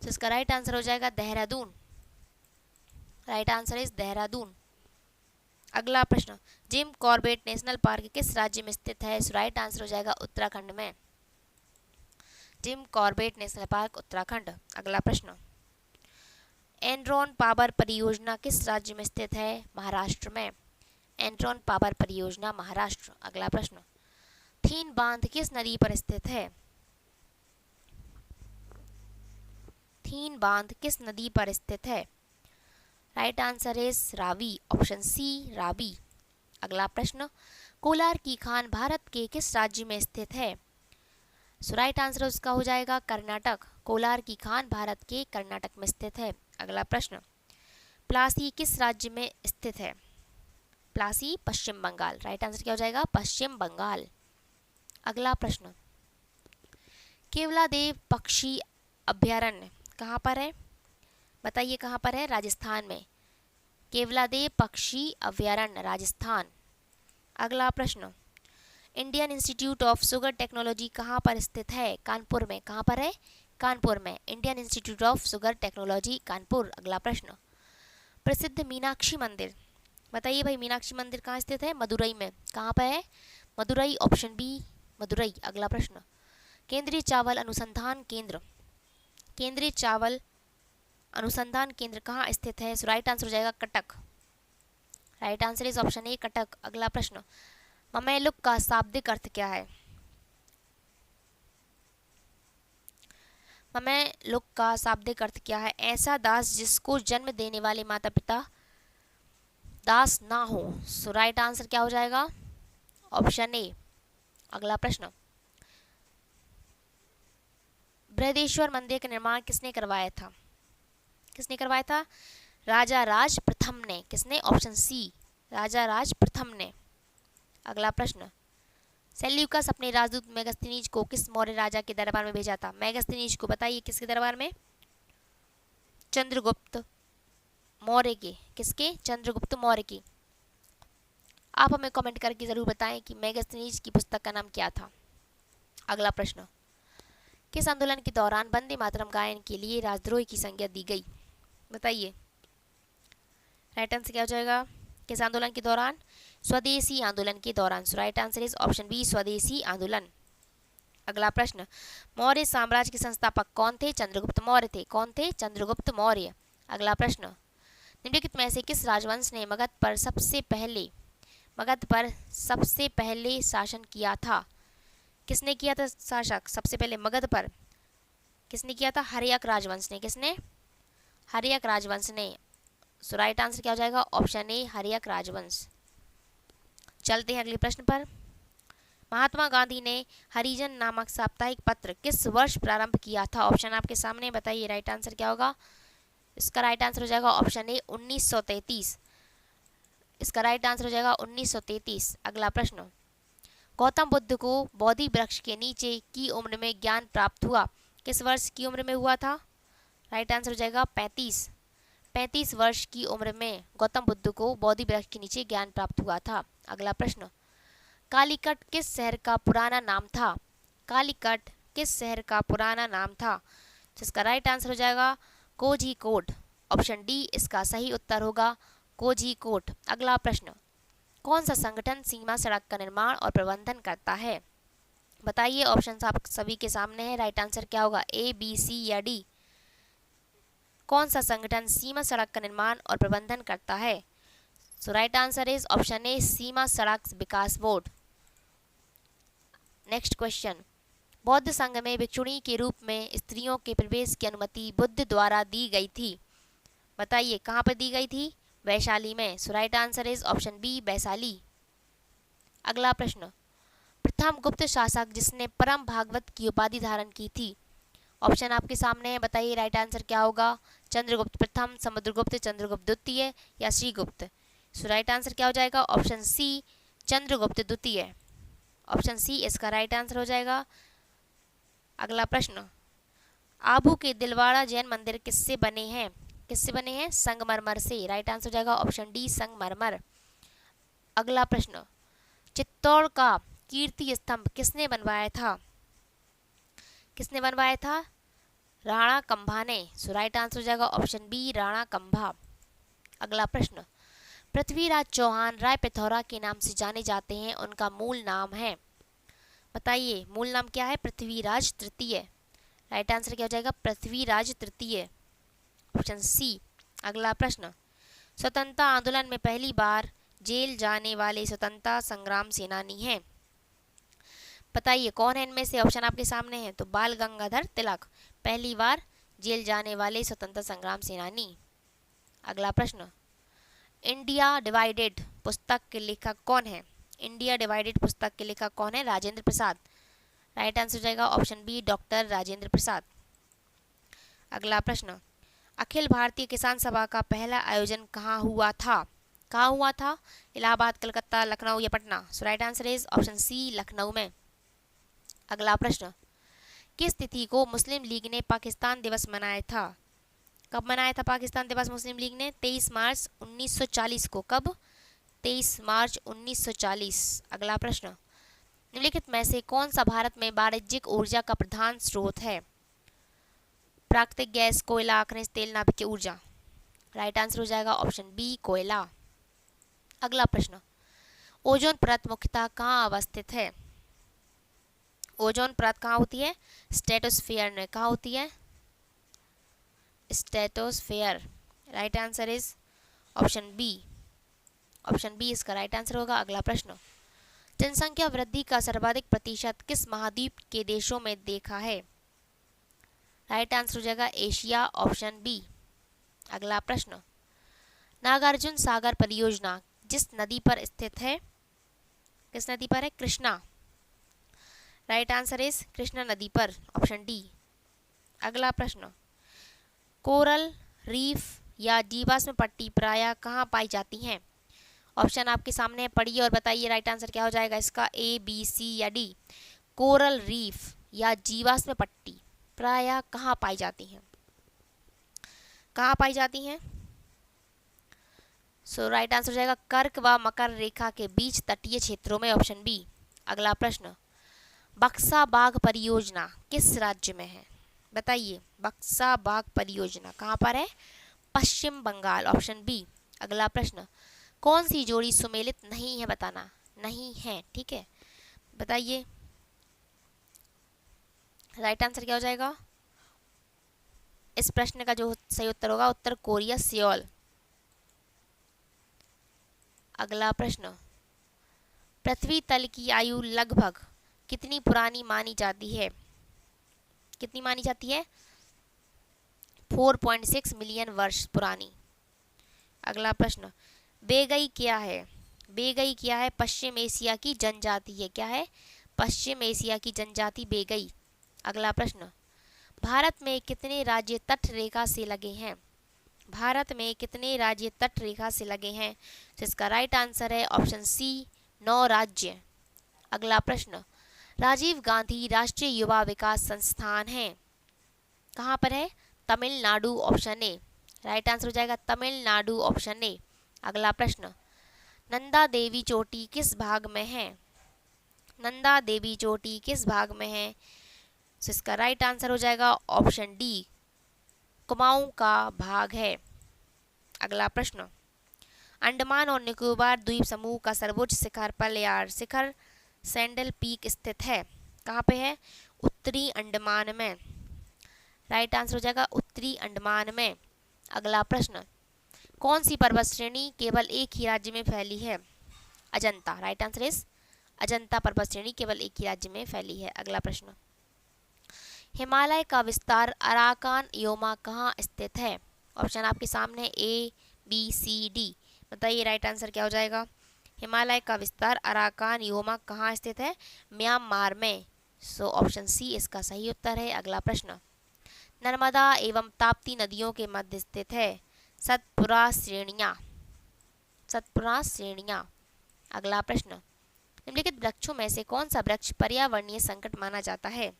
तो इसका राइट आंसर हो जाएगा Dehradun. Right answer is Dehradun. अगला प्रश्न, जिम कॉर्बेट नेशनल पार्क किस राज्य में स्थित है? सो राइट आंसर हो जाएगा उत्तराखंड में। Jim Corbett national park Uttarakhand. अगला प्रश्न, एनरॉन पावर परियोजना किस राज्य में स्थित है? महाराष्ट्र में। एनरॉन पावर परियोजना महाराष्ट्र। अगला प्रश्न, थीन बांध किस नदी पर स्थित है? थीन बांध किस नदी पर स्थित है? Right answer is Ravi. Option C Ravi. अगला प्रश्न, कोलार की खान भारत के किस राज्य में स्थित है? सो राइट आंसर उसका हो जाएगा कर्नाटक। कोलार की खान भारत के कर्नाटक में स्थित है। अगला प्रश्न, प्लासी किस राज्य में स्थित है? प्लासी पश्चिम बंगाल। राइट आंसर क्या हो जाएगा? पश्चिम बंगाल। अगला प्रश्न, केवलादेव पक्षी अभयारण्य कहाँ पर है? बताइए कहाँ पर है? राजस्थान में। केवलादेव पक्षी अभयारण्य राजस्थान। अगला प्रश्न, Indian institute of sugar technology कहाँ पर स्थित है? कानपुर में। कहाँ पर है? कानपुर में। Indian institute of sugar technology Kanpur. अगला प्रश्न, प्रसिद्ध मीनाक्षी मंदिर, बताइए भाई मीनाक्षी मंदिर कहाँ स्थित है? मदुरई में। कहाँ पर है? Madurai, option B Madurai. अगला प्रश्न, केंद्रीय चावल अनुसंधान केंद्र, केंद्रीय चावल अनुसंधान केंद्र कहाँ स्थित है? राइट आंसर हो जाएगा Cuttack. Right answer is option ए कटक। अगला प्रश्न, ममेलुक का शाब्दिक अर्थ क्या है? ममेलुक का शाब्दिक अर्थ क्या है? ऐसा दास जिसको जन्म देने वाले माता पिता दास ना हो। सो राइट आंसर क्या हो जाएगा? Option A. अगला प्रश्न, बृहदेश्वर मंदिर का निर्माण किसने करवाया था? किसने करवाया था? राजा राज प्रथम ने। किसने? ऑप्शन सी राजा राज प्रथम ने। अगला प्रश्न, सेल्यूकस अपने राजदूत मेगस्थनीज को किस मौर्य राजा के दरबार में भेजा था? मेगस्थनीज को बताइए किसके दरबार में? चंद्रगुप्त मौर्य के। किसके? चंद्रगुप्त मौर्य की। आप हमें कमेंट करके जरूर बताएं कि मेगस्थनीज की पुस्तक का नाम क्या था। अगला प्रश्न, किस आंदोलन के दौरान वंदे मातरम गायन के लिए राजद्रोही की संज्ञा दी गई? बताइए। राइट आंसर क्या हो जाएगा? किस आंदोलन के दौरान? स्वदेशी आंदोलन के दौरान। Right answer is option B स्वदेशी आंदोलन। अगला प्रश्न, मौर्य साम्राज्य के संस्थापक कौन थे? चंद्रगुप्त मौर्य थे। कौन थे? चंद्रगुप्त मौर्य। अगला प्रश्न, निम्नलिखित में से किस राजवंश ने मगध पर सबसे पहले शासन किया था? किसने किया था शासक सबसे पहले मगध पर? किसने किया था? हर्यक राजवंश ने। किसने? हर्यक राजवंश ने। सो राइट आंसर क्या हो जाएगा? ऑप्शन ए हर्यक राजवंश। चलते हैं अगले प्रश्न पर। महात्मा गांधी ने हरिजन नामक साप्ताहिक पत्र किस वर्ष प्रारंभ किया था? ऑप्शन आपके सामने, बताइए राइट आंसर क्या होगा? इसका राइट आंसर हो जाएगा ऑप्शन ए 1933। इसका राइट आंसर हो जाएगा 1933। अगला प्रश्न, गौतम बुद्ध को बोधि वृक्ष के नीचे की उम्र में ज्ञान प्राप्त हुआ? किस वर्ष की उम्र में हुआ था? राइट आंसर हो जाएगा 35। 35 वर्ष की उम्र में गौतम बुद्ध को बोधि वृक्ष के नीचे ज्ञान प्राप्त हुआ था। अगला प्रश्न, कालीकट किस शहर का पुराना नाम था? कालीकट किस शहर का पुराना नाम था? जिसका राइट आंसर हो जाएगा कोझिकोड। ऑप्शन डी इसका सही उत्तर होगा कोझिकोड। अगला प्रश्न, कौन सा संगठन सीमा सड़क का निर्माण और प्रबंधन करता है? बताइए। ऑप्शन आप सभी के सामने है। राइट आंसर क्या होगा? ए, बी, सी या डी? कौन सा संगठन सीमा सड़क का निर्माण और प्रबंधन करता है? So right answer is option A सीमा सड़क विकास बोर्ड। नेक्स्ट क्वेश्चन, बौद्ध संघ में भिक्षुणी के रूप में स्त्रियों के प्रवेश की अनुमति बुद्ध द्वारा दी गई थी? बताइए कहाँ पर दी गई थी? वैशाली में। So right answer is option B Vaishali. अगला प्रश्न, प्रथम गुप्त शासक जिसने परम भागवत की उपाधि धारण की थी? ऑप्शन आपके सामने है, बताइए राइट आंसर क्या होगा? चंद्रगुप्त प्रथम, समुद्रगुप्त, चंद्रगुप्त द्वितीय या श्रीगुप्त? सो राइट आंसर क्या हो जाएगा? ऑप्शन सी चंद्रगुप्त द्वितीय। ऑप्शन सी इसका राइट आंसर हो जाएगा। अगला प्रश्न, आबू के दिलवाड़ा जैन मंदिर किससे बने हैं? किससे बने हैं? संगमरमर से। राइट आंसर हो जाएगा ऑप्शन डी संगमरमर। अगला प्रश्न, चित्तौड़ का कीर्ति स्तंभ किसने बनवाया था? किसने बनवाया था? राणा कंभा ने। सो राइट आंसर हो जाएगा ऑप्शन बी राणा कंभा। अगला प्रश्न, पृथ्वीराज चौहान राय पिथौरा के नाम से जाने जाते हैं, उनका मूल नाम है? बताइए मूल नाम क्या है? पृथ्वीराज तृतीय। राइट आंसर क्या हो जाएगा? पृथ्वीराज तृतीय। Option C. अगला प्रश्न, स्वतंत्रता आंदोलन में पहली बार जेल जाने वाले स्वतंत्रता संग्राम सेनानी हैं? बताइए कौन है इनमें से? ऑप्शन आपके सामने है। तो बाल गंगाधर तिलक पहली बार जेल जाने वाले स्वतंत्रता संग्राम सेनानी। अगला प्रश्न, इंडिया डिवाइडेड पुस्तक के लेखक कौन है? इंडिया डिवाइडेड पुस्तक के लेखक कौन है? राजेंद्र प्रसाद। राइट आंसर हो जाएगा option B doctor Rajendra Prasad. अगला प्रश्न, अखिल भारतीय किसान सभा का पहला आयोजन कहाँ हुआ था? कहाँ हुआ था? इलाहाबाद, कलकत्ता, लखनऊ या Patna? So right answer is option C Lucknow में। अगला प्रश्न, किस तिथि को मुस्लिम लीग ने पाकिस्तान दिवस मनाया था? कब मनाया था पाकिस्तान दिवस मुस्लिम लीग ने? 23 मार्च 1940 को। कब? 23 मार्च 1940। अगला प्रश्न, निम्नलिखित में से कौन सा भारत में वाणिज्यिक ऊर्जा का प्रधान स्रोत है? प्राकृतिक गैस, कोयला, खनिज तेल, नाभिकीय ऊर्जा। राइट आंसर हो जाएगा ऑप्शन बी कोयला। अगला प्रश्न, ओजोन परत मुख्यतः कहाँ अवस्थित है? ओजोन परत कहाँ होती है? स्ट्रेटोस्फीयर में। कहाँ होती है? Stratosphere. Right answer is option B. Option B इसका राइट आंसर होगा। अगला प्रश्न, जनसंख्या वृद्धि का सर्वाधिक प्रतिशत किस महाद्वीप के देशों में देखा है? राइट आंसर हो जाएगा एशिया, ऑप्शन बी। अगला प्रश्न, नागार्जुन सागर परियोजना जिस नदी पर स्थित है, किस नदी पर है? Krishna. Right answer is Krishna नदी पर, ऑप्शन डी। अगला प्रश्न, कोरल रीफ या जीवाश्म पट्टी प्रायः कहाँ पाई जाती हैं? ऑप्शन आपके सामने है, पढ़िए और बताइए राइट आंसर क्या हो जाएगा इसका, ए, बी, सी या डी। कोरल रीफ या जीवाश्म पट्टी प्रायः कहाँ पाई जाती हैं? कहाँ पाई जाती हैं? सो राइट आंसर हो जाएगा कर्क व मकर रेखा के बीच तटीय क्षेत्रों में, ऑप्शन बी। अगला प्रश्न, बक्सा बाघ परियोजना किस राज्य में है? बताइए, बक्सा बाघ परियोजना कहाँ पर है? पश्चिम बंगाल, ऑप्शन बी। अगला प्रश्न, कौन सी जोड़ी सुमेलित नहीं है? बताना, नहीं है, ठीक है, बताइए राइट आंसर क्या हो जाएगा इस प्रश्न का? जो सही उत्तर होगा, उत्तर कोरिया, सियोल। अगला प्रश्न, पृथ्वी तल की आयु लगभग कितनी पुरानी मानी जाती है? कितनी मानी जाती है? 4.6 मिलियन वर्ष पुरानी। अगला प्रश्न, बेगई क्या है? बेगई क्या है? पश्चिम एशिया की जनजाति है। क्या है? पश्चिम एशिया की जनजाति बेगई। अगला प्रश्न, भारत में कितने राज्य तट रेखा से लगे हैं? भारत में कितने राज्य तट रेखा से लगे हैं? जिसका राइट आंसर है ऑप्शन सी, 9 राज्य। अगला प्रश्न, राजीव गांधी राष्ट्रीय युवा विकास संस्थान है, कहाँ पर है? Tamil Nadu, option A. Right answer हो जाएगा तमिलनाडु, ऑप्शन ए। अगला प्रश्न, नंदा देवी चोटी किस भाग में है? नंदा देवी चोटी किस भाग में है? इसका राइट आंसर हो जाएगा ऑप्शन डी, कुमाऊं का भाग है। अगला प्रश्न, अंडमान और निकोबार द्वीप समूह का सर्वोच्च शिखर पलयार शिखर सैंडल पीक स्थित है, कहाँ पे है? उत्तरी अंडमान में। राइट आंसर हो जाएगा उत्तरी अंडमान में। अगला प्रश्न, कौन सी पर्वत श्रेणी केवल एक ही राज्य में फैली है? Ajanta. Right answer is Ajanta पर्वत श्रेणी केवल एक ही राज्य में फैली है। अगला प्रश्न, हिमालय का विस्तार अराकान योमा कहाँ स्थित है? ऑप्शन आपके सामने ए, बी, सी, डी। बताइए राइट आंसर क्या हो जाएगा? हिमालय का विस्तार अराकान योमा कहाँ स्थित है? म्यांमार में। सो ऑप्शन सी इसका सही उत्तर है। अगला प्रश्न, नर्मदा एवं ताप्ती नदियों के मध्य स्थित है सतपुरा श्रेणियाँ। सतपुरा श्रेणियाँ। अगला प्रश्न, निम्नलिखित वृक्षों में से कौन सा वृक्ष पर्यावरणीय संकट माना जाता है?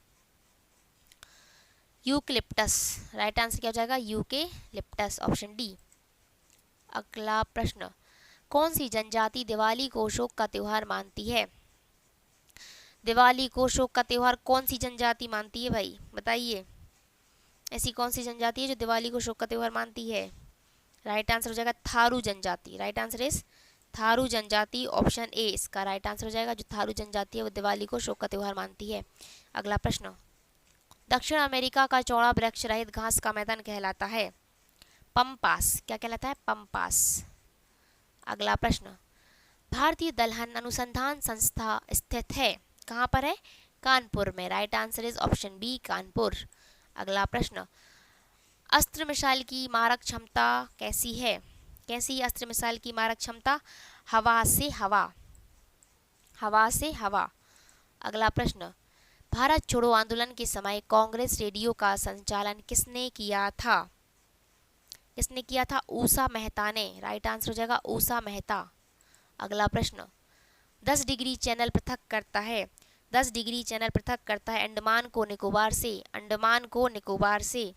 यूकलिप्टस। राइट आंसर क्या हो जाएगा? Eucalyptus, option D. अगला प्रश्न, कौन सी जनजाति दिवाली को शोक का त्योहार मानती है? दिवाली को शोक का त्योहार कौन सी जनजाति मानती है भाई? बताइए, ऐसी कौन सी जनजाति है जो दिवाली को शोक का त्योहार मानती है? राइट आंसर हो जाएगा थारू जनजाति। राइट आंसर इज थारू जनजाति, ऑप्शन ए इसका राइट आंसर हो जाएगा। जो थारू जनजाति है वो दिवाली को शोक का त्योहार मानती है। अगला प्रश्न, दक्षिण अमेरिका का चौड़ा वृक्ष रहित घास का मैदान कहलाता है? पम्पास। क्या कहलाता है? पम्पास। अगला प्रश्न, भारतीय दलहन अनुसंधान संस्था स्थित है, कहाँ पर है? कानपुर में। Right answer is option B, Kanpur. अगला प्रश्न, अस्त्र मिसाइल की मारक क्षमता कैसी है? कैसी अस्त्र मिसाइल की मारक क्षमता? हवा से हवा। हवा से हवा। अगला प्रश्न, भारत छोड़ो आंदोलन के समय कांग्रेस रेडियो का संचालन किसने किया था? किसने किया था? ऊषा मेहता ने। राइट आंसर हो जाएगा ऊषा मेहता। अगला प्रश्न, 10 डिग्री चैनल पृथक करता है। 10 डिग्री चैनल पृथक करता है अंडमान को निकोबार से। अंडमान को निकोबार से।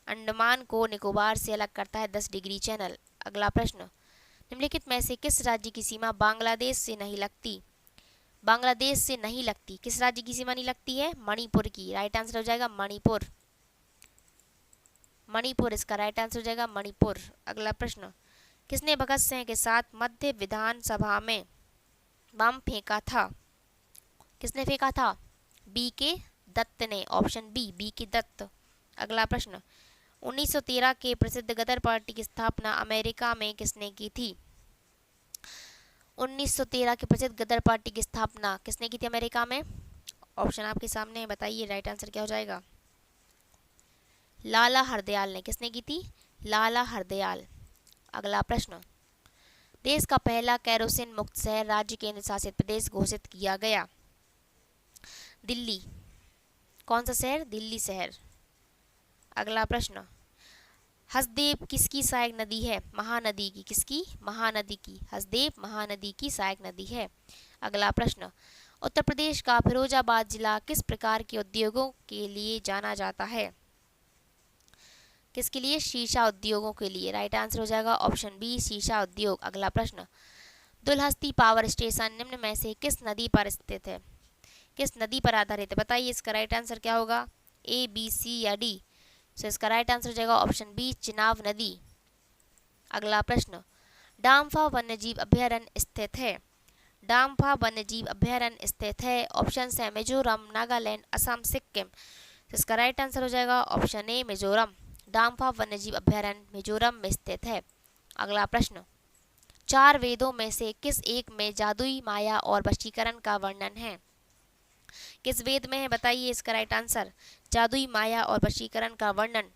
अंडमान को निकोबार से अलग करता है 10 डिग्री चैनल। अगला प्रश्न, निम्नलिखित में से किस राज्य की सीमा बांग्लादेश से नहीं लगती? बांग्लादेश से नहीं लगती, किस राज्य की सीमा नहीं लगती है? मणिपुर की। राइट आंसर हो जाएगा मणिपुर। मणिपुर इसका राइट आंसर हो जाएगा मणिपुर। अगला प्रश्न, किसने भगत सिंह के साथ मध्य विधानसभा में बम फेंका था? किसने फेंका था? बी के दत्त ने। ऑप्शन बी के दत्त। अगला प्रश्न, 1913 के प्रसिद्ध गदर पार्टी की स्थापना अमेरिका में किसने की थी? 1913 के प्रसिद्ध गदर पार्टी की स्थापना किसने की थी अमेरिका में? ऑप्शन आपके सामने है, बताइए राइट आंसर क्या हो जाएगा? लाला हरदयाल ने। किसने की थी? लाला हरदयाल। अगला प्रश्न, देश का पहला केरोसिन मुक्त शहर राज्य केंद्र शासित प्रदेश घोषित किया गया? दिल्ली। कौन सा शहर? दिल्ली शहर। अगला प्रश्न, हसदेव किसकी सहायक नदी है? महानदी की। किसकी? महानदी की। हसदेव महानदी की सहायक नदी है। अगला प्रश्न, उत्तर प्रदेश का फिरोजाबाद जिला किस प्रकार के उद्योगों के लिए जाना जाता है? किसके लिए? शीशा उद्योगों के लिए। राइट आंसर हो जाएगा ऑप्शन बी शीशा उद्योग। अगला प्रश्न, दुलहस्ती पावर स्टेशन निम्न में से किस नदी पर स्थित है? किस नदी पर आधारित है? बताइए इसका राइट आंसर क्या होगा? ए, बी, सी या डी? तो इसका राइट आंसर हो जाएगा ऑप्शन बी चिनाब नदी। अगला प्रश्न, डाम्फा वन्यजीव अभयारण्य स्थित है? डाम्फा वन्यजीव अभयारण्य स्थित है। ऑप्शन है मिजोरम, नागालैंड, असम, सिक्किम। तो इसका राइट आंसर हो जाएगा ऑप्शन ए मिजोरम। डाम्फा वन्यजीव अभयारण्य मिजोरम में स्थित है। अगला प्रश्न, चार वेदों में से किस एक में जादुई माया और वशीकरण का वर्णन है? किस वेद में है? बताइए इसका राइट आंसर। जादुई माया और वशीकरण का वर्णन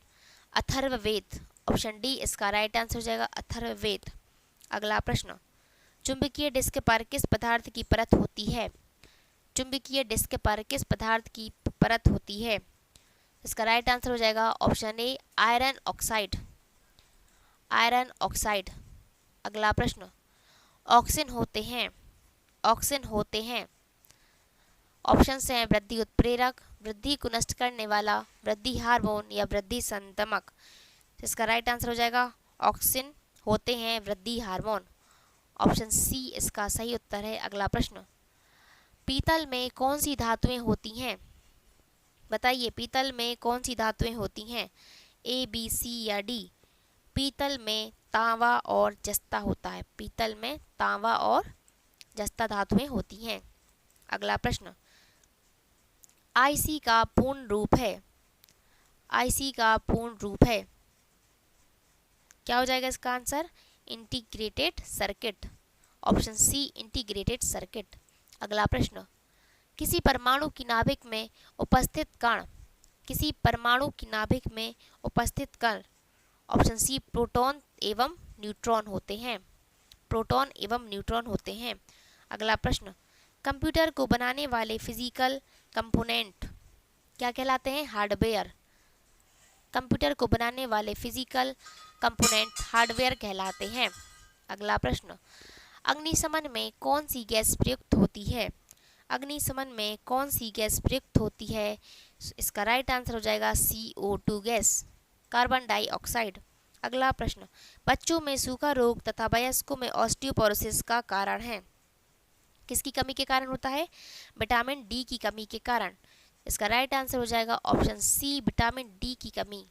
अथर्ववेद। ऑप्शन डी इसका राइट आंसर हो जाएगा अथर्ववेद। अगला प्रश्न, चुंबकीय डिस्क पर किस पदार्थ की परत होती है? चुंबकीय डिस्क पर किस पदार्थ की परत होती है? इसका राइट आंसर हो जाएगा option A iron oxide. Iron oxide. अगला प्रश्न, ऑक्सिन होते हैं। ऑक्सिन होते हैं। ऑप्शन हैं वृद्धि उत्प्रेरक, वृद्धि को नष्ट करने वाला, वृद्धि हार्मोन या वृद्धि संतमक। इसका राइट आंसर हो जाएगा ऑक्सिन होते हैं वृद्धि हार्मोन। ऑप्शन सी इसका सही उत्तर है। अगला प्रश्न, पीतल में कौन सी धातुएं होती हैं? बताइए पीतल में कौन सी धातुएं होती हैं? ए, बी, सी या डी? पीतल में तांबा और जस्ता होता है। पीतल में तांबा और जस्ता धातुएं होती हैं। अगला प्रश्न, आईसी का पूर्ण रूप है? आईसी का पूर्ण रूप है क्या हो जाएगा इसका answer? Integrated circuit. Option C integrated circuit. अगला प्रश्न, किसी परमाणु की नाभिक में उपस्थित कण, किसी परमाणु की नाभिक में उपस्थित कण ऑप्शन सी प्रोटॉन एवं न्यूट्रॉन होते हैं। प्रोटॉन एवं न्यूट्रॉन होते हैं। अगला प्रश्न, कंप्यूटर को बनाने वाले फिजिकल कंपोनेंट क्या कहलाते हैं? हार्डवेयर। कंप्यूटर को बनाने वाले फिजिकल कंपोनेंट हार्डवेयर कहलाते हैं। अगला प्रश्न, अग्निशमन में कौन सी गैस प्रयुक्त होती है? अग्निशमन में कौन सी गैस प्रयुक्त होती है? इसका राइट आंसर हो जाएगा CO2 गैस, कार्बन डाइऑक्साइड। अगला प्रश्न, बच्चों में सूखा रोग तथा वयस्कों में ऑस्टियोपोरोसिस का कारण है? किसकी कमी के कारण होता है? विटामिन डी की कमी के कारण। इसका राइट आंसर हो जाएगा ऑप्शन सी विटामिन डी की कमी।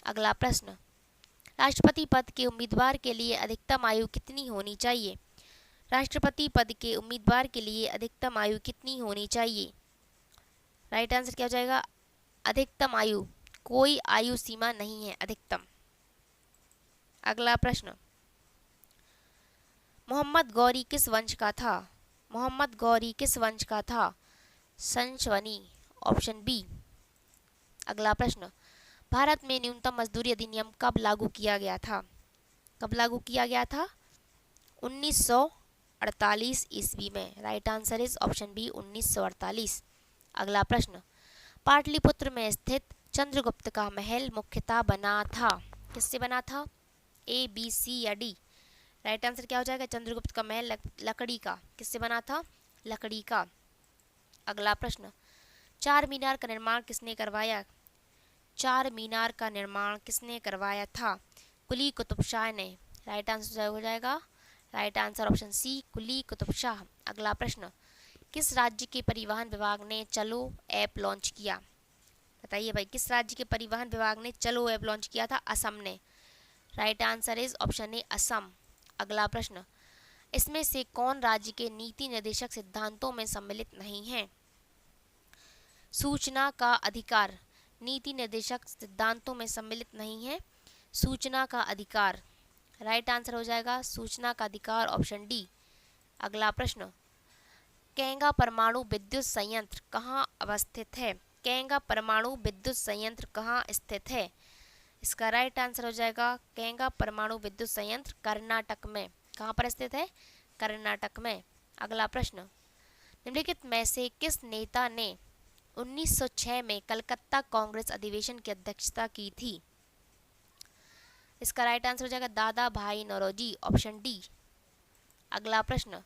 अगला प्रश्न, राष्ट्रपति पद के उम्मीदवार के लिए अधिकतम आयु कितनी होनी चाहिए? राष्ट्रपति पद के उम्मीदवार के लिए अधिकतम आयु कितनी होनी चाहिए? राइट आंसर क्या हो जाएगा? अधिकतम आयु, कोई आयु सीमा नहीं है, अधिकतम। अगला प्रश्न, मोहम्मद गौरी किस वंश का था? मोहम्मद गौरी किस वंश का था? संशवनी। Option B. अगला प्रश्न, भारत में न्यूनतम मजदूरी अधिनियम कब लागू किया गया था? कब लागू किया गया था? 1948 ईस्वी में। Right answer is option B 1948। अगला प्रश्न, पाटलिपुत्र में स्थित चंद्रगुप्त का महल मुख्यतः बना था? किससे बना था? ए, बी, सी या डी? राइट आंसर क्या हो जाएगा? चंद्रगुप्त का महल लकड़ी का। किससे बना था? लकड़ी का। अगला प्रश्न, चार मीनार का निर्माण किसने करवाया? चार मीनार का निर्माण किसने करवाया था? कुली कुतुब शाह ने। राइट आंसर हो जाएगा राइट आंसर ऑप्शन सी कुली कुतुब शाह। अगला प्रश्न, किस राज्य के परिवहन विभाग ने चलो ऐप लॉन्च किया? बताइए भाई, किस राज्य के परिवहन विभाग ने चलो ऐप लॉन्च किया था? असम ने। राइट आंसर इज ऑप्शन ए असम। अगला प्रश्न, इसमें से कौन राज्य के नीति निर्देशक सिद्धांतों में सम्मिलित नहीं है? सूचना का अधिकार नीति निर्देशक सिद्धांतों में सम्मिलित नहीं है। सूचना का अधिकार, राइट आंसर हो जाएगा सूचना का अधिकार, ऑप्शन डी। अगला प्रश्न, केंगा परमाणु विद्युत संयंत्र कहाँ अवस्थित है? केंगा परमाणु विद्युत संयंत्र कहाँ स्थित है? इसका राइट आंसर हो जाएगा केंगा परमाणु विद्युत संयंत्र कर्नाटक में। कहाँ पर स्थित है? कर्नाटक में। अगला प्रश्न, निम्नलिखित में से किस नेता ने 1906 में कलकत्ता कांग्रेस अधिवेशन की अध्यक्षता की थी? इसका राइट आंसर हो जाएगा दादा भाई नौरोजी, ऑप्शन डी। अगला प्रश्न,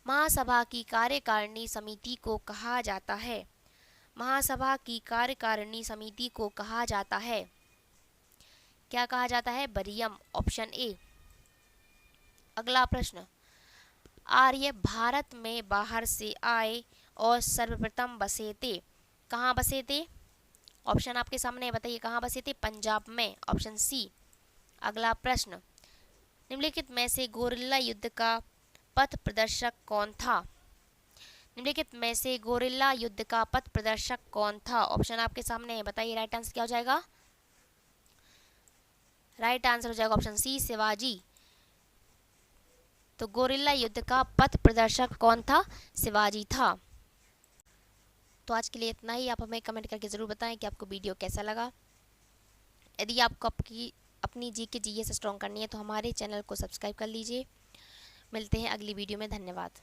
महासभा की कार्यकारिणी समिति को कहा जाता है? महासभा की कार्यकारिणी समिति को कहा जाता है? क्या कहा जाता है? Variyam, option A. अगला प्रश्न, आर्य भारत में बाहर से आए और सर्वप्रथम बसे थे। कहाँ बसे थे? ऑप्शन आपके सामने है, बताइए कहाँ बसे थे? पंजाब में, ऑप्शन सी। अगला प्रश्न, निम्नलिखित में से गोरिल्ला युद्ध का पथ प्रदर्शक कौन था? निम्नलिखित में से गोरिल्ला युद्ध का पथ प्रदर्शक कौन था? ऑप्शन आपके सामने है, बताइए राइट आंसर क्या हो जाएगा? राइट आंसर हो जाएगा ऑप्शन सी, शिवाजी। तो गोरिल्ला युद्ध का पथ प्रदर्शक कौन था? शिवाजी था। तो आज के लिए इतना ही। आप हमें कमेंट करके ज़रूर बताएं कि आपको वीडियो कैसा लगा। यदि आपको अपनी जीके जीएस स्ट्रॉन्ग करनी है तो हमारे चैनल को सब्सक्राइब कर लीजिए। मिलते हैं अगली वीडियो में। धन्यवाद।